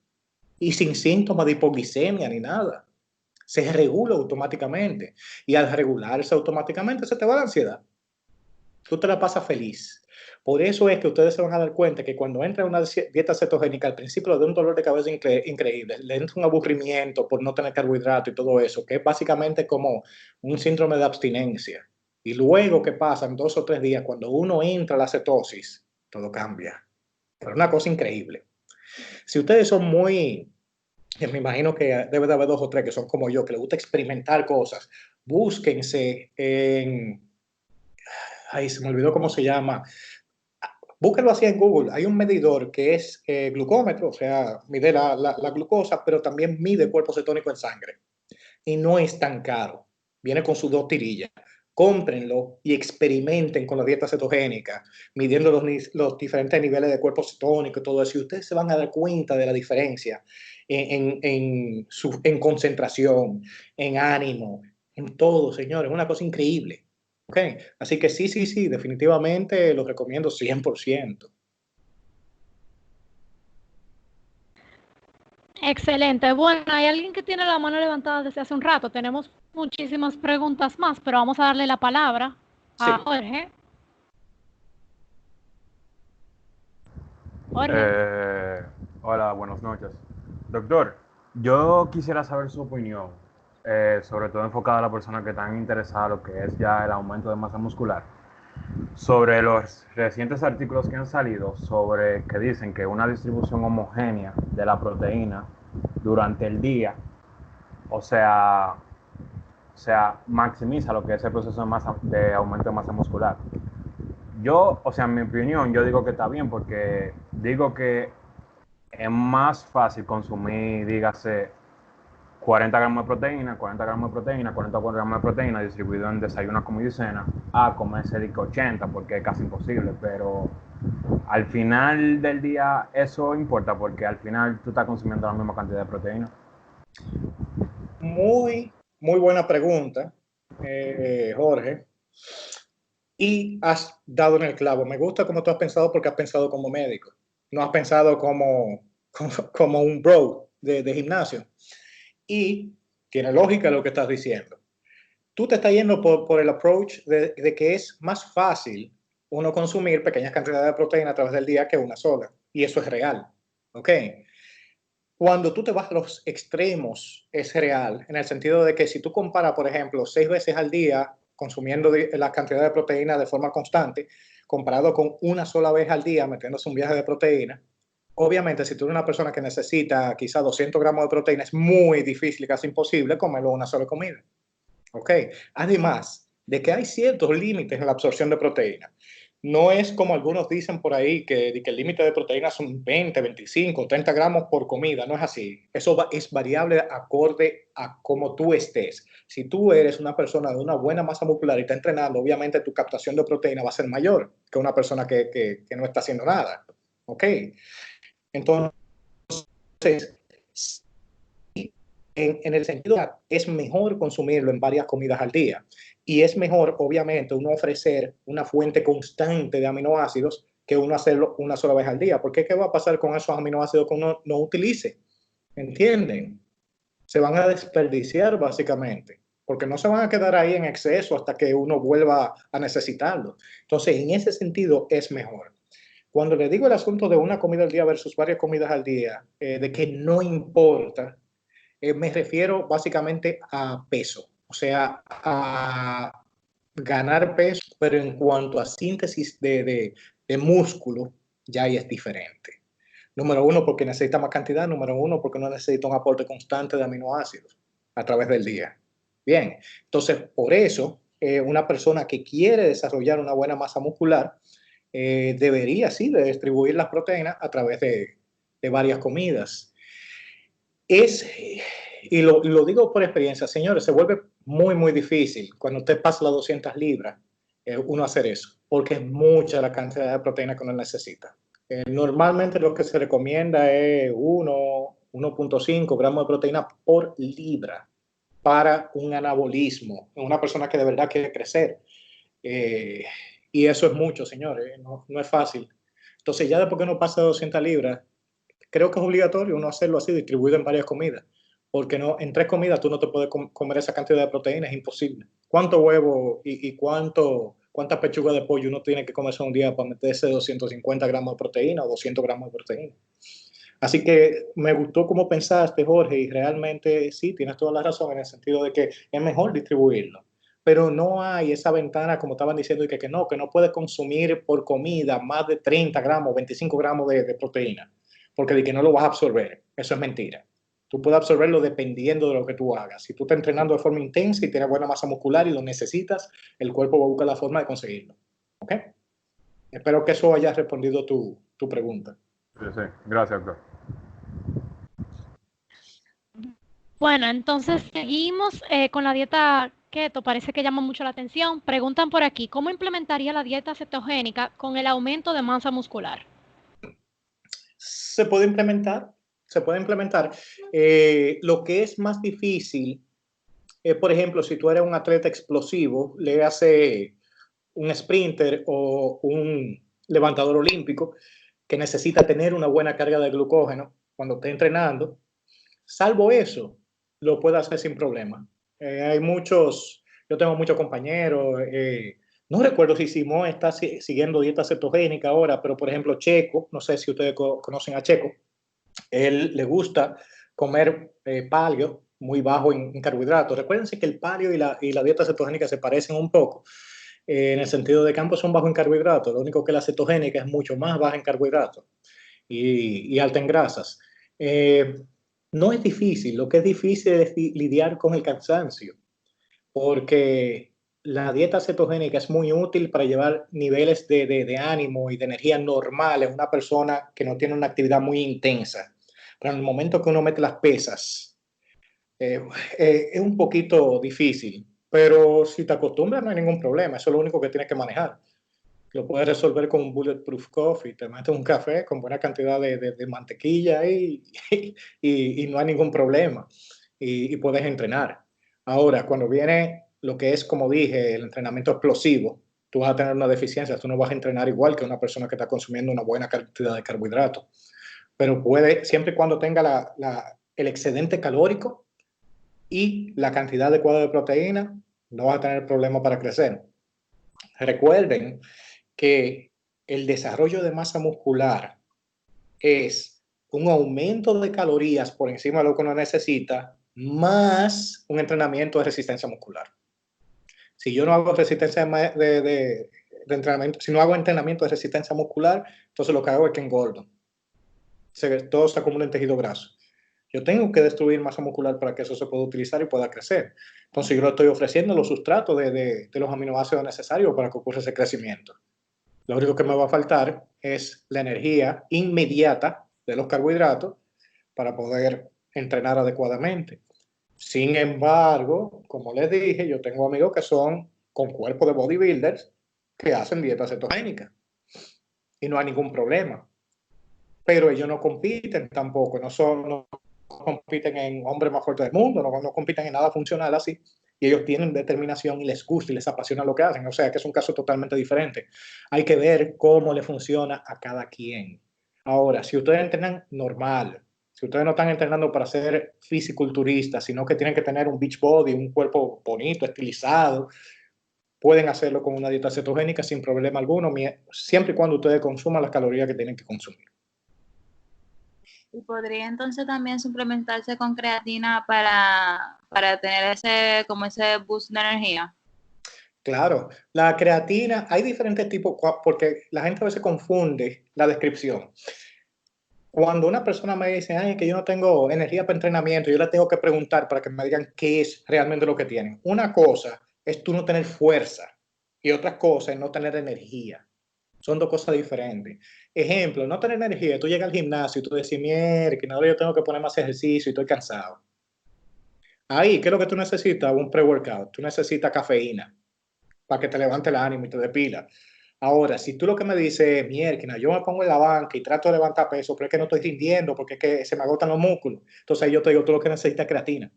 S2: y sin síntomas de hipoglicemia ni nada. Se regula automáticamente y al regularse automáticamente se te va la ansiedad. Tú te la pasas feliz. Por eso es que ustedes se van a dar cuenta que cuando entra una dieta cetogénica, al principio le da un dolor de cabeza increíble, le entra un aburrimiento por no tener carbohidrato y todo eso, que es básicamente como un síndrome de abstinencia. Y luego, ¿qué pasa? En 2 o 3 días, cuando uno entra a la cetosis, todo cambia. Pero es una cosa increíble. Si ustedes son me imagino que debe de haber 2 o 3 que son como yo, que les gusta experimentar cosas, búsquense ay, se me olvidó cómo se llama. Búsquelo así en Google. Hay un medidor que es glucómetro, o sea, mide la glucosa, pero también mide cuerpo cetónico en sangre. Y no es tan caro. Viene con sus 2 tirillas. Cómprenlo y experimenten con la dieta cetogénica, midiendo los diferentes niveles de cuerpo cetónico y todo eso. Y ustedes se van a dar cuenta de la diferencia en concentración, en ánimo, en todo, señores. Es una cosa increíble. ¿Ok? Así que sí, sí, sí, definitivamente lo recomiendo 100%.
S1: Excelente. Bueno, hay alguien que tiene la mano levantada desde hace un rato. Tenemos muchísimas preguntas más, pero vamos a darle la palabra a
S2: Sí.
S1: Jorge. Jorge.
S3: Eh, Hola, buenas noches. Doctor, yo quisiera saber su opinión, sobre todo enfocada a la persona que están interesada en lo que es ya el aumento de masa muscular, sobre los recientes artículos que han salido sobre que dicen que una distribución homogénea de la proteína durante el día, o sea, maximiza lo que es el proceso de aumento de masa muscular. Yo, o sea, en mi opinión, yo digo que está bien porque digo que es más fácil consumir, dígase, 40 gramos de proteína, 40 gramos de proteína, 40 gramos de proteína distribuido en desayuno, comida y cena, a comerse de 80 porque es casi imposible, pero al final del día eso importa porque al final tú estás consumiendo la misma cantidad de proteína.
S2: Muy buena pregunta, Jorge. Y has dado en el clavo. Me gusta cómo tú has pensado porque has pensado como médico. No has pensado como un bro de gimnasio. Y tiene lógica lo que estás diciendo. Tú te estás yendo por el approach de que es más fácil uno consumir pequeñas cantidades de proteína a través del día que una sola. Y eso es real. ¿Ok? Cuando tú te vas a los extremos, es real, en el sentido de que si tú comparas, por ejemplo, 6 veces al día consumiendo la cantidad de proteína de forma constante, comparado con una sola vez al día metiéndose un viaje de proteína, obviamente si tú eres una persona que necesita quizá 200 gramos de proteína, es muy difícil, casi imposible comerlo en una sola comida. ¿Ok? Además de que hay ciertos límites en la absorción de proteína. No es como algunos dicen por ahí que el límite de proteína son 20, 25, 30 gramos por comida. No es así. Eso es variable acorde a cómo tú estés. Si tú eres una persona de una buena masa muscular y está entrenando, obviamente tu captación de proteína va a ser mayor que una persona que no está haciendo nada. ¿Ok? Entonces, en el sentido de que es mejor consumirlo en varias comidas al día y es mejor, obviamente, uno ofrecer una fuente constante de aminoácidos que uno hacerlo una sola vez al día. Porque ¿qué va a pasar con esos aminoácidos que uno no utilice? ¿Entienden? Se van a desperdiciar básicamente, porque no se van a quedar ahí en exceso hasta que uno vuelva a necesitarlo. Entonces, en ese sentido, es mejor. Cuando le digo el asunto de una comida al día versus varias comidas al día, de que no importa, me refiero básicamente a peso, o sea, a ganar peso, pero en cuanto a síntesis de músculo, ya ahí es diferente. Número uno, porque necesita más cantidad. Número uno, porque no necesita un aporte constante de aminoácidos a través del día. Bien, entonces, por eso, una persona que quiere desarrollar una buena masa muscular debería, sí, de distribuir las proteínas a través de varias comidas. Es, y lo digo por experiencia, señores, se vuelve muy difícil cuando usted pasa las 200 libras, uno hacer eso, porque es mucha la cantidad de proteína que uno necesita. Normalmente lo que se recomienda es 1.5 gramos de proteína por libra para un anabolismo, una persona que de verdad quiere crecer. Eh, y eso es mucho, señores, no es fácil. Entonces ya después que uno pasa de 200 libras, creo que es obligatorio uno hacerlo así, distribuido en varias comidas, porque no, en 3 comidas tú no te puedes comer esa cantidad de proteína, es imposible. ¿Cuánto huevo y cuánta pechuga de pollo uno tiene que comerse un día para meterse 250 gramos de proteína o 200 gramos de proteína? Así que me gustó cómo pensaste, Jorge, y realmente sí, tienes toda la razón en el sentido de que es mejor distribuirlo. Pero no hay esa ventana, como estaban diciendo, que no puedes consumir por comida más de 30 gramos, 25 gramos de proteína, porque de que no lo vas a absorber. Eso es mentira. Tú puedes absorberlo dependiendo de lo que tú hagas. Si tú estás entrenando de forma intensa y tienes buena masa muscular y lo necesitas, el cuerpo va a buscar la forma de conseguirlo. ¿Ok? Espero que eso haya respondido tu pregunta.
S3: Sí, sí. Gracias, doctor.
S1: Bueno, entonces seguimos con la dieta keto. Parece que llama mucho la atención. Preguntan por aquí, ¿cómo implementaría la dieta cetogénica con el aumento de masa muscular?
S2: Se puede implementar, se puede implementar. Lo que es más difícil es, por ejemplo, si tú eres un atleta explosivo, le hace un sprinter o un levantador olímpico que necesita tener una buena carga de glucógeno cuando esté entrenando, salvo eso, lo puede hacer sin problema. Yo tengo muchos compañeros, no recuerdo si Simón está siguiendo dieta cetogénica ahora, pero por ejemplo Checo, no sé si ustedes conocen a Checo, él le gusta comer paleo muy bajo en carbohidratos. Recuérdense que el paleo y la dieta cetogénica se parecen un poco, en el sentido de que ambos son bajos en carbohidratos. Lo único que la cetogénica es mucho más baja en carbohidratos y alta en grasas. No es difícil, lo que es difícil es lidiar con el cansancio, porque la dieta cetogénica es muy útil para llevar niveles de ánimo y de energía normales en una persona que no tiene una actividad muy intensa. Pero en el momento que uno mete las pesas, es un poquito difícil, pero si te acostumbras no hay ningún problema, eso es lo único que tienes que manejar. Lo puedes resolver con un bulletproof coffee, te metes un café con buena cantidad de mantequilla y no hay ningún problema y puedes entrenar. Ahora, cuando viene lo que es, como dije, el entrenamiento explosivo, tú vas a tener una deficiencia, tú no vas a entrenar igual que una persona que está consumiendo una buena cantidad de carbohidratos, pero puede, siempre y cuando tenga el excedente calórico y la cantidad adecuada de proteína, no vas a tener problema para crecer. Recuerden que el desarrollo de masa muscular es un aumento de calorías por encima de lo que uno necesita, más un entrenamiento de resistencia muscular. Si yo no hago resistencia de entrenamiento, si no hago entrenamiento de resistencia muscular, entonces lo que hago es que engordo. Todo se acumula en tejido graso. Yo tengo que destruir masa muscular para que eso se pueda utilizar y pueda crecer. Entonces yo le estoy ofreciendo los sustratos de los aminoácidos necesarios para que ocurra ese crecimiento. Lo único que me va a faltar es la energía inmediata de los carbohidratos para poder entrenar adecuadamente. Sin embargo, como les dije, yo tengo amigos que son con cuerpo de bodybuilders que hacen dieta cetogénica y no hay ningún problema. Pero ellos no compiten tampoco, no compiten en hombres más fuertes del mundo, no compiten en nada funcional así. Y ellos tienen determinación y les gusta y les apasiona lo que hacen. O sea, que es un caso totalmente diferente. Hay que ver cómo le funciona a cada quien. Ahora, si ustedes entrenan normal, si ustedes no están entrenando para ser fisiculturistas, sino que tienen que tener un beach body, un cuerpo bonito, estilizado, pueden hacerlo con una dieta cetogénica sin problema alguno, siempre y cuando ustedes consuman las calorías que tienen que consumir.
S4: Y podría entonces también suplementarse con creatina para tener ese boost de energía.
S2: Claro, la creatina, hay diferentes tipos, porque la gente a veces confunde la descripción. Cuando una persona me dice, ay, que yo no tengo energía para entrenamiento, yo le tengo que preguntar para que me digan qué es realmente lo que tienen. Una cosa es tú no tener fuerza y otra cosa es no tener energía. Son dos cosas diferentes. Ejemplo, no tener energía, tú llegas al gimnasio y tú decís, mierda, que ahora yo tengo que poner más ejercicio y estoy cansado. Ahí, ¿qué es lo que tú necesitas? Un pre-workout. Tú necesitas cafeína para que te levante el ánimo y te dé pila. Ahora, si tú lo que me dices es, mierda, yo me pongo en la banca y trato de levantar peso, pero es que no estoy rindiendo porque es que se me agotan los músculos. Entonces yo te digo, tú lo que necesitas es creatina.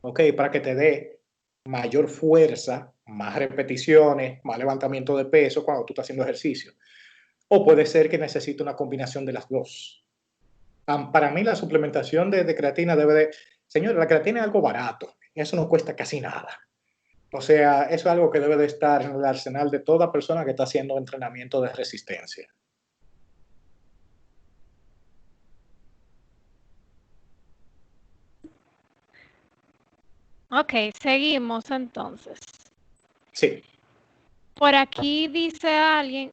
S2: ¿Ok? Para que te dé mayor fuerza, más repeticiones, más levantamiento de peso cuando tú estás haciendo ejercicio. O puede ser que necesite una combinación de las dos. Para mí la suplementación de creatina debe de... Señores, la creatina es algo barato. Eso no cuesta casi nada. O sea, eso es algo que debe de estar en el arsenal de toda persona que está haciendo entrenamiento de resistencia.
S1: Ok, seguimos entonces.
S2: Sí.
S1: Por aquí dice alguien,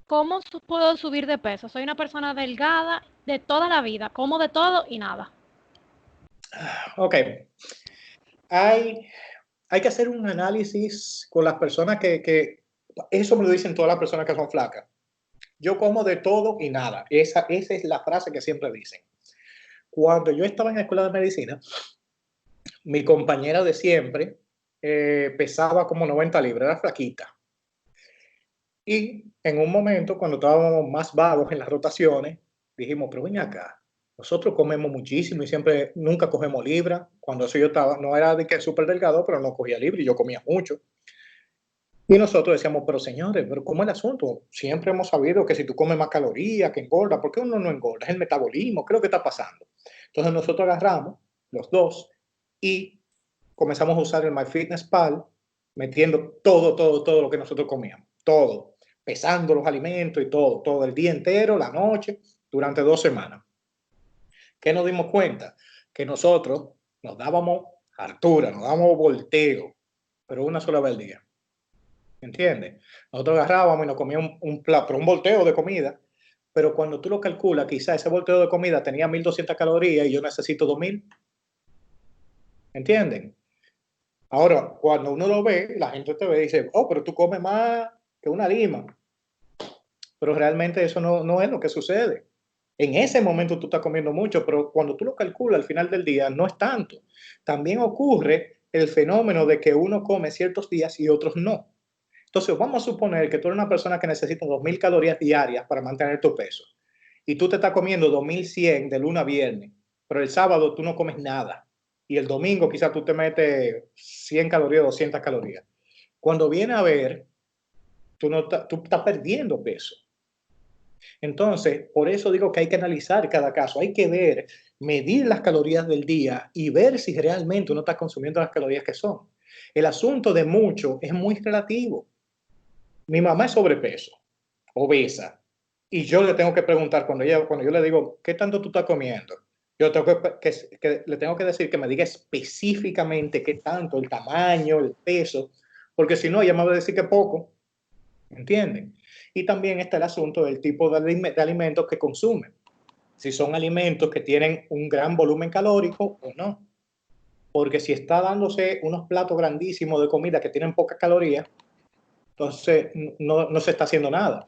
S1: ¿cómo puedo subir de peso? Soy una persona delgada de toda la vida, como de todo y nada.
S2: Ok. Hay que hacer un análisis con las personas que eso me lo dicen todas las personas que son flacas. Yo como de todo y nada. Esa es la frase que siempre dicen. Cuando yo estaba en la escuela de medicina, mi compañera de siempre pesaba como 90 libras, era flaquita. Y en un momento, cuando estábamos más vagos en las rotaciones, dijimos, pero ven acá, nosotros comemos muchísimo y siempre, nunca cogemos libra. Cuando eso yo estaba, no era de que súper delgado, pero no cogía libra y yo comía mucho. Y nosotros decíamos, pero señores, pero ¿cómo es el asunto? Siempre hemos sabido que si tú comes más calorías, que engorda. ¿Por qué uno no engorda? Es el metabolismo, ¿qué es lo que está pasando? Entonces nosotros agarramos los dos y comenzamos a usar el MyFitnessPal metiendo todo lo que nosotros comíamos, todo, pesando los alimentos y todo el día entero, la noche, durante 2 semanas. ¿Qué nos dimos cuenta? Que nosotros nos dábamos hartura, nos dábamos volteo, pero una sola vez al día. ¿Entiendes? Nosotros agarrábamos y nos comíamos un plato, pero un volteo de comida, pero cuando tú lo calculas, quizá ese volteo de comida tenía 1200 calorías y yo necesito 2000. ¿Entienden? Ahora, cuando uno lo ve, la gente te ve y dice, oh, pero tú comes más que una lima. Pero realmente eso no es lo que sucede. En ese momento tú estás comiendo mucho, pero cuando tú lo calculas al final del día, no es tanto. También ocurre el fenómeno de que uno come ciertos días y otros no. Entonces, vamos a suponer que tú eres una persona que necesita 2000 calorías diarias para mantener tu peso. Y tú te estás comiendo 2100 de lunes a viernes, pero el sábado tú no comes nada. Y el domingo quizás tú te metes 100 calorías, 200 calorías. Cuando viene a ver, tú estás perdiendo peso. Entonces, por eso digo que hay que analizar cada caso, hay que ver, medir las calorías del día y ver si realmente uno está consumiendo las calorías que son. El asunto de mucho es muy relativo. Mi mamá es sobrepeso, obesa, y yo le tengo que preguntar cuando yo le digo, ¿qué tanto tú estás comiendo? Yo tengo que le tengo que decir que me diga específicamente qué tanto, el tamaño, el peso, porque si no, ella me va a decir que poco, ¿entienden? Y también está el asunto del tipo de alimentos que consumen. Si son alimentos que tienen un gran volumen calórico o no. Porque si está dándose unos platos grandísimos de comida que tienen pocas calorías, entonces no se está haciendo nada.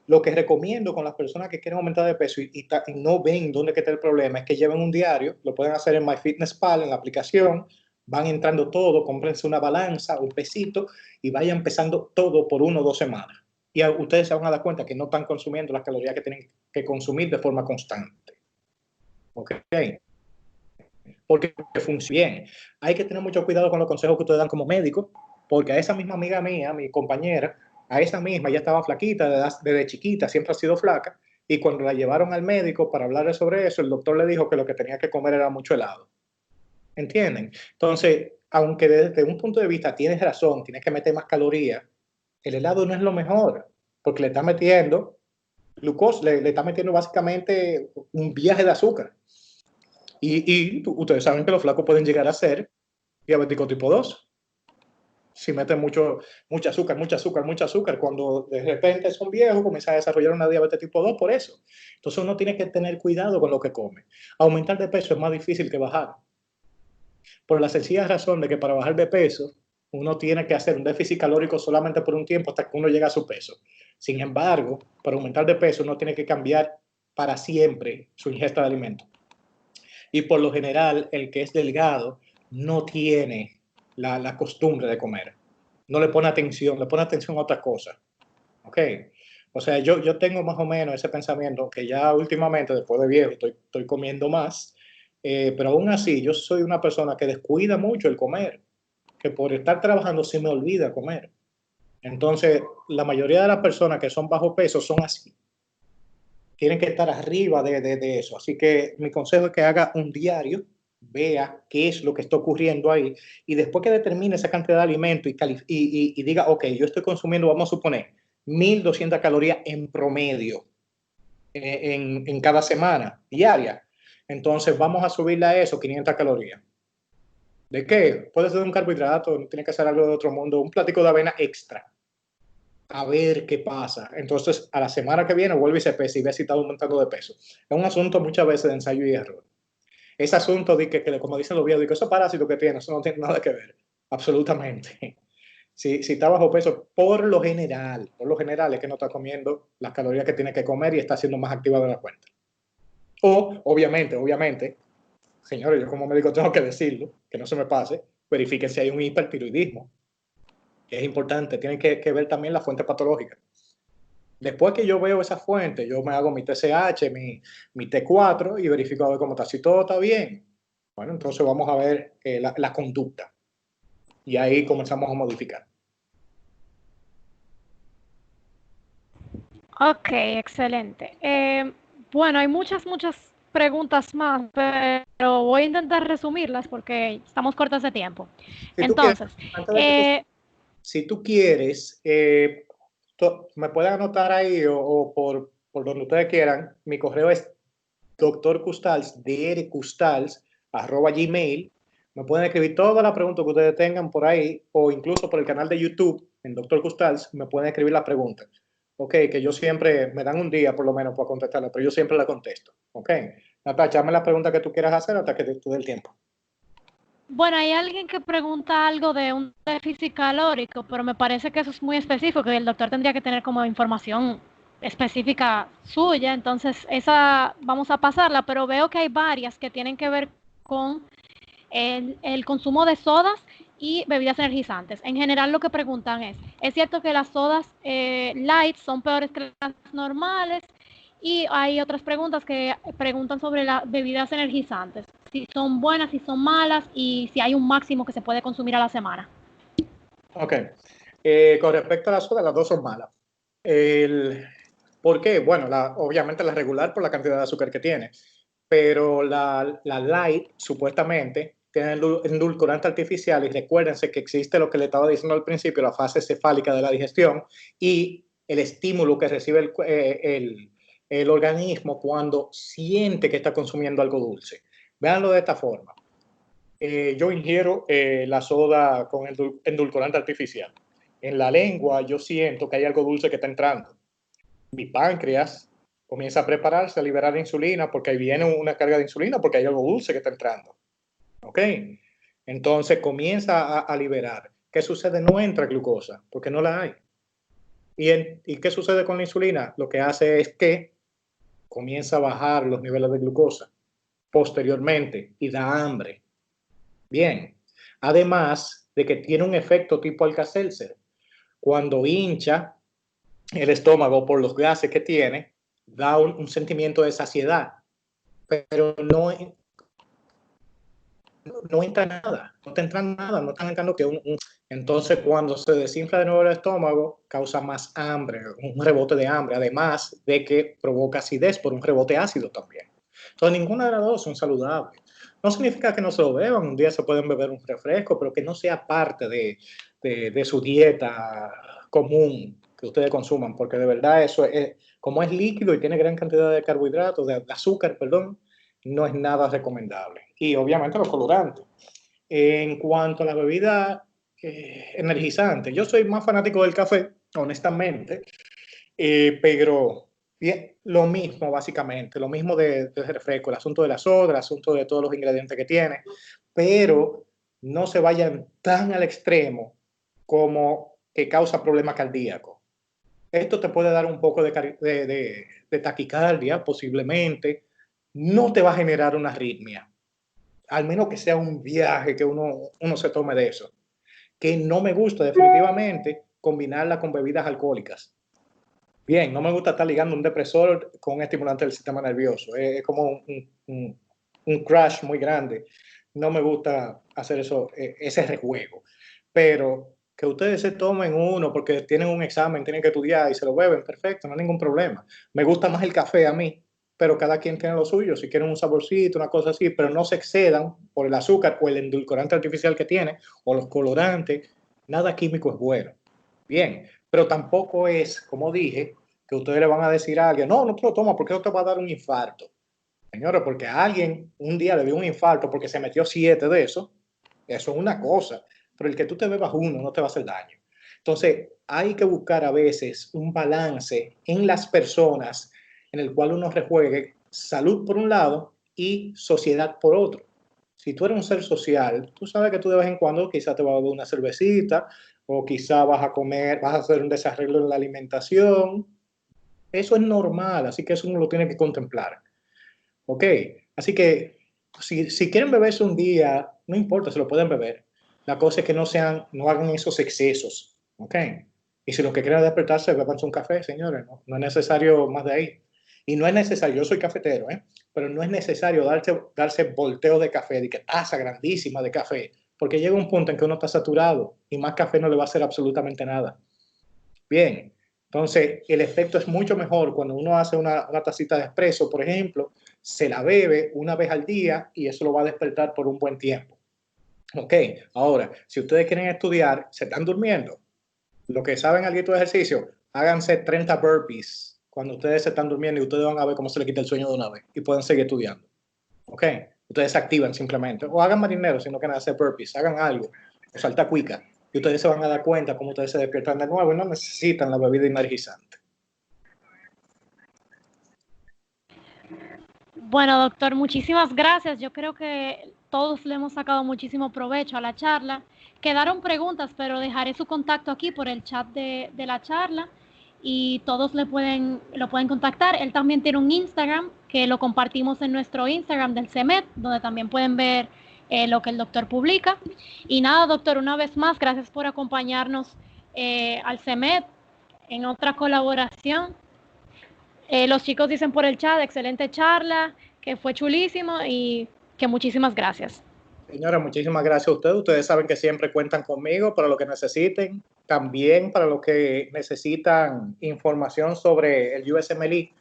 S2: Lo que recomiendo con las personas que quieren aumentar de peso y no ven dónde está el problema es que lleven un diario, lo pueden hacer en MyFitnessPal, en la aplicación, van entrando todo, cómprense una balanza, un pesito y vayan pesando todo por 1 o 2 semanas. Y ustedes se van a dar cuenta que no están consumiendo las calorías que tienen que consumir de forma constante. ¿Ok? Porque funciona bien. Hay que tener mucho cuidado con los consejos que ustedes dan como médicos, porque a esa misma amiga mía, mi compañera, a esa misma, ya estaba flaquita, desde chiquita, siempre ha sido flaca, y cuando la llevaron al médico para hablarle sobre eso, el doctor le dijo que lo que tenía que comer era mucho helado. ¿Entienden? Entonces, aunque desde un punto de vista tienes razón, tienes que meter más calorías, el helado no es lo mejor, porque le está metiendo glucosa, le está metiendo básicamente un viaje de azúcar. Y ustedes saben que los flacos pueden llegar a ser diabéticos tipo 2. Si meten mucho azúcar, cuando de repente son viejos, comienzan a desarrollar una diabetes tipo 2 por eso. Entonces uno tiene que tener cuidado con lo que come. Aumentar de peso es más difícil que bajar. Por la sencilla razón de que para bajar de peso, uno tiene que hacer un déficit calórico solamente por un tiempo hasta que uno llega a su peso. Sin embargo, para aumentar de peso, uno tiene que cambiar para siempre su ingesta de alimentos. Y por lo general, el que es delgado no tiene la costumbre de comer. No le pone atención, le pone atención a otras cosas. ¿Ok? O sea, yo tengo más o menos ese pensamiento que ya últimamente, después de viejo, estoy comiendo más, pero aún así yo soy una persona que descuida mucho el comer, que por estar trabajando se me olvida comer. Entonces, la mayoría de las personas que son bajo peso son así. Tienen que estar arriba de eso. Así que mi consejo es que haga un diario, vea qué es lo que está ocurriendo ahí y después que determine esa cantidad de alimento y diga, ok, yo estoy consumiendo, vamos a suponer, 1200 calorías en promedio en cada semana diaria. Entonces vamos a subirle a eso 500 calorías. ¿De qué? Puede ser un carbohidrato, no tiene que ser algo de otro mundo, un platico de avena extra. A ver qué pasa. Entonces, a la semana que viene vuelve y se pesa y ve si está aumentando de peso. Es un asunto muchas veces de ensayo y error. Ese asunto de que como dicen los viejos, que esos parásitos que tiene, eso no tiene nada que ver. Absolutamente. Si está bajo peso, por lo general es que no está comiendo las calorías que tiene que comer y está siendo más activa de la cuenta. O, obviamente, señores, yo como médico tengo que decirlo, que no se me pase, verifiquen si hay un hipertiroidismo. Es importante, tienen que ver también la fuente patológica. Después que yo veo esa fuente, yo me hago mi TSH, mi T4 y verifico a ver cómo está. Si todo está bien, bueno, entonces vamos a ver la conducta. Y ahí comenzamos a modificar.
S1: Ok, excelente. Bueno, hay muchas preguntas más, pero voy a intentar resumirlas porque estamos cortos de tiempo. Entonces,
S2: si tú quieres, me pueden anotar ahí o por donde ustedes quieran. Mi correo es drcustals, drcustals@gmail. Me pueden escribir todas las preguntas que ustedes tengan por ahí o incluso por el canal de YouTube en Dr. Custals me pueden escribir las preguntas. Ok, que yo siempre, me dan un día por lo menos para contestarla, pero yo siempre la contesto. Ok, Natacha, hazme la pregunta que tú quieras hacer hasta que te dé el tiempo.
S1: Bueno, hay alguien que pregunta algo de un déficit calórico, pero me parece que eso es muy específico, que el doctor tendría que tener como información específica suya, entonces esa vamos a pasarla, pero veo que hay varias que tienen que ver con el consumo de sodas y bebidas energizantes. En general lo que preguntan ¿es cierto que las sodas light son peores que las normales? Y hay otras preguntas que preguntan sobre las bebidas energizantes, si son buenas, si son malas y si hay un máximo que se puede consumir a la semana.
S2: Ok, con respecto a las sodas, las dos son malas. ¿Por qué? Bueno, obviamente la regular por la cantidad de azúcar que tiene, pero la light supuestamente tiene endulcorante artificial y recuérdense que existe lo que le estaba diciendo al principio, la fase cefálica de la digestión y el estímulo que recibe el organismo cuando siente que está consumiendo algo dulce. Véanlo de esta forma. Yo ingiero la soda con endulcorante artificial. En la lengua yo siento que hay algo dulce que está entrando. Mi páncreas comienza a prepararse a liberar insulina porque ahí viene una carga de insulina porque hay algo dulce que está entrando. ¿Ok? Entonces comienza a liberar. ¿Qué sucede? No entra glucosa porque no la hay. ¿Y qué sucede con la insulina? Lo que hace es que comienza a bajar los niveles de glucosa posteriormente y da hambre. Bien. Además de que tiene un efecto tipo Alka-Seltzer. Cuando hincha el estómago por los gases que tiene, da un sentimiento de saciedad, pero no entra nada, no te entra nada, no están entrando que Entonces, cuando se desinfla de nuevo el estómago, causa más hambre, un rebote de hambre, además de que provoca acidez por un rebote ácido también. Entonces, ninguna de las dos son saludables. No significa que no se lo beban, un día se pueden beber un refresco, pero que no sea parte de su dieta común que ustedes consuman, porque de verdad eso es, como es líquido y tiene gran cantidad de carbohidratos, de azúcar, perdón, no es nada recomendable. Y obviamente los colorantes. En cuanto a la bebida energizante, yo soy más fanático del café, honestamente, pero bien, lo mismo básicamente, lo mismo de refresco, el asunto de la soda, el asunto de todos los ingredientes que tiene, pero no se vayan tan al extremo como que causa problemas cardíacos. Esto te puede dar un poco de taquicardia, posiblemente. No te va a generar una arritmia, al menos que sea un viaje que uno se tome de eso. Que no me gusta definitivamente combinarla con bebidas alcohólicas. Bien, no me gusta estar ligando un depresor con un estimulante del sistema nervioso. Es como un crash muy grande. No me gusta hacer eso, ese rejuego. Pero que ustedes se tomen uno porque tienen un examen, tienen que estudiar y se lo beben, perfecto, no hay ningún problema. Me gusta más el café a mí, pero cada quien tiene lo suyo. Si quieren un saborcito, una cosa así, pero no se excedan por el azúcar o el endulcorante artificial que tiene o los colorantes. Nada químico es bueno. Bien, pero tampoco es, como dije, que ustedes le van a decir a alguien, no te lo tomas porque eso te va a dar un infarto. Señores, porque a alguien un día le dio un infarto porque se metió 7 de eso es una cosa, pero el que tú te bebas uno no te va a hacer daño. Entonces, hay que buscar a veces un balance en las personas en el cual uno rejuegue salud por un lado y sociedad por otro. Si tú eres un ser social, tú sabes que tú de vez en cuando quizás te vas a beber una cervecita o quizás vas a comer, vas a hacer un desarreglo en la alimentación. Eso es normal, así que eso uno lo tiene que contemplar. ¿Ok? Así que si quieren beberse un día, no importa, se lo pueden beber. La cosa es que no hagan esos excesos. ¿Ok? Y si lo que quieren es despertarse, bebanse un café, señores. No es necesario más de ahí. Y no es necesario, yo soy cafetero, pero no es necesario darse volteo de café, de que taza grandísima de café, porque llega un punto en que uno está saturado y más café no le va a hacer absolutamente nada. Bien, entonces el efecto es mucho mejor cuando uno hace una tacita de espresso, por ejemplo, se la bebe una vez al día y eso lo va a despertar por un buen tiempo. Ok, ahora, si ustedes quieren estudiar, se están durmiendo, Lo que saben algo de ejercicio, háganse 30 burpees cuando ustedes se están durmiendo y ustedes van a ver cómo se les quita el sueño de una vez y pueden seguir estudiando. ¿Ok? Ustedes se activan simplemente. O hagan marineros, sino que nada, hacer burpees, hagan algo, o salta cuica. Y ustedes se van a dar cuenta cómo ustedes se despiertan de nuevo y no necesitan la bebida energizante.
S1: Bueno, doctor, muchísimas gracias. Yo creo que todos le hemos sacado muchísimo provecho a la charla. Quedaron preguntas, pero dejaré su contacto aquí por el chat de la charla y todos lo pueden contactar. Él también tiene un Instagram que lo compartimos en nuestro Instagram del CEMET, donde también pueden ver lo que el doctor publica. Y nada, doctor, una vez más, gracias por acompañarnos al CEMET en otra colaboración. Los chicos dicen por el chat, excelente charla, que fue chulísimo y que muchísimas gracias.
S2: Señora, muchísimas gracias a ustedes. Ustedes saben que siempre cuentan conmigo para lo que necesiten. También para los que necesitan información sobre el USMLE.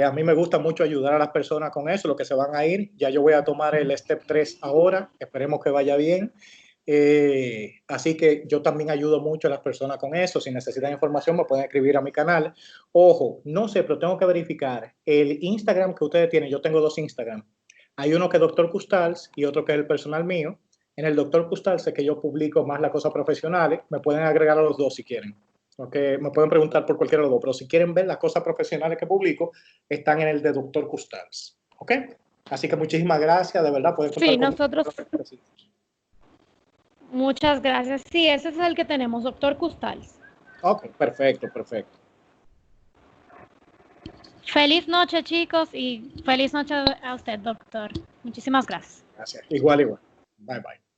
S2: A mí me gusta mucho ayudar a las personas con eso, lo que se van a ir. Ya yo voy a tomar el Step 3 ahora. Esperemos que vaya bien. Así que yo también ayudo mucho a las personas con eso. Si necesitan información me pueden escribir a mi canal. Ojo, no sé, pero tengo que verificar el Instagram que ustedes tienen. Yo tengo 2 Instagram. Hay uno que es Dr. Custals y otro que es el personal mío. En el Dr. Custals es que yo publico más las cosas profesionales. Me pueden agregar a los 2 si quieren. Okay. Me pueden preguntar por cualquiera de los 2, pero si quieren ver las cosas profesionales que publico, están en el de Dr. Custals. ¿Ok? Así que muchísimas gracias, de verdad. Pueden
S1: sí, nosotros... Muchas gracias. Sí, ese es el que tenemos, Dr. Custals.
S2: Ok, perfecto, perfecto.
S1: Feliz noche, chicos, y feliz noche a usted, doctor. Muchísimas gracias.
S2: Gracias. Igual, igual. Bye, bye.